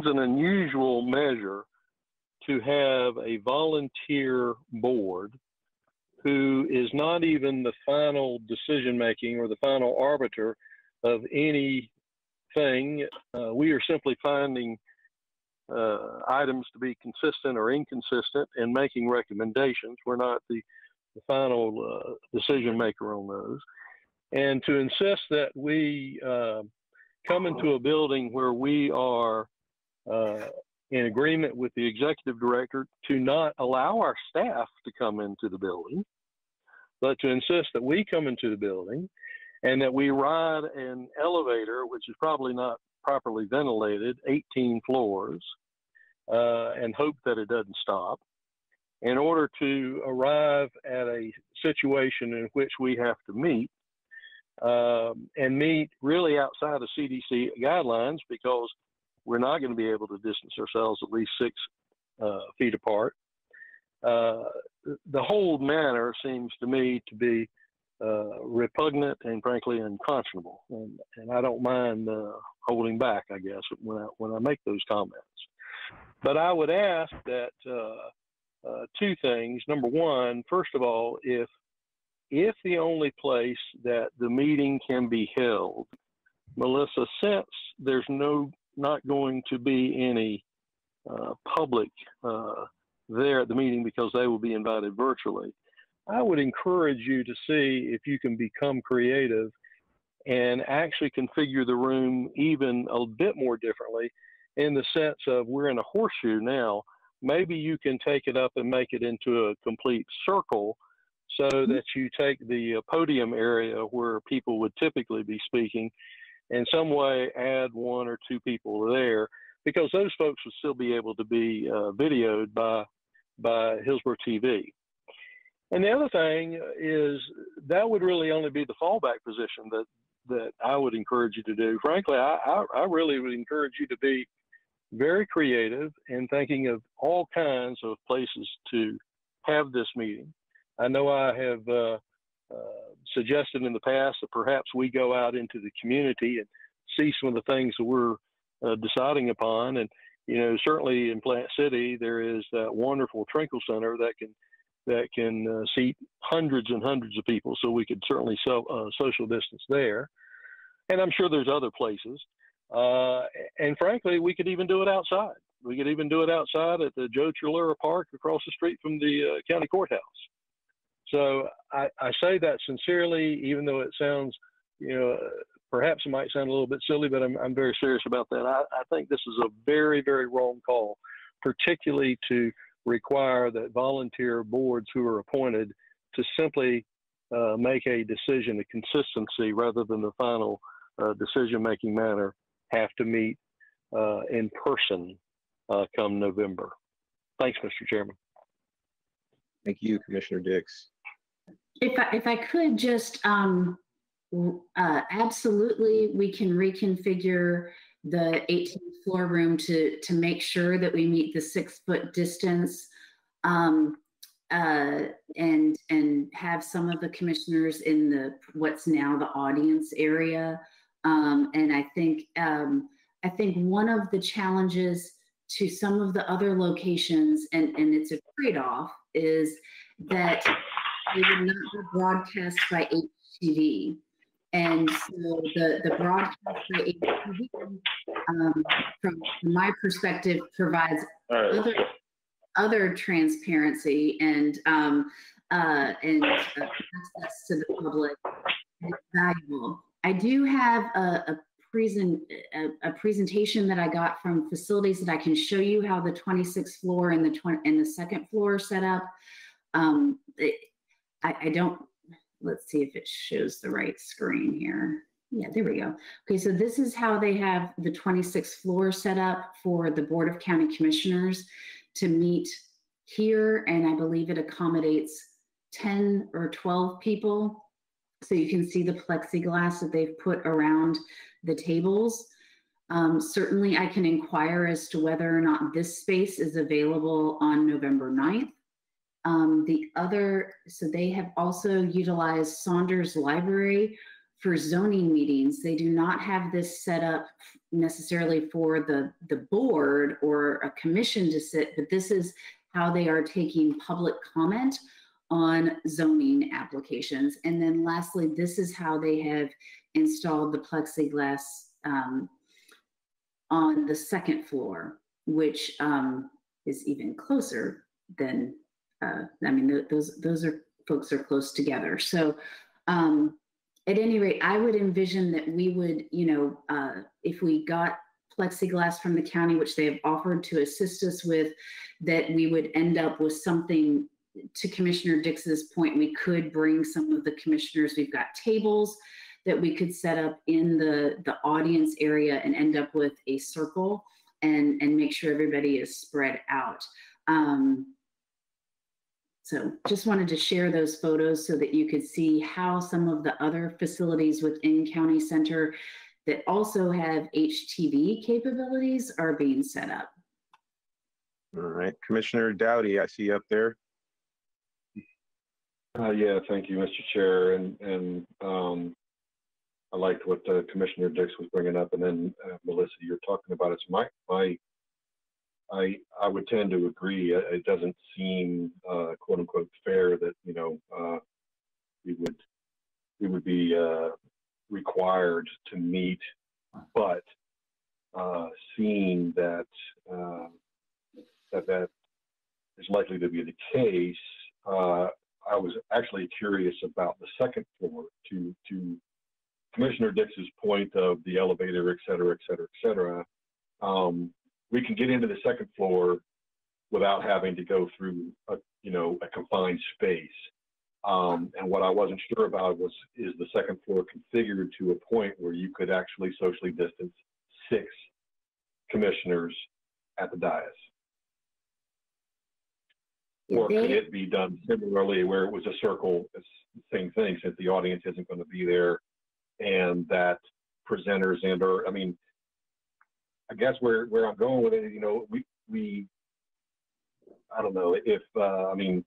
an unusual measure to have a volunteer board who is not even the final decision making or the final arbiter of anything. We are simply finding items to be consistent or inconsistent and making recommendations. We're not the final decision maker on those. And to insist that we come into a building where we are in agreement with the executive director to not allow our staff to come into the building, but to insist that we come into the building and that we ride an elevator, which is probably not properly ventilated, 18 floors, and hope that it doesn't stop, in order to arrive at a situation in which we have to meet, and meet really outside of CDC guidelines, because we're not going to be able to distance ourselves at least 6 feet apart. The whole matter seems to me to be repugnant and frankly unconscionable, and I don't mind holding back, I guess, when I make those comments. But I would ask that 2 things. Number one, first of all, if the only place that the meeting can be held, Melissa, since there's not going to be any public there at the meeting because they will be invited virtually, I would encourage you to see if you can become creative and actually configure the room even a bit more differently, in the sense of we're in a horseshoe now. Maybe you can take it up and make it into a complete circle, so that you take the podium area where people would typically be speaking, in some way add 1 or 2 people there, because those folks would still be able to be videoed by Hillsborough TV. And the other thing is that would really only be the fallback position that I would encourage you to do. Frankly, I really would encourage you to be very creative in thinking of all kinds of places to have this meeting. I know I have suggested in the past that perhaps we go out into the community and see some of the things that we're deciding upon. And, you know, certainly in Plant City, there is that wonderful Trinkle Center that can seat hundreds and hundreds of people. So we could certainly social distance there. And I'm sure there's other places. And frankly, we could even do it outside. We could even do it outside at the Joe Trulura Park across the street from the county courthouse. So I say that sincerely, even though it sounds, you know, perhaps it might sound a little bit silly, but I'm very serious about that. I think this is a very, very wrong call, particularly to require that volunteer boards who are appointed to simply make a decision, a consistency, rather than the final decision-making manner, have to meet in person come November. Thanks, Mr. Chairman. Thank you, Commissioner Dix. If I could just, absolutely, we can reconfigure the 18th floor room to make sure that we meet the 6-foot distance, and have some of the commissioners in the what's now the audience area. And I think one of the challenges to some of the other locations, and it's a trade-off, is that they would not be broadcast by HTV. And so the broadcast by HTV, from my perspective, provides other transparency and access to the public. And it's valuable. I do have a presentation that I got from facilities that I can show you how the 26th floor and the second floor are set up. I don't, let's see if it shows the right screen here. Yeah, there we go. Okay, so this is how they have the 26th floor set up for the Board of County Commissioners to meet here, and I believe it accommodates 10 or 12 people. So you can see the plexiglass that they've put around the tables. Certainly I can inquire as to whether or not this space is available on November 9th. So they have also utilized Saunders Library for zoning meetings. They do not have this set up necessarily for the board or a commission to sit, but this is how they are taking public comment on zoning applications. And then lastly, this is how they have installed the plexiglass on the second floor, which is even closer than, I mean, those are folks are close together. So at any rate, I would envision that we would, you know, if we got plexiglass from the county, which they have offered to assist us with, that we would end up with something. To Commissioner Dix's point, we could bring some of the commissioners. We've got tables that we could set up in the audience area and end up with a circle and make sure everybody is spread out. So just wanted to share those photos so that you could see how some of the other facilities within County Center that also have HTV capabilities are being set up. All right, Commissioner Dowdy, I see you up there. Yeah, thank you, Mr. Chair, and I liked what Commissioner Dix was bringing up, and then Melissa, you're talking about it. So I would tend to agree. It doesn't seem quote unquote fair that, you know, we would be required to meet, but seeing that that is likely to be the case. I was actually curious about the second floor to Commissioner Dix's point of the elevator, et cetera, et cetera, et cetera. We can get into the second floor without having to go through a confined space. And what I wasn't sure about is the second floor configured to a point where you could actually socially distance 6 commissioners at the dais? Or could it be done similarly where it was a circle, same thing, since the audience isn't going to be there, and that presenters and or, I mean, I guess where I'm going with it, you know, we I don't know if, I mean,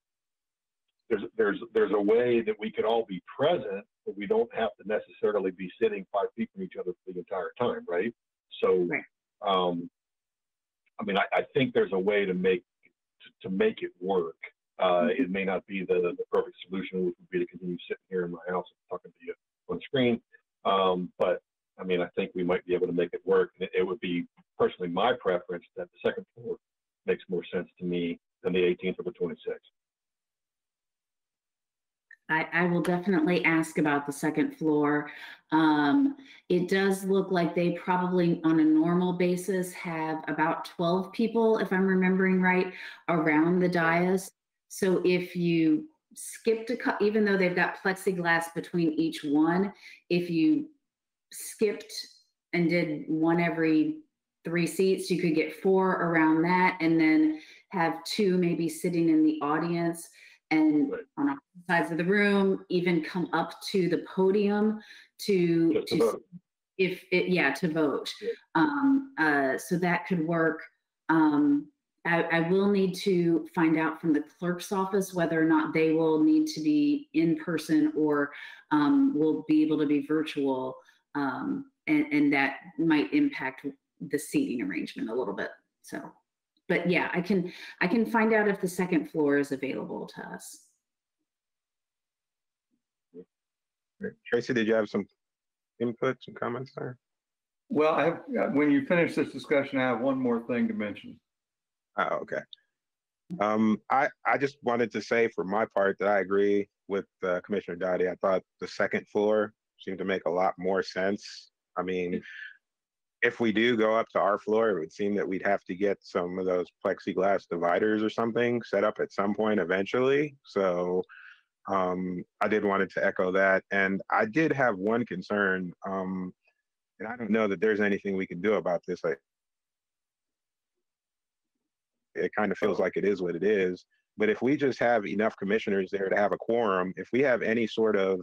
there's a way that we could all be present, but we don't have to necessarily be sitting 5 feet from each other for the entire time, right? So, I mean, I think there's a way to make it work. It may not be the perfect solution, which would be to continue sitting here in my house and talking to you on screen. But I mean, I think we might be able to make it work. And it would be personally my preference that the second floor makes more sense to me than the 18th or the 26th. I will definitely ask about the second floor. It does look like they probably on a normal basis have about 12 people, if I'm remembering right, around the dais. So if you skipped even though they've got plexiglass between each one, if you skipped and did one every 3 seats, you could get 4 around that, and then have 2 maybe sitting in the audience and on opposite sides of the room, even come up to the podium to vote. To vote. So that could work. I will need to find out from the clerk's office whether or not they will need to be in person or will be able to be virtual, and that might impact the seating arrangement a little bit. So. But yeah, I can find out if the second floor is available to us. Tracy, did you have some input, some comments there? Well, when you finish this discussion, I have one more thing to mention. Oh, okay. I just wanted to say for my part that I agree with Commissioner Dottie. I thought the second floor seemed to make a lot more sense. I mean, if we do go up to our floor, it would seem that we'd have to get some of those plexiglass dividers or something set up at some point eventually. So I did wanted to echo that. And I did have one concern, and I don't know that there's anything we can do about this. It kind of feels like it is what it is. But if we just have enough commissioners there to have a quorum, if we have any sort of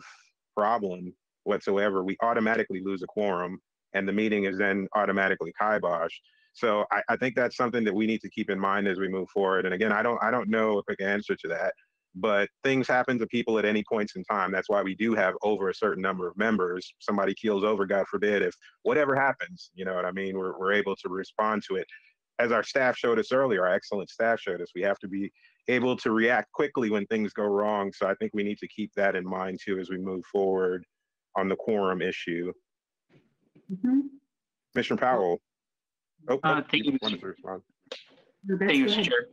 problem whatsoever, we automatically lose a quorum, and the meeting is then automatically kiboshed. So I think that's something that we need to keep in mind as we move forward. And again, I don't know a quick answer to that, but things happen to people at any points in time. That's why we do have over a certain number of members. Somebody keels over, God forbid, if whatever happens, you know what I mean, we're able to respond to it. As our staff showed us earlier, our excellent staff showed us, we have to be able to react quickly when things go wrong. So I think we need to keep that in mind too as we move forward on the quorum issue. Commissioner Powell. Thank you, Mr. Chair.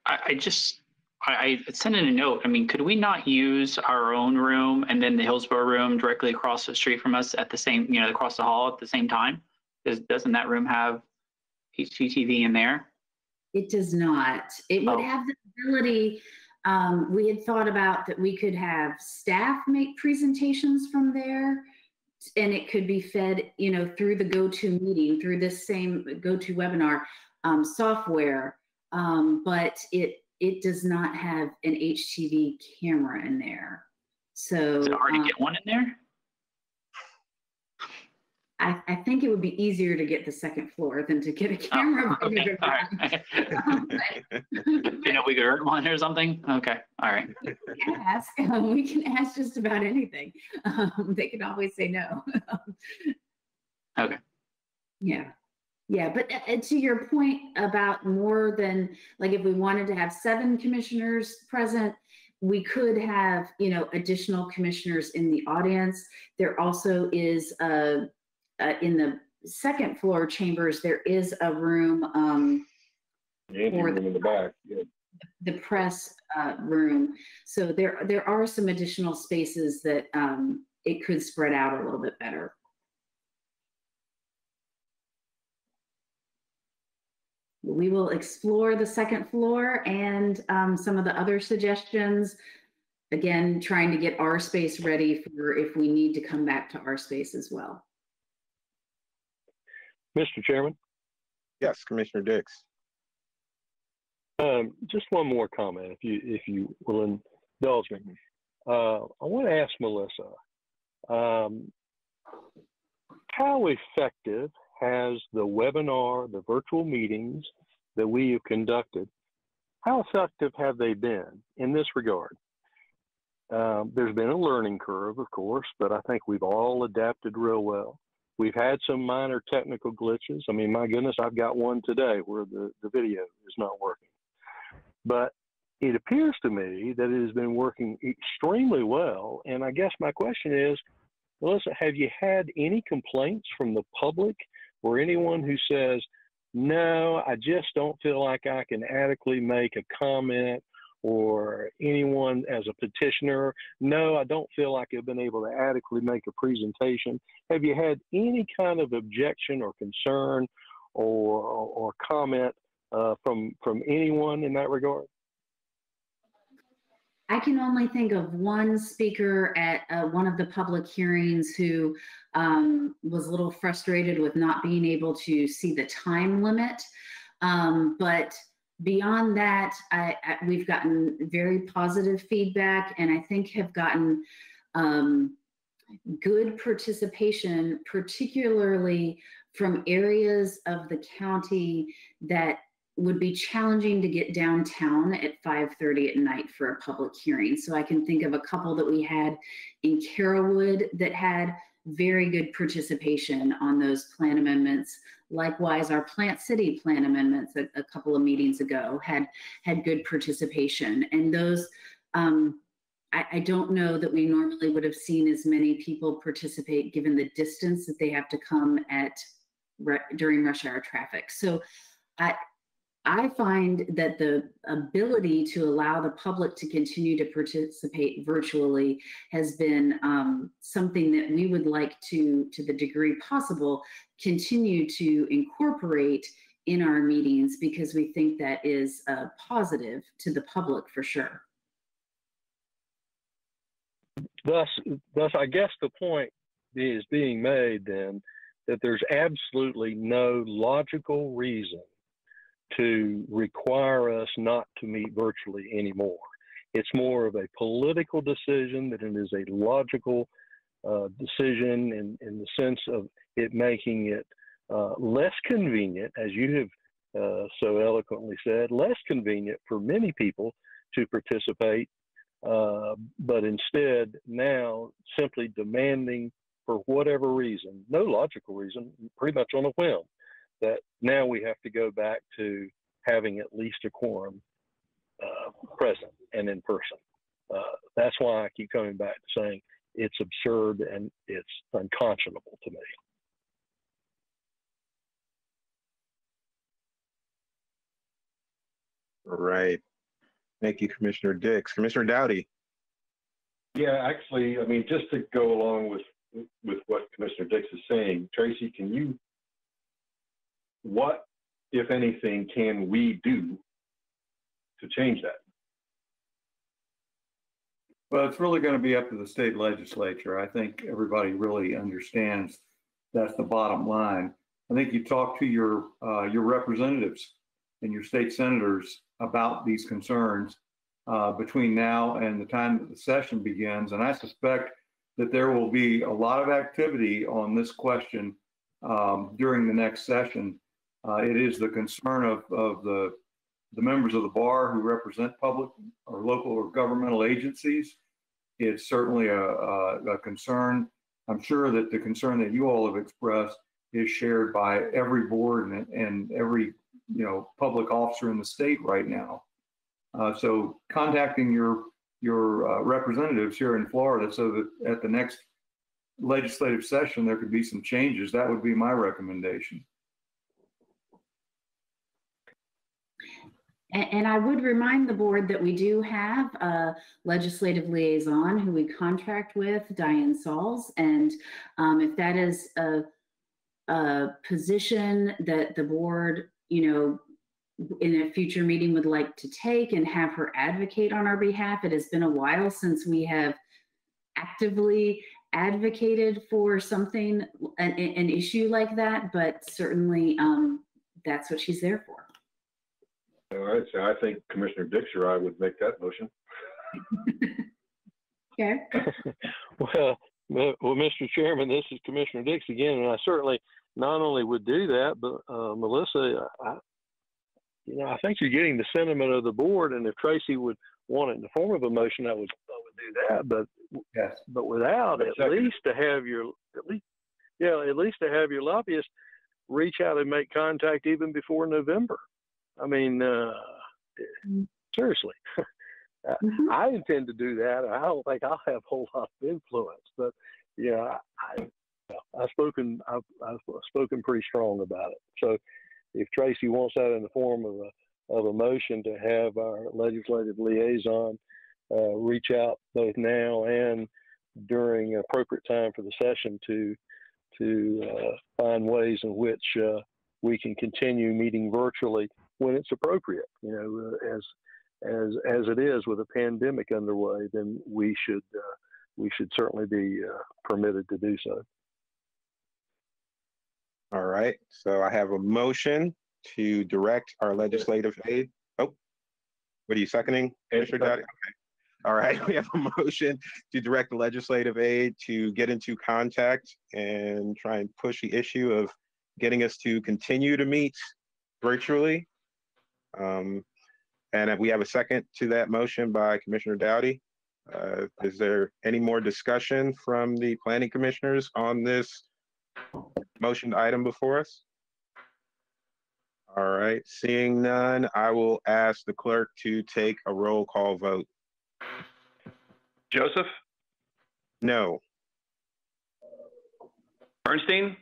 I sent in a note. I mean, could we not use our own room and then the Hillsborough room directly across the street from us at the same, across the hall at the same time? Doesn't that room have HGTV in there? It does not. It would have the ability. We had thought about that we could have staff make presentations from there, and it could be fed, through the GoToMeeting, through this same GoToWebinar software, but it does not have an HTV camera in there. So is it hard to get one in there? I think it would be easier to get the second floor than to get a camera. Okay. All right. We could rent one or something. Okay. All right. We can ask just about anything. They can always say no. Okay. Yeah. But to your point about more than, like, if we wanted to have 7 commissioners present, we could have, additional commissioners in the audience. There also is in the second floor chambers, there is a room for in the back. Yeah. The press room. So there are some additional spaces that it could spread out a little bit better. We will explore the second floor and some of the other suggestions. Again, trying to get our space ready for if we need to come back to our space as well. Mr. Chairman? Yes, Commissioner Dix. Just one more comment, if you will indulge me. I want to ask Melissa, how effective has the webinar, the virtual meetings that we have conducted, how effective have they been in this regard? There's been a learning curve, of course, but I think we've all adapted real well. We've had some minor technical glitches. I mean, my goodness, I've got one today where the video is not working. But it appears to me that it has been working extremely well. And I guess my question is, Melissa, have you had any complaints from the public or anyone who says, no, I just don't feel like I can adequately make a comment, or anyone as a petitioner, no, I don't feel like I've been able to adequately make a presentation? Have you had any kind of objection or concern or comment from anyone in that regard? I can only think of one speaker at one of the public hearings who was a little frustrated with not being able to see the time limit. But beyond that, we've gotten very positive feedback, and I think have gotten good participation, particularly from areas of the county that would be challenging to get downtown at 5:30 at night for a public hearing. So I can think of a couple that we had in Carrollwood that had very good participation on those plan amendments. Likewise, our Plant City plan amendments a couple of meetings ago had good participation. And those, I don't know that we normally would have seen as many people participate given the distance that they have to come at during rush hour traffic. So I find that the ability to allow the public to continue to participate virtually has been something that we would like to the degree possible, continue to incorporate in our meetings, because we think that is positive to the public for sure. Thus, I guess the point is being made then that there's absolutely no logical reason to require us not to meet virtually anymore. It's more of a political decision than it is a logical decision in the sense of it making it less convenient, as you have so eloquently said, less convenient for many people to participate, but instead now simply demanding, for whatever reason, no logical reason, pretty much on a whim, that now we have to go back to having at least a quorum present and in person. That's why I keep coming back to saying it's absurd and it's unconscionable to me. All right. Thank you, Commissioner Dix. Commissioner Dowdy. Yeah, actually, I mean, just to go along with what Commissioner Dix is saying, Tracy, can you, what, if anything, can we do to change that? Well, it's really going to be up to the state legislature. I think everybody really understands that's the bottom line. I think you talk to your representatives and your state senators about these concerns between now and the time that the session begins. And I suspect that there will be a lot of activity on this question during the next session. It is the concern of the members of the bar who represent public or local or governmental agencies. It's certainly a concern. I'm sure that the concern that you all have expressed is shared by every board and every public officer in the state right now. So contacting your representatives here in Florida so that at the next legislative session there could be some changes, that would be my recommendation. And I would remind the board that we do have a legislative liaison who we contract with, Diane Sauls. And if that is a position that the board, in a future meeting would like to take and have her advocate on our behalf, it has been a while since we have actively advocated for something, an issue like that, but certainly that's what she's there for. All right, so I think Commissioner Dix or I would make that motion. Okay. Well, Mr. Chairman, this is Commissioner Dix again, and I certainly not only would do that, but Melissa, I think you're getting the sentiment of the board, and if Tracy would want it in the form of a motion, I would be do that, but yes, but without at least to have your lobbyist reach out and make contact even before November. I mean, seriously, I intend to do that. I don't think I'll have a whole lot of influence, but yeah, I've spoken pretty strong about it. So if Tracy wants that in the form of a motion to have our legislative liaison reach out both now and during appropriate time for the session to find ways in which we can continue meeting virtually when it's appropriate. You know, as it is with a pandemic underway, then we should certainly be permitted to do so. All right. So I have a motion to direct our legislative aide. Oh, what are you seconding, Mr. Dowdy? Okay. All right, we have a motion to direct the legislative aide to get into contact and try and push the issue of getting us to continue to meet virtually. And we have a second to that motion by Commissioner Dowdy. Is there any more discussion from the planning commissioners on this motion item before us? All right, seeing none, I will ask the clerk to take a roll call vote. Joseph? No. Bernstein?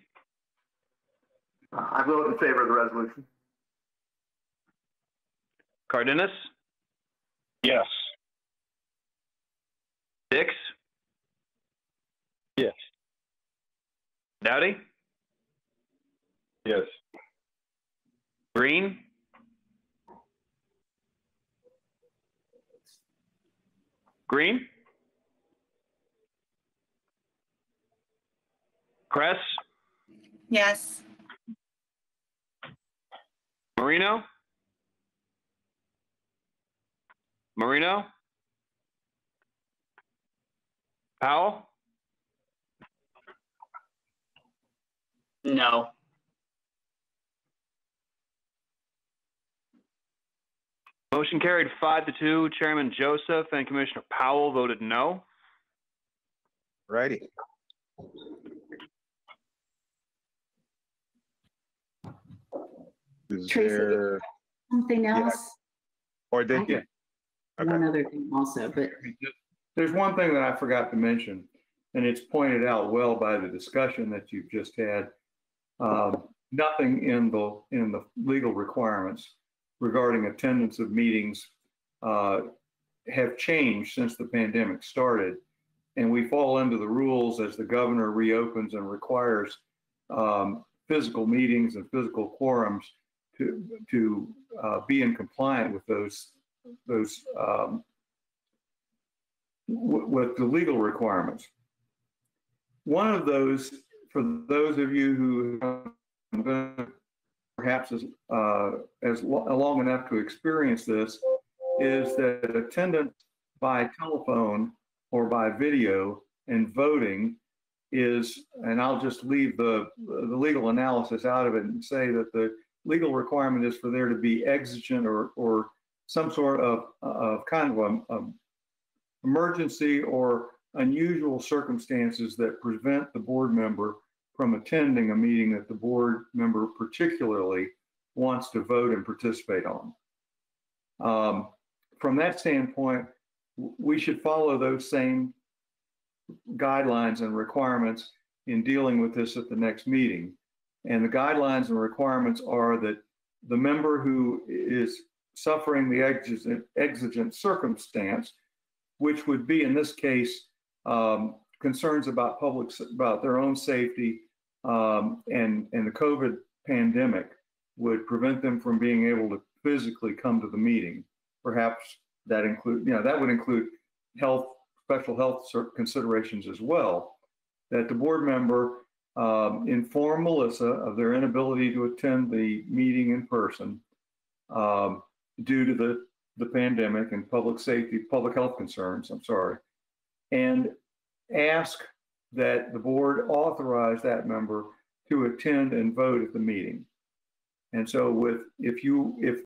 I vote in favor of the resolution. Cardenas? Yes. Dix? Yes. Dowdy? Yes. Green? Green? Kress? Yes. Marino? Marino? Powell? No. Motion carried 5-2. Chairman Joseph and Commissioner Powell voted no. Righty. Is Tracy, there something else? Yeah. Or did you? Okay. One other thing also, but there's one thing that I forgot to mention, and it's pointed out well by the discussion that you've just had. Nothing in the legal requirements regarding attendance of meetings have changed since the pandemic started, and we fall into the rules as the governor reopens and requires physical meetings and physical quorums to be in compliant with those with the legal requirements. One of those, for those of you who have been perhaps as long enough to experience this, is that attendance by telephone or by video and voting is, and I'll just leave the legal analysis out of it and say that the legal requirement is for there to be exigent or some sort of kind of a emergency or unusual circumstances that prevent the board member from attending a meeting that the board member particularly wants to vote and participate on. From that standpoint, we should follow those same guidelines and requirements in dealing with this at the next meeting. And the guidelines and requirements are that the member who is suffering the exigent circumstance, which would be in this case concerns about their own safety and the COVID pandemic, would prevent them from being able to physically come to the meeting. Perhaps that would include special health considerations as well. That the board member inform Melissa of their inability to attend the meeting in person due to the pandemic and public health concerns, and ask that the board authorize that member to attend and vote at the meeting. And so if